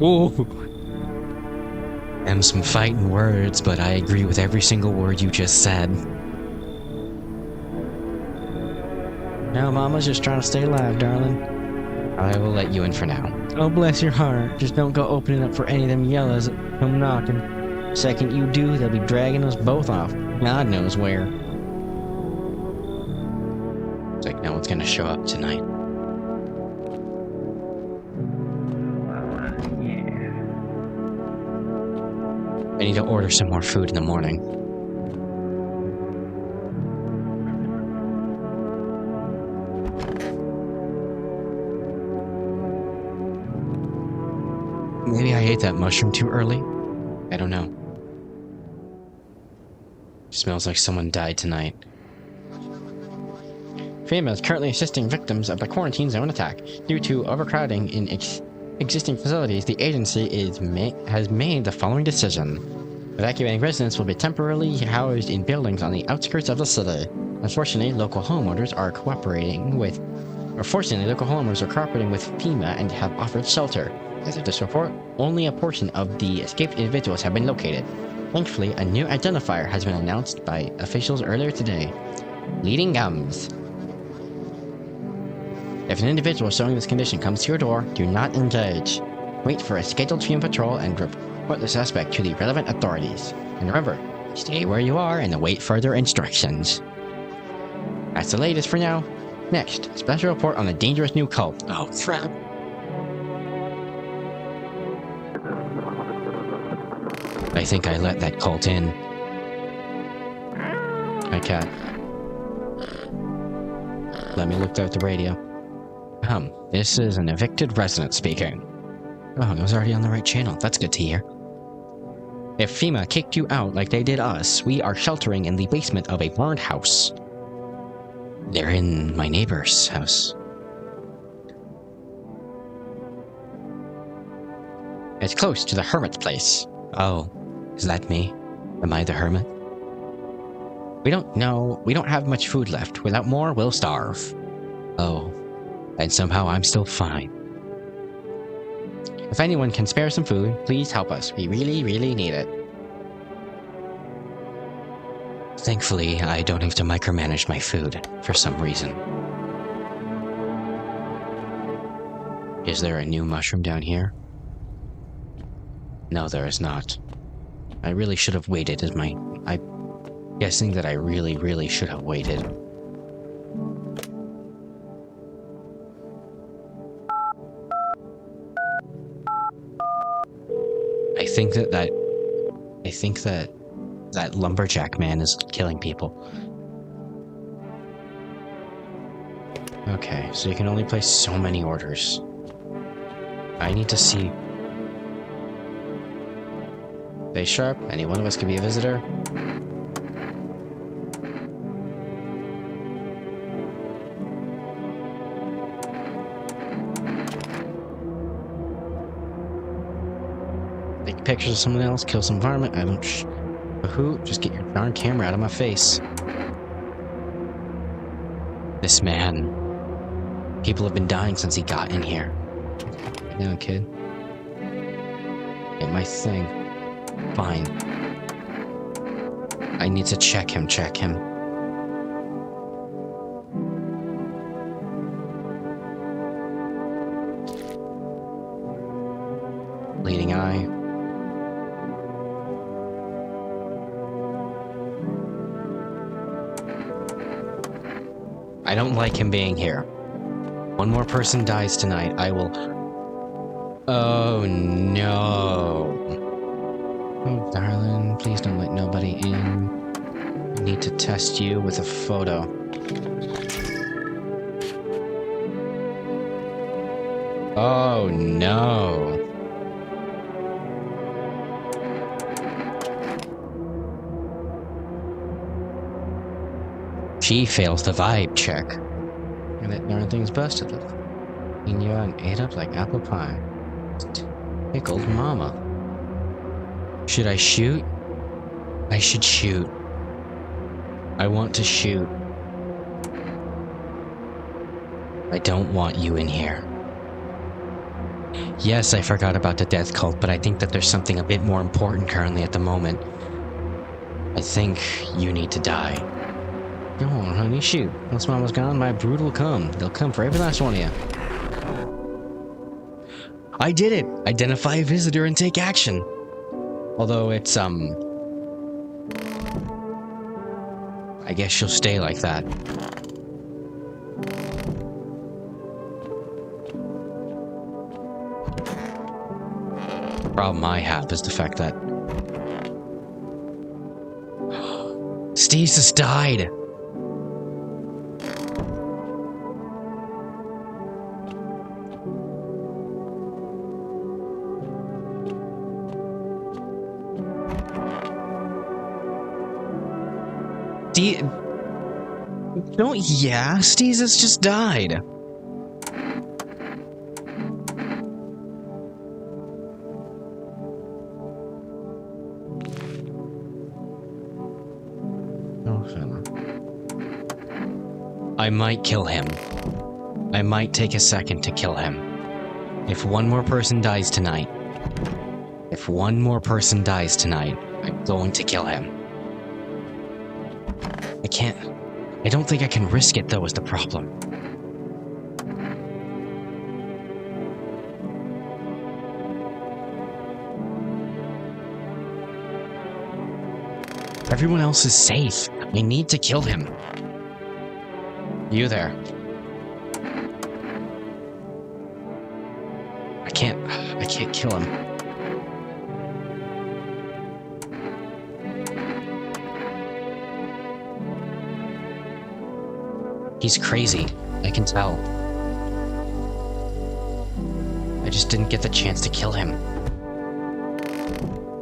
ooh. And some fighting words, but I agree with every single word you just said. Now Mama's just trying to stay alive, darling. I will let you in for now. Oh, bless your heart. Just don't go opening up for any of them yellows that come knocking. Second you do, they'll be dragging us both off. God knows where. It's like no one's gonna show up tonight. I need to order some more food in the morning. Maybe I ate that mushroom too early? I don't know. Smells like someone died tonight. FEMA is currently assisting victims of the quarantine zone attack. Due to overcrowding in existing facilities, the agency has made the following decision. Evacuating residents will be temporarily housed in buildings on the outskirts of the city. Unfortunately, local homeowners are cooperating with FEMA and have offered shelter. As of this report, only a portion of the escaped individuals have been located. Thankfully, a new identifier has been announced by officials earlier today. Bleeding gums. If an individual showing this condition comes to your door, do not engage. Wait for a scheduled FEMA patrol and report the suspect to the relevant authorities. And remember, stay where you are and await further instructions. That's the latest for now. Next, special report on a dangerous new cult. Oh, crap. I think I let that cult in. Hi, cat. Let me look out the radio. This is an evicted resident speaking. Oh, it was already on the right channel. That's good to hear. If FEMA kicked you out like they did us, we are sheltering in the basement of a burned house. They're in my neighbor's house. It's close to the hermit's place. Oh, is that me? Am I the hermit? We don't know. We don't have much food left. Without more, we'll starve. Oh, and somehow I'm still fine. If anyone can spare some food, please help us. We really, really need it. Thankfully, I don't have to micromanage my food, for some reason. Is there a new mushroom down here? No, there is not. I really should have waited I'm guessing that I really, really should have waited. I think that lumberjack man is killing people. Okay, so you can only place so many orders. I need to see... Stay sharp. Any one of us could be a visitor. Take pictures of someone else, kill some varmint. I don't... Who? Just get your darn camera out of my face. This man. People have been dying since he got in here. Get down, kid. Get my thing. Fine. I need to check him. Bleeding eye. I don't like him being here. One more person dies tonight, I will... Oh no. Oh darling, please don't let nobody in. I need to test you with a photo. Oh no. She fails the vibe check. And that darn thing's busted. And you and ate up like apple pie. Pickled mama. Should I shoot? I should shoot. I want to shoot. I don't want you in here. Yes, I forgot about the death cult, but I think that there's something a bit more important currently at the moment. I think you need to die. Go on, honey, shoot. Once Mama's gone, my brood will come. They'll come for every last one of you. I did it! Identify a visitor and take action. Although it's, I guess she'll stay like that. The problem I have is the fact that... Stasis died! Don't, yeah, Stasis just died. Oh, fella. I might kill him. I might take a second to kill him. If one more person dies tonight, I'm going to kill him. I don't think I can risk it, though, is the problem. Everyone else is safe. I need to kill him. You there. I can't kill him. He's crazy. I can tell. I just didn't get the chance to kill him.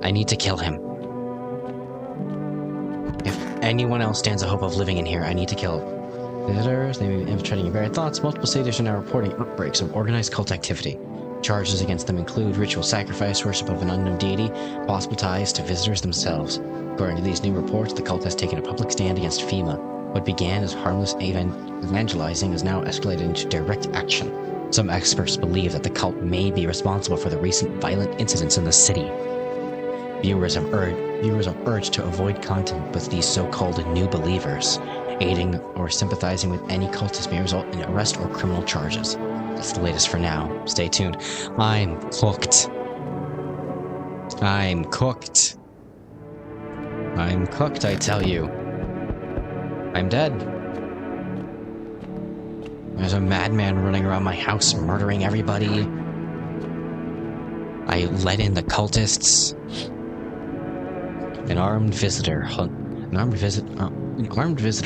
I need to kill him. If anyone else stands a hope of living in here, I need to kill visitors. They may be infiltrating your very thoughts. Multiple cities are now reporting outbreaks of organized cult activity. Charges against them include ritual sacrifice, worship of an unknown deity, possible ties to visitors themselves. According to these new reports, the cult has taken a public stand against FEMA. What began as harmless evangelizing is now escalated into direct action. Some experts believe that the cult may be responsible for the recent violent incidents in the city. Viewers are urged to avoid contact with these so-called new believers. Aiding or sympathizing with any cultist may result in arrest or criminal charges. That's the latest for now. Stay tuned. I'm cooked. I'm cooked. I'm cooked, I tell you. I'm dead. There's a madman running around my house murdering everybody. I let in the cultists. An armed visitor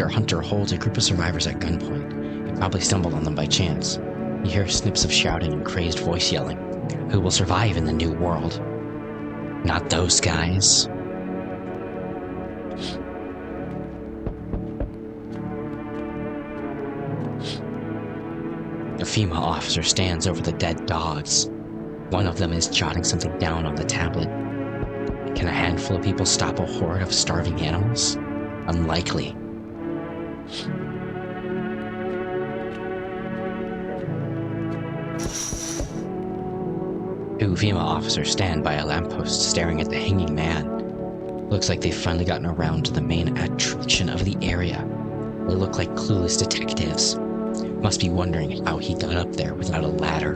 hunter holds a group of survivors at gunpoint. It Probably stumbled on them by chance. You hear snips of shouting and crazed voice yelling. Who will survive in the new world? Not those guys. A female officer stands over the dead dogs. One of them is jotting something down on the tablet. Can a handful of people stop a horde of starving animals? Unlikely. Two female officers stand by a lamppost staring at the hanging man. Looks like they've finally gotten around to the main attraction of the area. They look like clueless detectives. Must be wondering how he got up there without a ladder.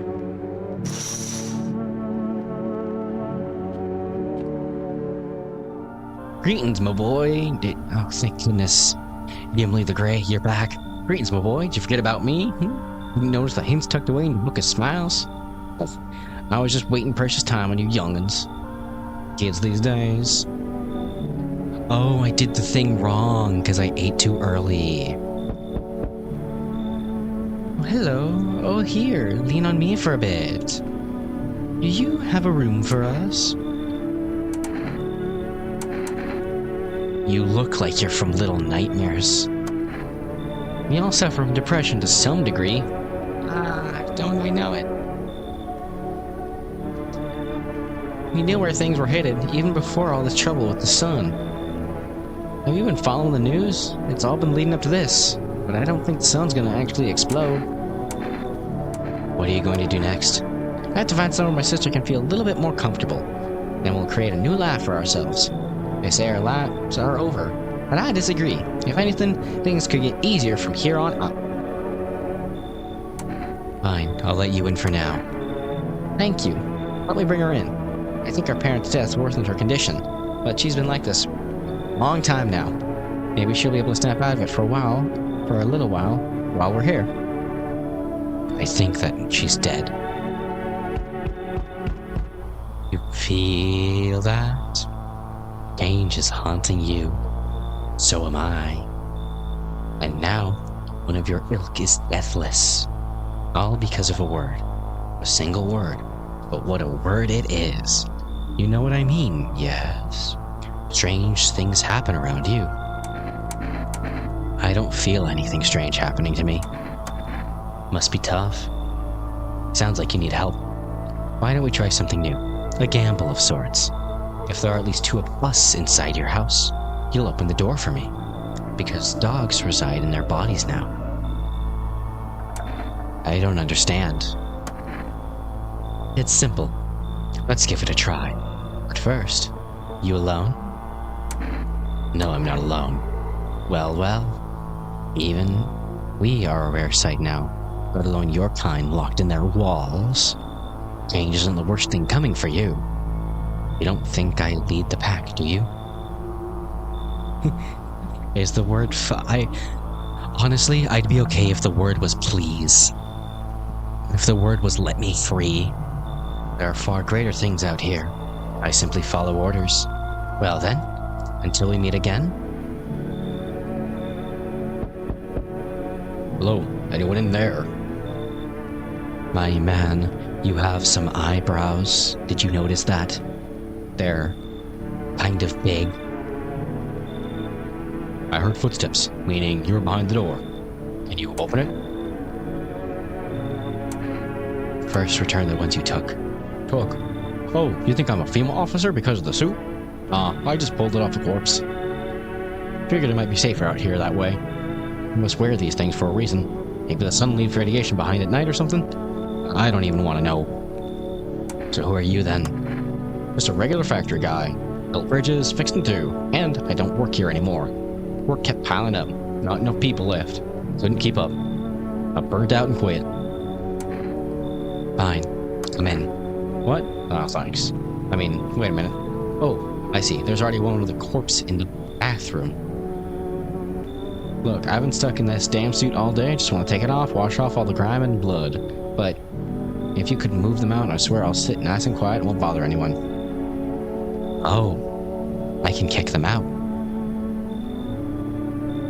Greetings, my boy. Oh, thank goodness. Gimli the Grey, you're back. Greetings, my boy. Did you forget about me? You notice the hints tucked away in the book of smiles? I was just waiting precious time on you young'uns. Kids these days. Oh, I did the thing wrong because I ate too early. Oh, hello. Oh, here. Lean on me for a bit. Do you have a room for us? You look like you're from Little Nightmares. We all suffer from depression to some degree. Don't we know it? We knew where things were headed, even before all this trouble with the sun. Have you been following the news? It's all been leading up to this, but I don't think the sun's gonna actually explode. What are you going to do next? I have to find somewhere my sister can feel a little bit more comfortable. Then we'll create a new life for ourselves. They say our lives are over, but I disagree. If anything, things could get easier from here on up. Fine, I'll let you in for now. Thank you. Let me bring her in. I think our parents' death worsened her condition, but she's been like this a long time now. Maybe she'll be able to snap out of it for a little while we're here. I think that she's dead. You feel that? Change is haunting you. So am I. And now, one of your ilk is deathless. All because of a word. A single word. But what a word it is. You know what I mean, yes. Strange things happen around you. I don't feel anything strange happening to me. Must be tough. Sounds like you need help. Why don't we try something new? A gamble of sorts. If there are at least two of us inside your house, you'll open the door for me. Because dogs reside in their bodies now. I don't understand. It's simple. Let's give it a try. But first, you alone? No, I'm not alone. Well, even we are a rare sight now, let alone your kind locked in their walls. Change isn't the worst thing coming for you. You don't think I lead the pack, do you? Is the word honestly, I'd be okay if the word was please. If the word was let me free. There are far greater things out here. I simply follow orders. Well then, until we meet again. Hello, anyone in there? My man, you have some eyebrows. Did you notice that? They're kind of big. I heard footsteps, meaning you were behind the door. Can you open it? First, return the ones you took. Took? Oh, you think I'm a female officer because of the suit? I just pulled it off the corpse. Figured it might be safer out here that way. You must wear these things for a reason. Maybe the sun leaves radiation behind at night or something? I don't even want to know. So who are you then? Just a regular factory guy. Built bridges, fixed them too. And I don't work here anymore. Work kept piling up. Not enough people left. Couldn't keep up. I burned out and quit. Fine. Come in. What? Oh, thanks. I mean, wait a minute. Oh, I see. There's already one with a corpse in the bathroom. Look, I've been stuck in this damn suit all day. Just want to take it off, wash off all the grime and blood. But if you could move them out, I swear I'll sit nice and quiet and won't bother anyone. Oh, I can kick them out.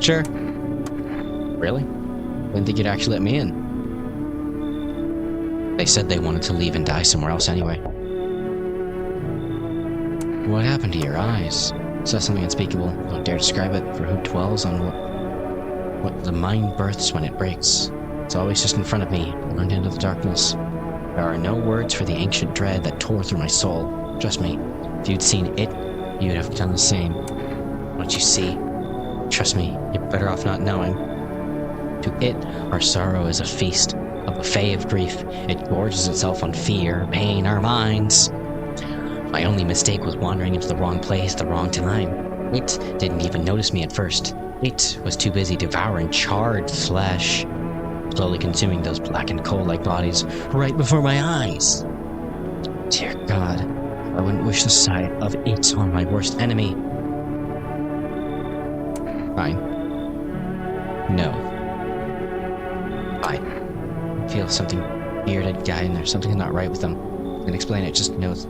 Sure. Really? Didn't think you'd actually let me in. They said they wanted to leave and die somewhere else anyway. What happened to your eyes? Saw something unspeakable. Don't dare describe it, for who dwells on what the mind births when it breaks. It's always just in front of me, burned into the darkness. There are no words for the ancient dread that tore through my soul. Trust me, if you'd seen it, you'd have done the same. What you see, trust me, you're better off not knowing. To it, our sorrow is a feast, a buffet of grief. It gorges itself on fear, pain, our minds. My only mistake was wandering into the wrong place at the wrong time. It didn't even notice me at first. It was too busy devouring charred flesh, slowly consuming those blackened coal-like bodies right before my eyes. Dear God, I wouldn't wish the sight of it on my worst enemy. Fine. No. I feel something bearded guy in there. Something's not right with him. I can explain it, just knows.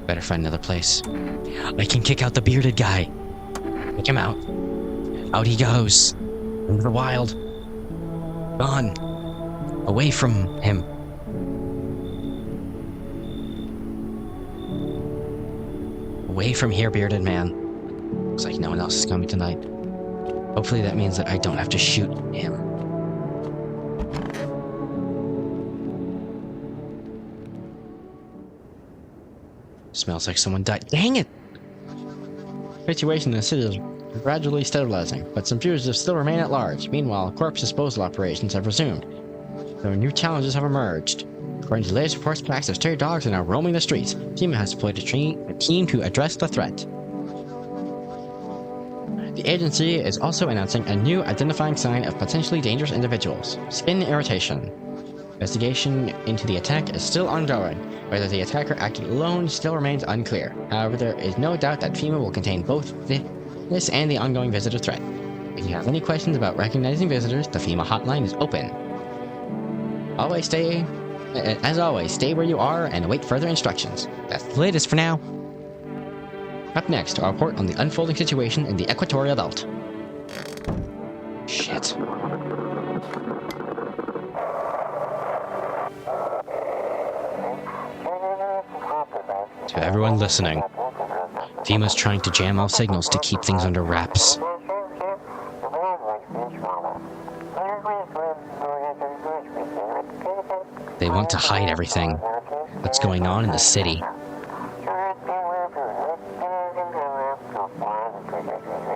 Better find another place. I can kick out the bearded guy. Kick him out. Out he goes. Into the wild. Gone. Away from him. Away from here, bearded man. Looks like no one else is coming tonight. Hopefully that means that I don't have to shoot him. Smells like someone died. Dang it! The situation in the city is gradually stabilizing, but some fugitives still remain at large. Meanwhile, corpse disposal operations have resumed. Though new challenges have emerged. According to the latest reports, packs of stray dogs are now roaming the streets. FEMA has deployed a team to address the threat. The agency is also announcing a new identifying sign of potentially dangerous individuals: skin irritation. Investigation into the attack is still ongoing. Whether the attacker acted alone still remains unclear. However, there is no doubt that FEMA will contain both this and the ongoing visitor threat. If you have any questions about recognizing visitors, the FEMA hotline is open. As always, stay where you are and await further instructions. That's the latest for now. Up next, a report on the unfolding situation in the Equatorial Belt. Shit. To everyone listening, FEMA's trying to jam all signals to keep things under wraps. They want to hide everything that's going on in the city.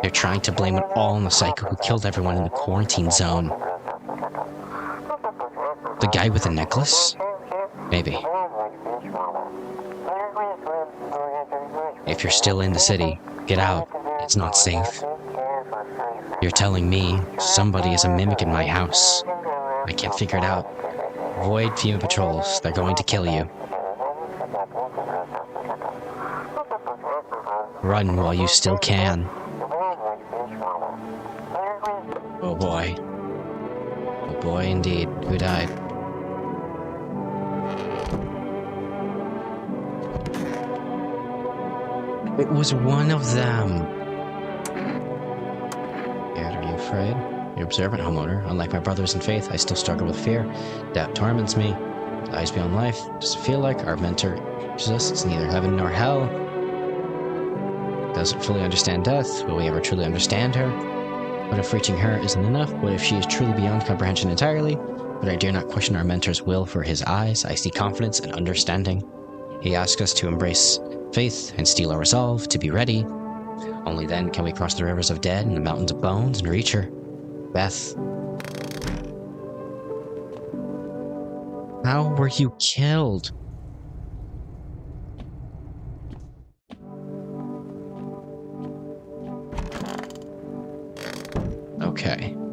They're trying to blame it all on the psycho who killed everyone in the quarantine zone. The guy with the necklace? Maybe. If you're still in the city, get out. It's not safe. You're telling me somebody is a mimic in my house. I can't figure it out. Avoid FEMA patrols. They're going to kill you. Run while you still can. Oh boy. Oh boy indeed. Who died? It was one of them. Are you afraid? You're observant, homeowner. Unlike my brothers in faith, I still struggle with fear. Doubt torments me. Lies beyond life. Does it feel like our mentor teaches us it's neither heaven nor hell? Doesn't fully understand death. Will we ever truly understand her? What if reaching her isn't enough? What if she is truly beyond comprehension entirely? But I dare not question our mentor's will for his eyes. I see confidence and understanding. He asks us to embrace faith and steel our resolve, to be ready. Only then can we cross the rivers of dead and the mountains of bones and reach her. Beth. How were you killed?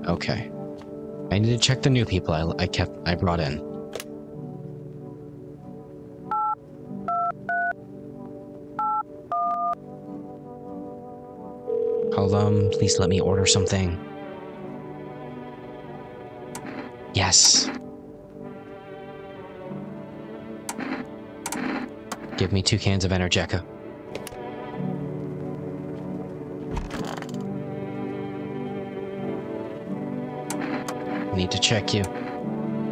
Okay. I need to check the new people I brought in. Hold on, please let me order something. Yes. Give me 2 cans of Energeca. need to check you.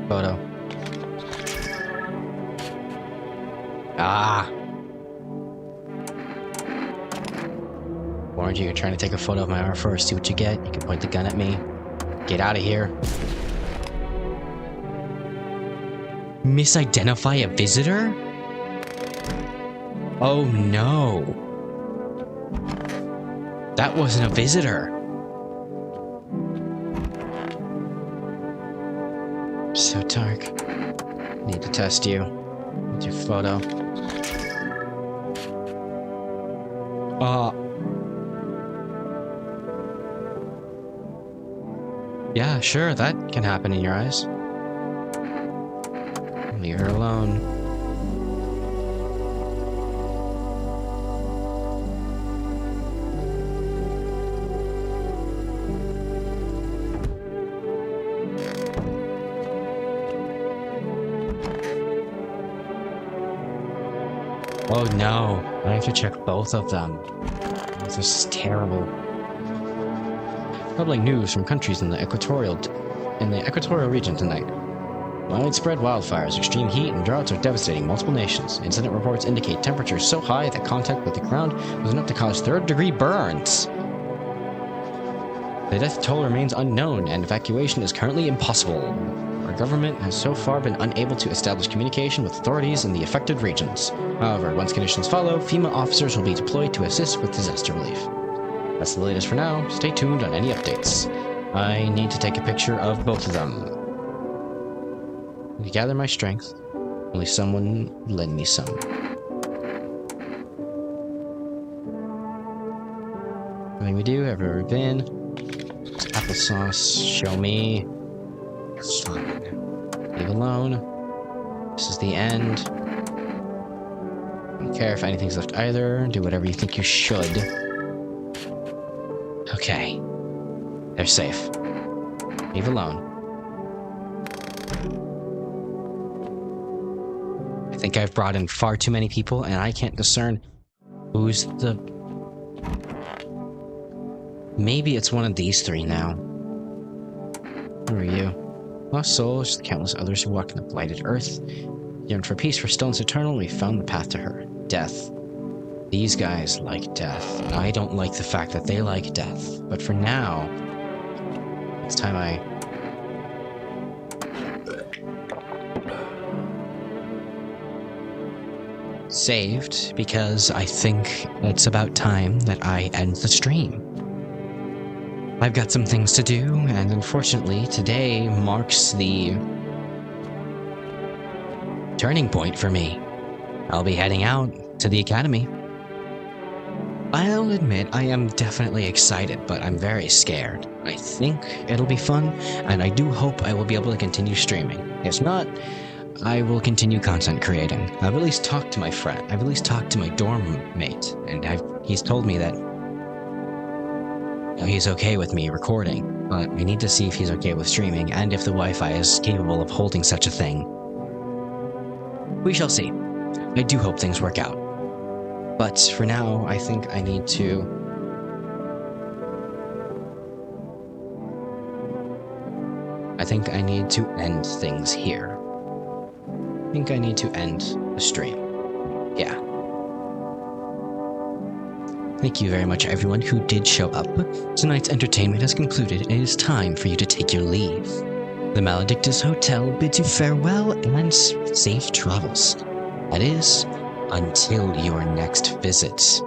Photo. Ah! Warned you, you're trying to take a photo of my arm first. See what you get. You can point the gun at me. Get out of here. Misidentify a visitor? Oh no. That wasn't a visitor. So dark. Need to test you. With your photo. Yeah, sure, that can happen in your eyes. Leave her alone. Oh no, I have to check both of them. This is terrible. Troubling news from countries in the equatorial region tonight. Widespread wildfires, extreme heat, and droughts are devastating multiple nations. Incident reports indicate temperatures so high that contact with the ground was enough to cause third-degree burns. The death toll remains unknown, and evacuation is currently impossible. Our government has so far been unable to establish communication with authorities in the affected regions. However, once conditions follow, FEMA officers will be deployed to assist with disaster relief. That's the latest for now. Stay tuned on any updates. I need to take a picture of both of them. To gather my strength, only someone lend me some. Everything we do, everywhere we've been. Applesauce, show me. Fine. Leave alone. This is the end. Don't care if anything's left either. Do whatever you think you should. Okay. They're safe. Leave alone. I think I've brought in far too many people, and I can't discern who's the... Maybe it's one of these three now. Who are you? Lost souls, the countless others who walk in the blighted earth. Yearn for peace, for stillness eternal, we found the path to her. Death. These guys like death, and I don't like the fact that they like death. But for now, it's time I... saved, because I think it's about time that I end the stream. I've got some things to do, and unfortunately, today marks the turning point for me. I'll be heading out to the academy. I'll admit I am definitely excited, but I'm very scared. I think it'll be fun, and I do hope I will be able to continue streaming. If not, I will continue content creating. I've at least talked to my friend. I've at least talked to my dorm mate, and he's told me that he's okay with me recording, but I need to see if he's okay with streaming, and if the Wi-Fi is capable of holding such a thing. We shall see. I do hope things work out. But for now, I think I need to... end things here. I think I need to end the stream. Yeah. Thank you very much, everyone who did show up. Tonight's entertainment has concluded, and it is time for you to take your leave. The Maledictus Hotel bids you farewell and safe travels. That is, until your next visit.